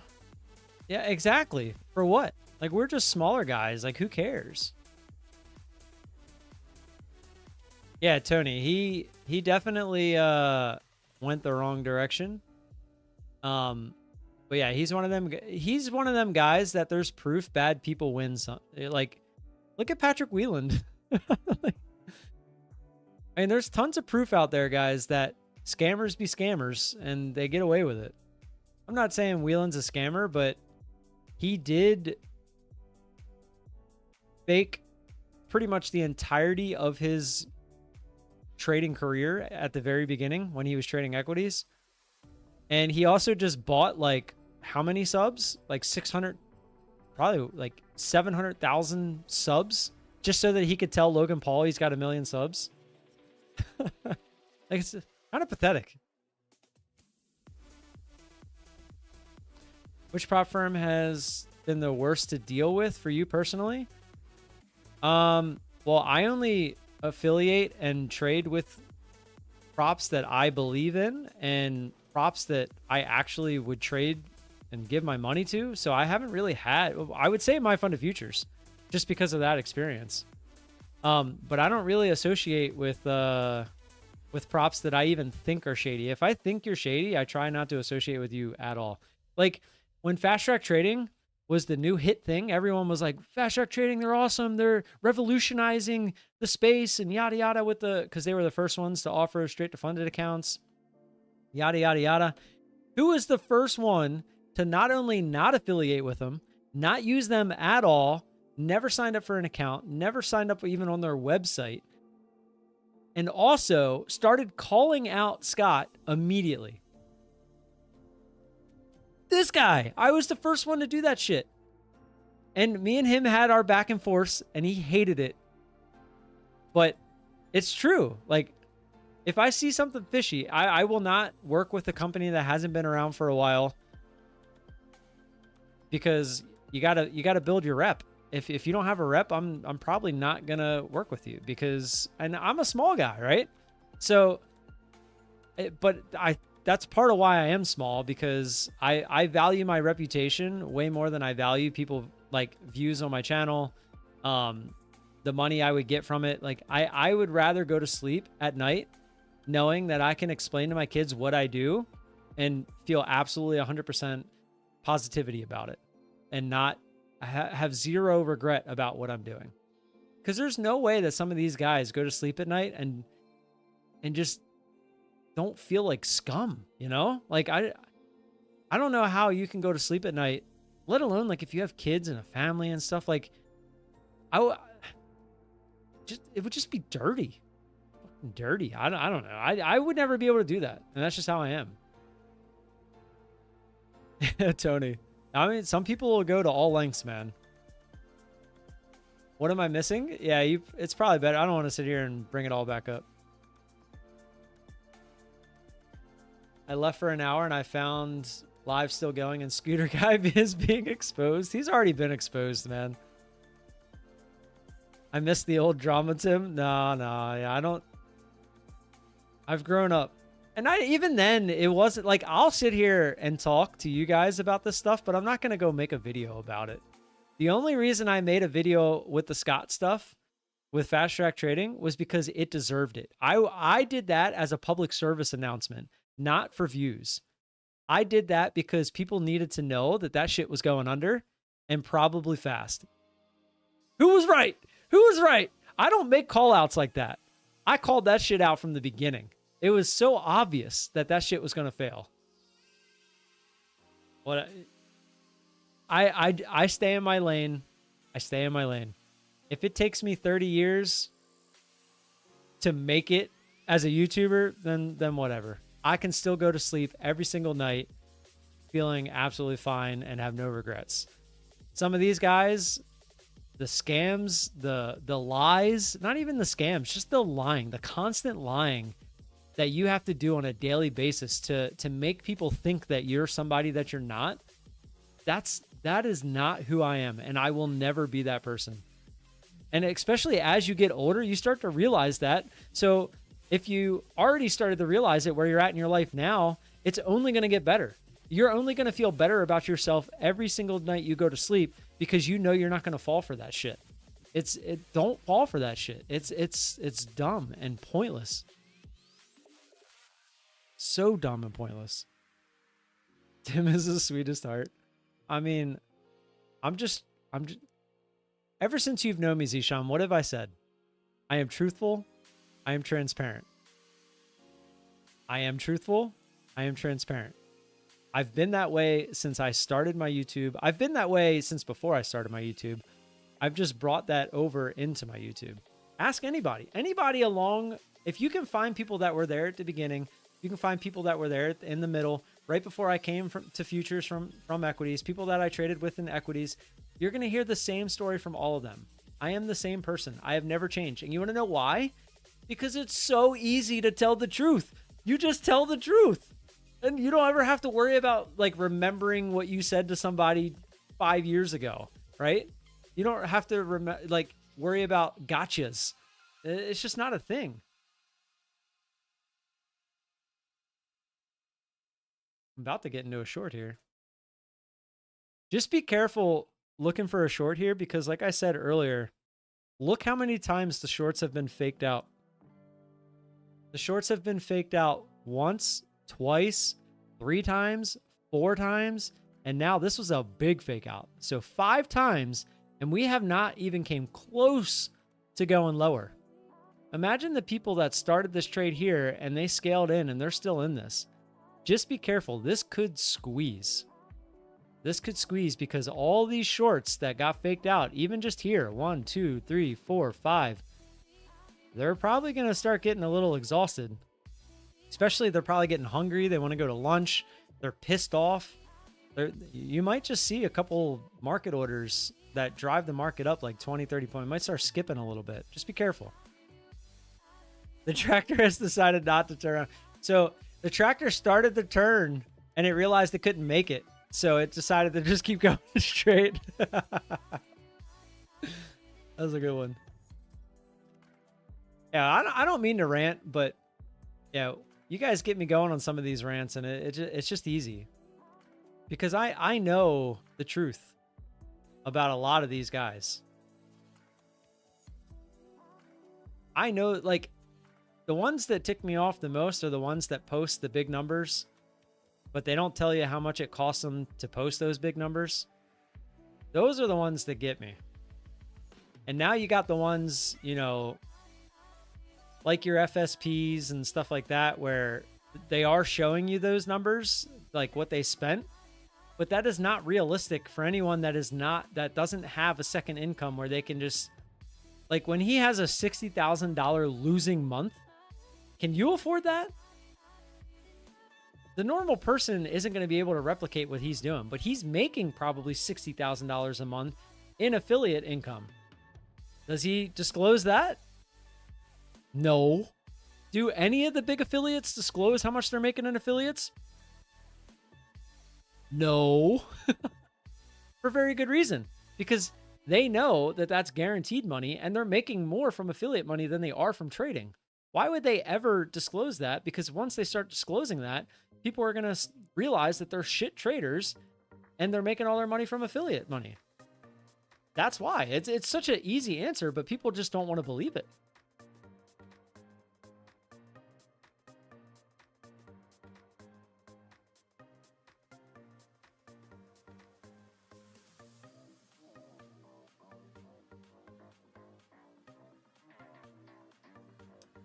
Yeah, exactly. For what? Like, we're just smaller guys. Like, who cares? Yeah, Tony, he definitely went the wrong direction. But yeah, he's one of them guys that there's proof bad people win some. Like, look at Patrick Wieland. Like, I mean, there's tons of proof out there, guys, that scammers be scammers and they get away with it. I'm not saying Wieland's a scammer, but he did fake pretty much the entirety of his trading career at the very beginning when he was trading equities. And he also just bought like how many subs? Like 600, probably like 700,000 subs just so that he could tell Logan Paul he's got 1 million subs. Like, it's kind of pathetic. Which prop firm has been the worst to deal with for you personally? Well, I only affiliate and trade with props that I believe in and props that I actually would trade and give my money to. So I haven't really had, I would say My Fund of Futures just because of that experience. But I don't really associate with props that I even think are shady. If I think you're shady, I try not to associate with you at all. Like when fast track trading was the new hit thing, everyone was like, fast track trading, they're awesome. They're revolutionizing the space and yada, yada because they were the first ones to offer straight to funded accounts, yada, yada, yada. Who was the first one to not only not affiliate with them, not use them at all, never signed up for an account, never signed up even on their website, and also started calling out Scott immediately? This guy. I was the first one to do that shit. And me and him had our back and forth, and he hated it. But it's true. Like, if I see something fishy, I will not work with a company that hasn't been around for a while, because you gotta build your rep. If you don't have a rep, I'm probably not gonna work with you, because, and I'm a small guy, right? So, but that's part of why I am small, because I value my reputation way more than I value people, like views on my channel, the money I would get from it. Like I would rather go to sleep at night knowing that I can explain to my kids what I do and feel absolutely 100% positivity about it, and not have zero regret about what I'm doing. Because there's no way that some of these guys go to sleep at night and just don't feel like scum, you know? Like I don't know how you can go to sleep at night, let alone like if you have kids and a family and stuff. Like it would just be dirty. Fucking dirty. I don't know. I would never be able to do that. And that's just how I am. Tony. I mean, some people will go to all lengths, man. What am I missing? Yeah, it's probably better. I don't want to sit here and bring it all back up. I left for an hour and I found live still going and Scooter Guy is being exposed. He's already been exposed, man. I miss the old drama, Tim. No, yeah, I don't. I've grown up. And even then, it wasn't like, I'll sit here and talk to you guys about this stuff, but I'm not going to go make a video about it. The only reason I made a video with the Scott stuff with fast track trading was because it deserved it. I did that as a public service announcement, not for views. I did that because people needed to know that shit was going under, and probably fast. Who was right? Who was right? I don't make call outs like that. I called that shit out from the beginning. It was so obvious that shit was going to fail. What? I stay in my lane. I stay in my lane. If it takes me 30 years to make it as a YouTuber, then whatever. I can still go to sleep every single night feeling absolutely fine and have no regrets. Some of these guys, the scams, the lies, not even the scams, just the lying, the constant lying that you have to do on a daily basis to make people think that you're somebody that you're not. That is not who I am, and I will never be that person. And especially as you get older, you start to realize that. So if you already started to realize it where you're at in your life now, it's only going to get better. You're only going to feel better about yourself every single night you go to sleep because you know you're not going to fall for that shit. Don't fall for that shit. It's dumb and pointless. So dumb and pointless. Tim is the sweetest heart. I mean, I'm just ever since you've known me, Zishan, what have I said? I am truthful. I am transparent. I am truthful. I am transparent. I've been that way since I started my YouTube. I've been that way since before I started my YouTube. I've just brought that over into my YouTube. Ask anybody. Anybody along, if you can find people that were there at the beginning, you can find people that were there in the middle, right before I came to futures from equities, people that I traded with in equities. You're going to hear the same story from all of them. I am the same person. I have never changed. And you want to know why? Because it's so easy to tell the truth. You just tell the truth. And you don't ever have to worry about like remembering what you said to somebody 5 years ago, right? You don't have to worry about gotchas. It's just not a thing. I'm about to get into a short here. Just be careful looking for a short here because like I said earlier, look how many times the shorts have been faked out. The shorts have been faked out once, twice, 3 times, 4 times, and now this was a big fake out. So 5 times, and we have not even came close to going lower. Imagine the people that started this trade here and they scaled in and they're still in this. Just be careful. This could squeeze. This could squeeze because all these shorts that got faked out, even just here, 1, 2, 3, 4, 5, they're probably going to start getting a little exhausted. Especially they're probably getting hungry. They want to go to lunch. They're pissed off. You might just see a couple market orders that drive the market up like 20, 30 points. It might start skipping a little bit. Just be careful. The tractor has decided not to turn around. So the tractor started the turn and it realized it couldn't make it. So it decided to just keep going straight. That was a good one. Yeah, I don't mean to rant, but yeah, you guys get me going on some of these rants and it's just easy. Because I know the truth about a lot of these guys. I know, like, the ones that tick me off the most are the ones that post the big numbers, but they don't tell you how much it costs them to post those big numbers. Those are the ones that get me. And now you got the ones, you know, like your FSPs and stuff like that, where they are showing you those numbers, like what they spent, but that is not realistic for anyone that doesn't have a second income where they can just, like, when he has a $60,000 losing month, can you afford that? The normal person isn't going to be able to replicate what he's doing, but he's making probably $60,000 a month in affiliate income. Does he disclose that? No. Do any of the big affiliates disclose how much they're making in affiliates? No. For very good reason. Because they know that that's guaranteed money and they're making more from affiliate money than they are from trading. Why would they ever disclose that? Because once they start disclosing that, people are going to realize that they're shit traders and they're making all their money from affiliate money. That's why. It's such an easy answer, but people just don't want to believe it.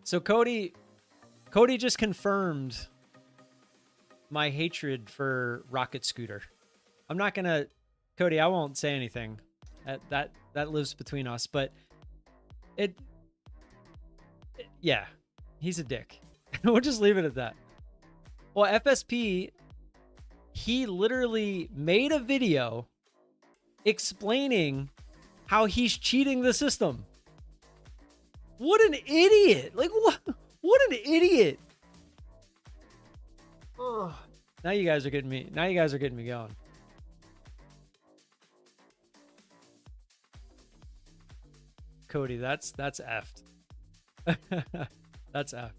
So Cody just confirmed my hatred for Rocket Scooter. I'm not gonna, Cody, I won't say anything. That lives between us, but yeah, he's a dick. We'll just leave it at that. Well, FSP, he literally made a video explaining how he's cheating the system. What an idiot. Like, what an idiot. Ugh. Now you guys are getting me. Now you guys are getting me going. Cody, that's effed. That's effed.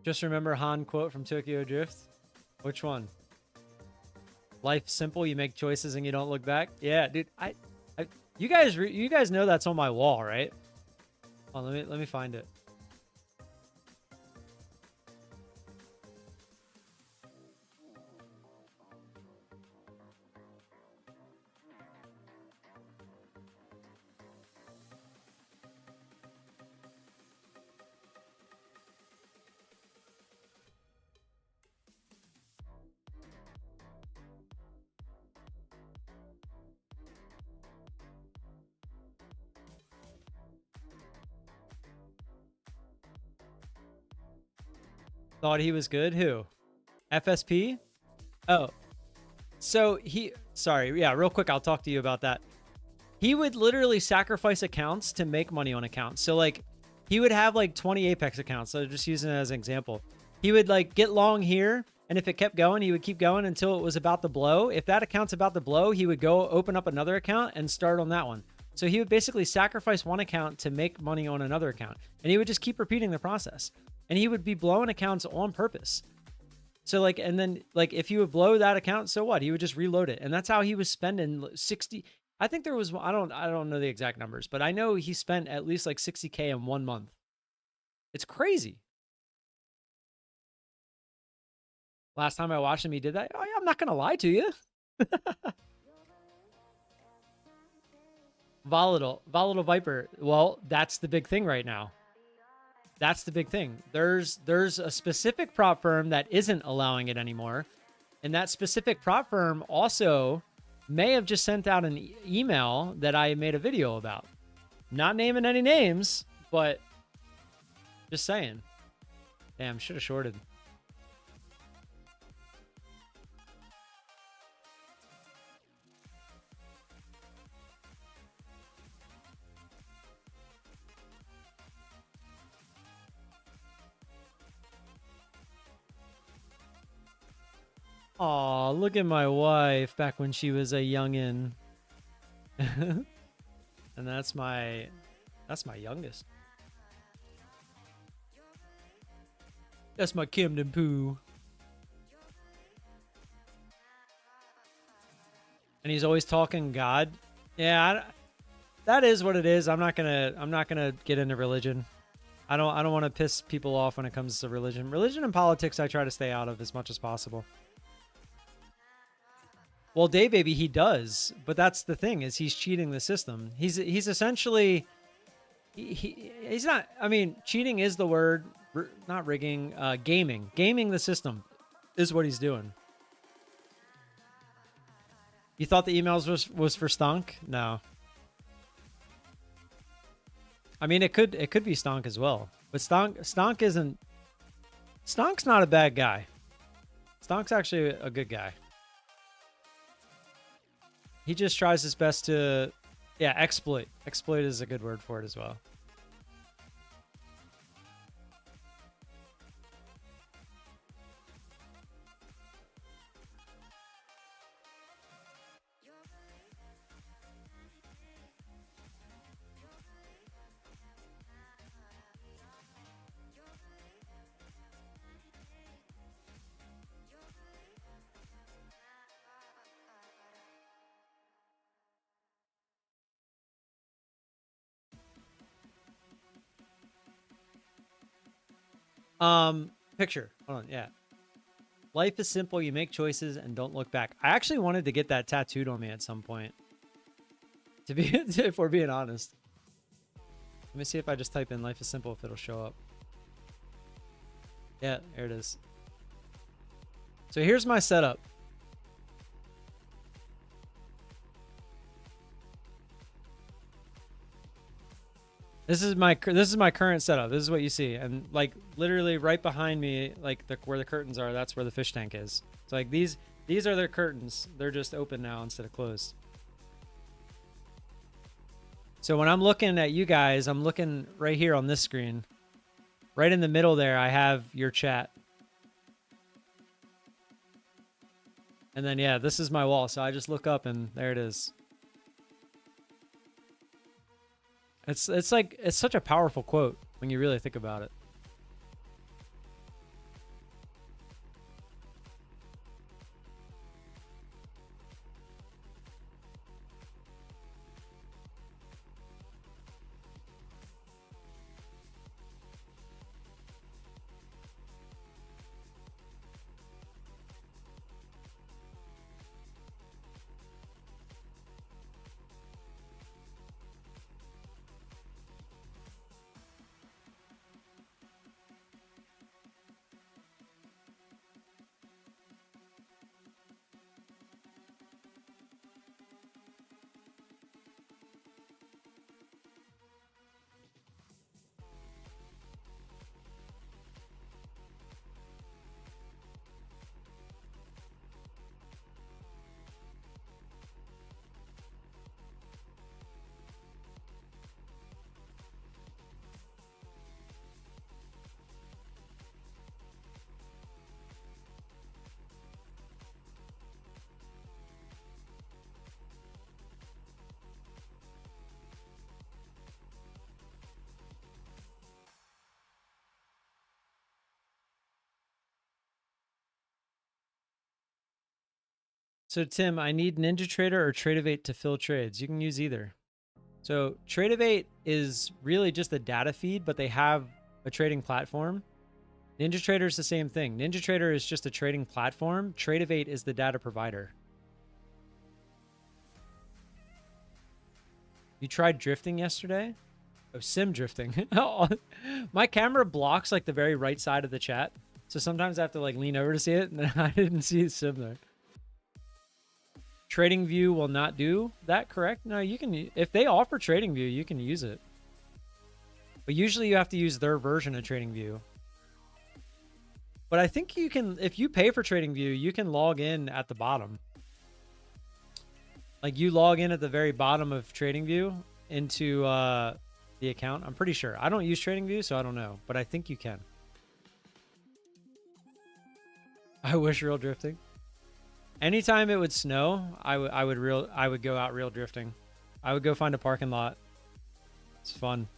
Just remember Han quote from Tokyo Drift. Which one? Life's simple. You make choices and you don't look back. Yeah, dude. You guys know that's on my wall, right? Oh, let me find it. Thought he was good? Who? FSP? Oh. So sorry, yeah, real quick, I'll talk to you about that. He would literally sacrifice accounts to make money on accounts. So like he would have like 20 Apex accounts. So just using it as an example. He would like get long here, and if it kept going, he would keep going until it was about to blow. If that account's about to blow, he would go open up another account and start on that one. So he would basically sacrifice one account to make money on another account. And he would just keep repeating the process. And he would be blowing accounts on purpose. So like, and then like, if he would blow that account, so what? He would just reload it. And that's how he was spending 60. I think there was, I don't know the exact numbers, but I know he spent at least like 60K in 1 month. It's crazy. Last time I watched him, he did that. Oh yeah, I'm not going to lie to you. Volatile Viper. Well, that's the big thing right now. That's the big thing. There's a specific prop firm that isn't allowing it anymore. And that specific prop firm also may have just sent out an email that I made a video about. Not naming any names, but just saying. Damn, should have shorted. Aw, look at my wife back when she was a youngin'. And that's my youngest. That's my Camden Poo. And he's always talking God. Yeah, that is what it is. I'm not gonna get into religion. I don't want to piss people off when it comes to religion. Religion and politics I try to stay out of as much as possible. Well, Daybaby, he does, but that's the thing, is he's cheating the system. He's essentially, he's not, I mean, cheating is the word, not rigging, gaming. Gaming the system is what he's doing. You thought the emails was for Stonk? No. I mean, it could be Stonk as well, but Stonk isn't, Stonk's not a bad guy. Stonk's actually a good guy. He just tries his best to, yeah, exploit. Exploit is a good word for it as well. Picture. Hold on, yeah. Life is simple. You make choices and don't look back. I actually wanted to get that tattooed on me at some point. To be, if we're being honest. Let me see if I just type in life is simple if it'll show up. Yeah, there it is. So here's my setup. This is my current setup. This is what you see, and like literally right behind me, like where the curtains are, that's where the fish tank is. So like these are their curtains. They're just open now instead of closed. So when I'm looking at you guys, I'm looking right here on this screen. Right in the middle there, I have your chat. And then yeah, this is my wall. So I just look up and there it is. It's like it's such a powerful quote when you really think about it. So Tim, I need NinjaTrader or Tradeovate to fill trades. You can use either. So Tradeovate is really just a data feed, but they have a trading platform. NinjaTrader is the same thing. NinjaTrader is just a trading platform. Tradeovate is the data provider. You tried drifting yesterday? Oh, sim drifting. My camera blocks like the very right side of the chat. So sometimes I have to like lean over to see it, and I didn't see sim there. TradingView will not do that, correct? No, you can, if they offer TradingView, you can use it. But usually you have to use their version of TradingView. But I think you can, if you pay for TradingView, you can log in at the bottom. Like you log in at the very bottom of TradingView into the account. I'm pretty sure. I don't use TradingView, so I don't know. But I think you can. I wish real drifting. Anytime it would snow, I would go out real drifting. I would go find a parking lot. It's fun.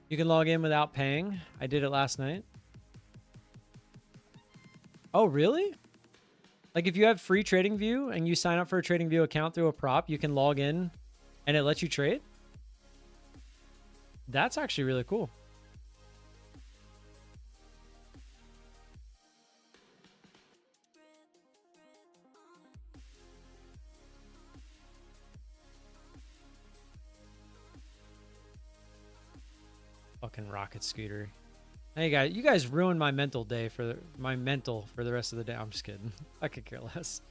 You can log in without paying. I did it last night. Oh, really? Like if you have free TradingView and you sign up for a TradingView account through a prop, you can log in and it lets you trade? That's actually really cool. Fucking rocket scooter. Hey guys, you guys ruined my mental day for the rest of the day. I'm just kidding. I could care less.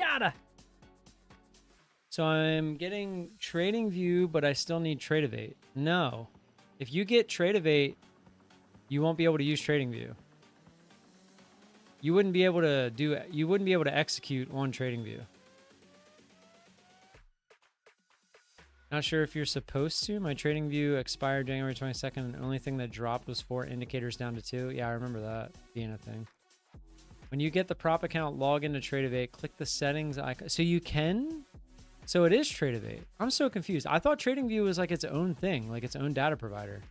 Yada. So I'm getting Trading View, but I still need Tradeovate. No. If you get Tradeovate, you won't be able to use Trading View. You wouldn't be able to execute on Trading View. Not sure if you're supposed to. My Trading View expired January 22nd, and the only thing that dropped was 4 indicators down to 2. Yeah, I remember that being a thing. When you get the prop account, log into Tradeovate, click the settings icon. So you can? So it is Tradeovate. I'm so confused. I thought TradingView was like its own thing, like its own data provider.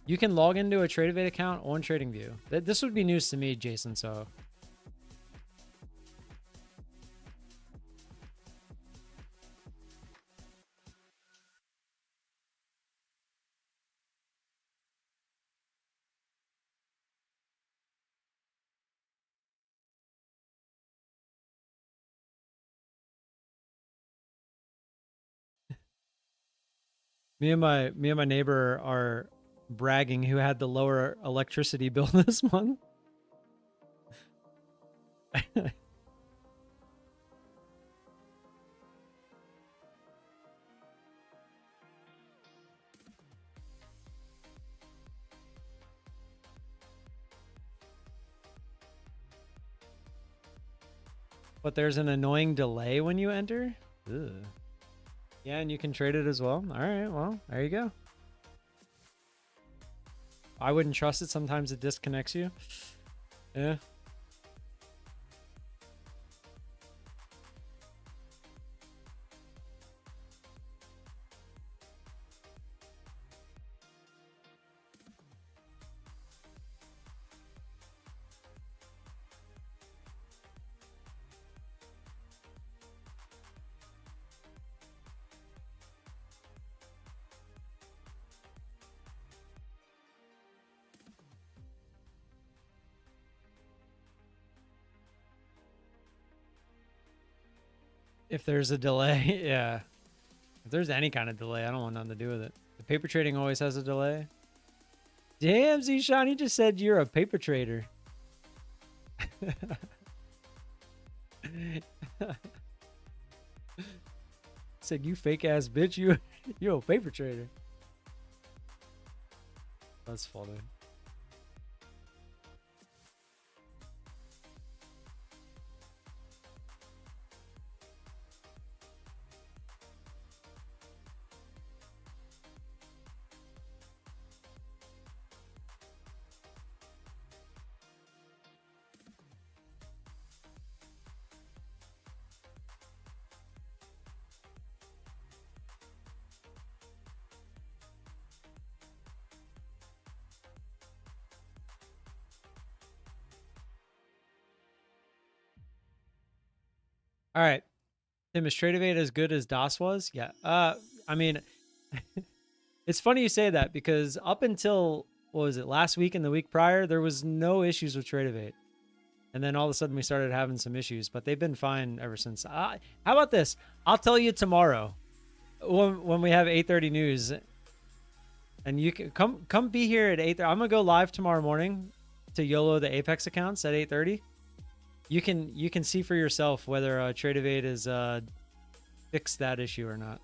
You can log into a Tradeovate account on TradingView. This would be news to me, Jason, so... Me and my neighbor are bragging who had the lower electricity bill this month. But there's an annoying delay when you enter? Ugh. Yeah, and you can trade it as well. All right, well, there you go. I wouldn't trust it. Sometimes it disconnects you. Yeah. If there's a delay, yeah. If there's any kind of delay, I don't want nothing to do with it. The paper trading always has a delay. Damn, Zishan, you just said you're a paper trader. Said you fake ass bitch, you're a paper trader. That's funny. All right. Tim, is Tradeovate as good as DOS was? Yeah. I mean, it's funny you say that because up until, what was it, last week and the week prior, there was no issues with Tradeovate. And then all of a sudden we started having some issues, but they've been fine ever since. How about this? I'll tell you tomorrow when we have 8:30 news. And you can come be here at 8:30. I'm going to go live tomorrow morning to YOLO the Apex accounts at 8:30. You can see for yourself whether Tradeovate is fixed that issue or not.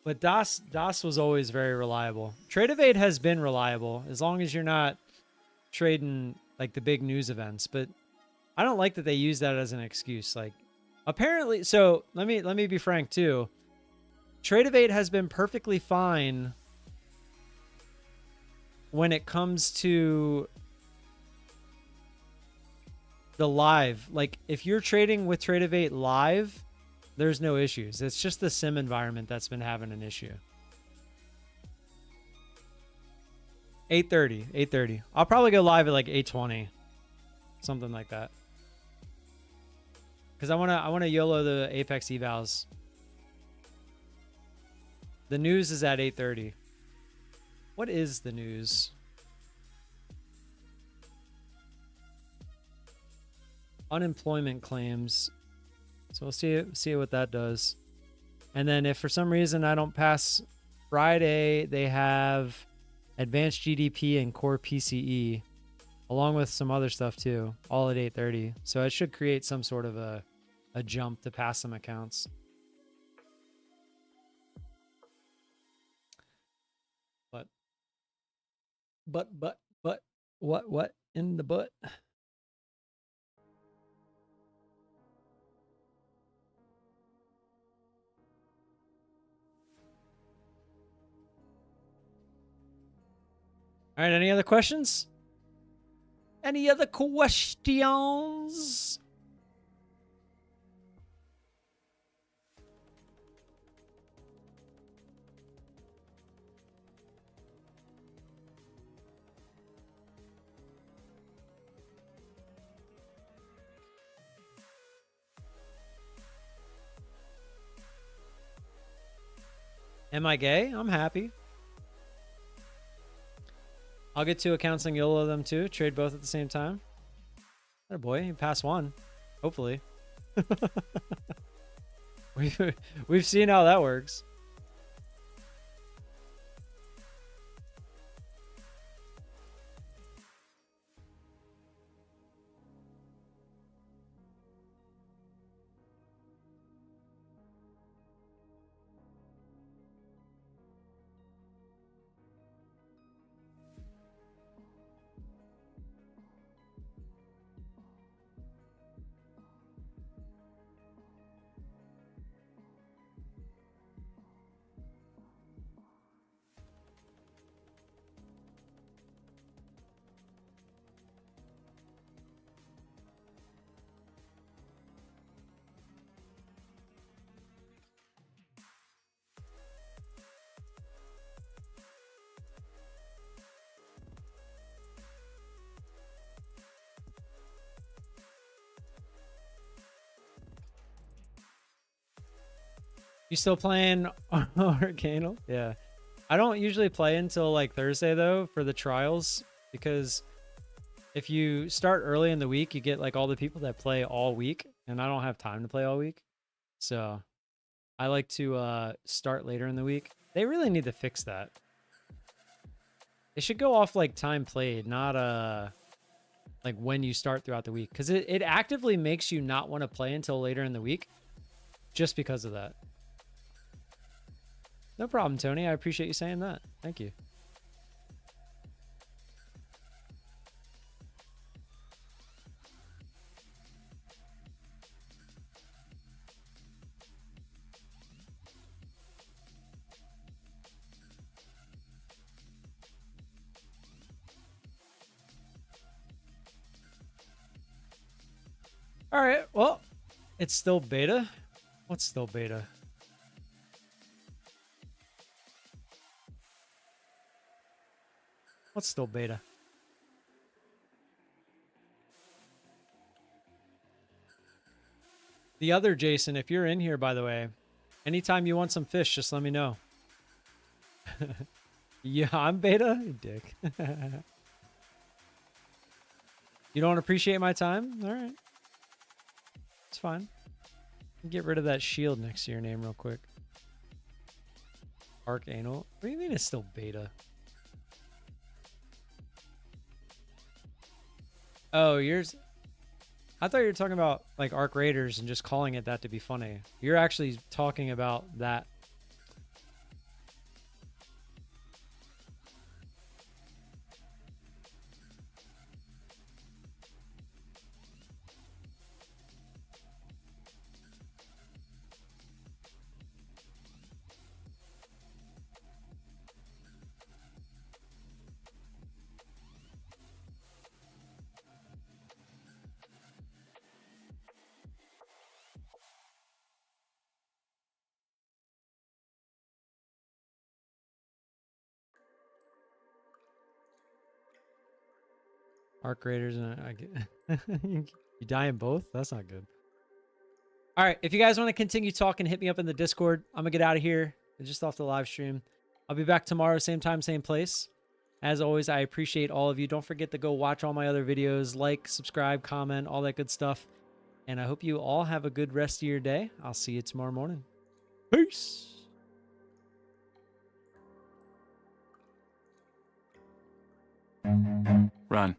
But DOS was always very reliable. Tradeovate has been reliable as long as you're not trading like the big news events. But I don't like that they use that as an excuse. Like, apparently, so let me be frank too. Tradeovate has been perfectly fine when it comes to the live. Like, if you're trading with Tradeovate live, there's no issues. It's just the sim environment that's been having an issue. 8:30. I'll probably go live at like 8:20, something like that. Because I wanna YOLO the Apex evals. The news is at 8:30. What is the news? Unemployment claims. So we'll see what that does. And then if for some reason I don't pass Friday, they have advanced GDP and core PCE, along with some other stuff too, all at 8:30. So it should create some sort of a jump to pass some accounts. But what in the butt? All right, any other questions? Any other questions? Am I gay? I'm happy. I'll get 2 accounts and YOLO them too. Trade both at the same time. Oh boy, you pass one. Hopefully. We've seen how that works. You still playing Arcanal? Yeah. I don't usually play until like Thursday though for the trials, because if you start early in the week, you get like all the people that play all week, and I don't have time to play all week. So I like to start later in the week. They really need to fix that. They should go off like time played, not like when you start throughout the week, because it actively makes you not want to play until later in the week just because of that. No problem, Tony. I appreciate you saying that. Thank you. All right. Well, it's still beta. What's still beta? What's still beta? The other Jason, if you're in here, by the way, anytime you want some fish, just let me know. Yeah, I'm beta, you dick. You don't appreciate my time? All right. It's fine. Get rid of that shield next to your name real quick. Arcanal. What do you mean it's still beta? Oh, yours. I thought you were talking about like Arc Raiders and just calling it that to be funny. You're actually talking about that. Arc Raiders and I get you die in both? That's not good. All right, if you guys want to continue talking, hit me up in the Discord. I'm gonna get out of here. Just off the live stream. I'll be back tomorrow, same time, same place. As always, I appreciate all of you. Don't forget to go watch all my other videos, like, subscribe, comment, all that good stuff. And I hope you all have a good rest of your day. I'll see you tomorrow morning. Peace. Run.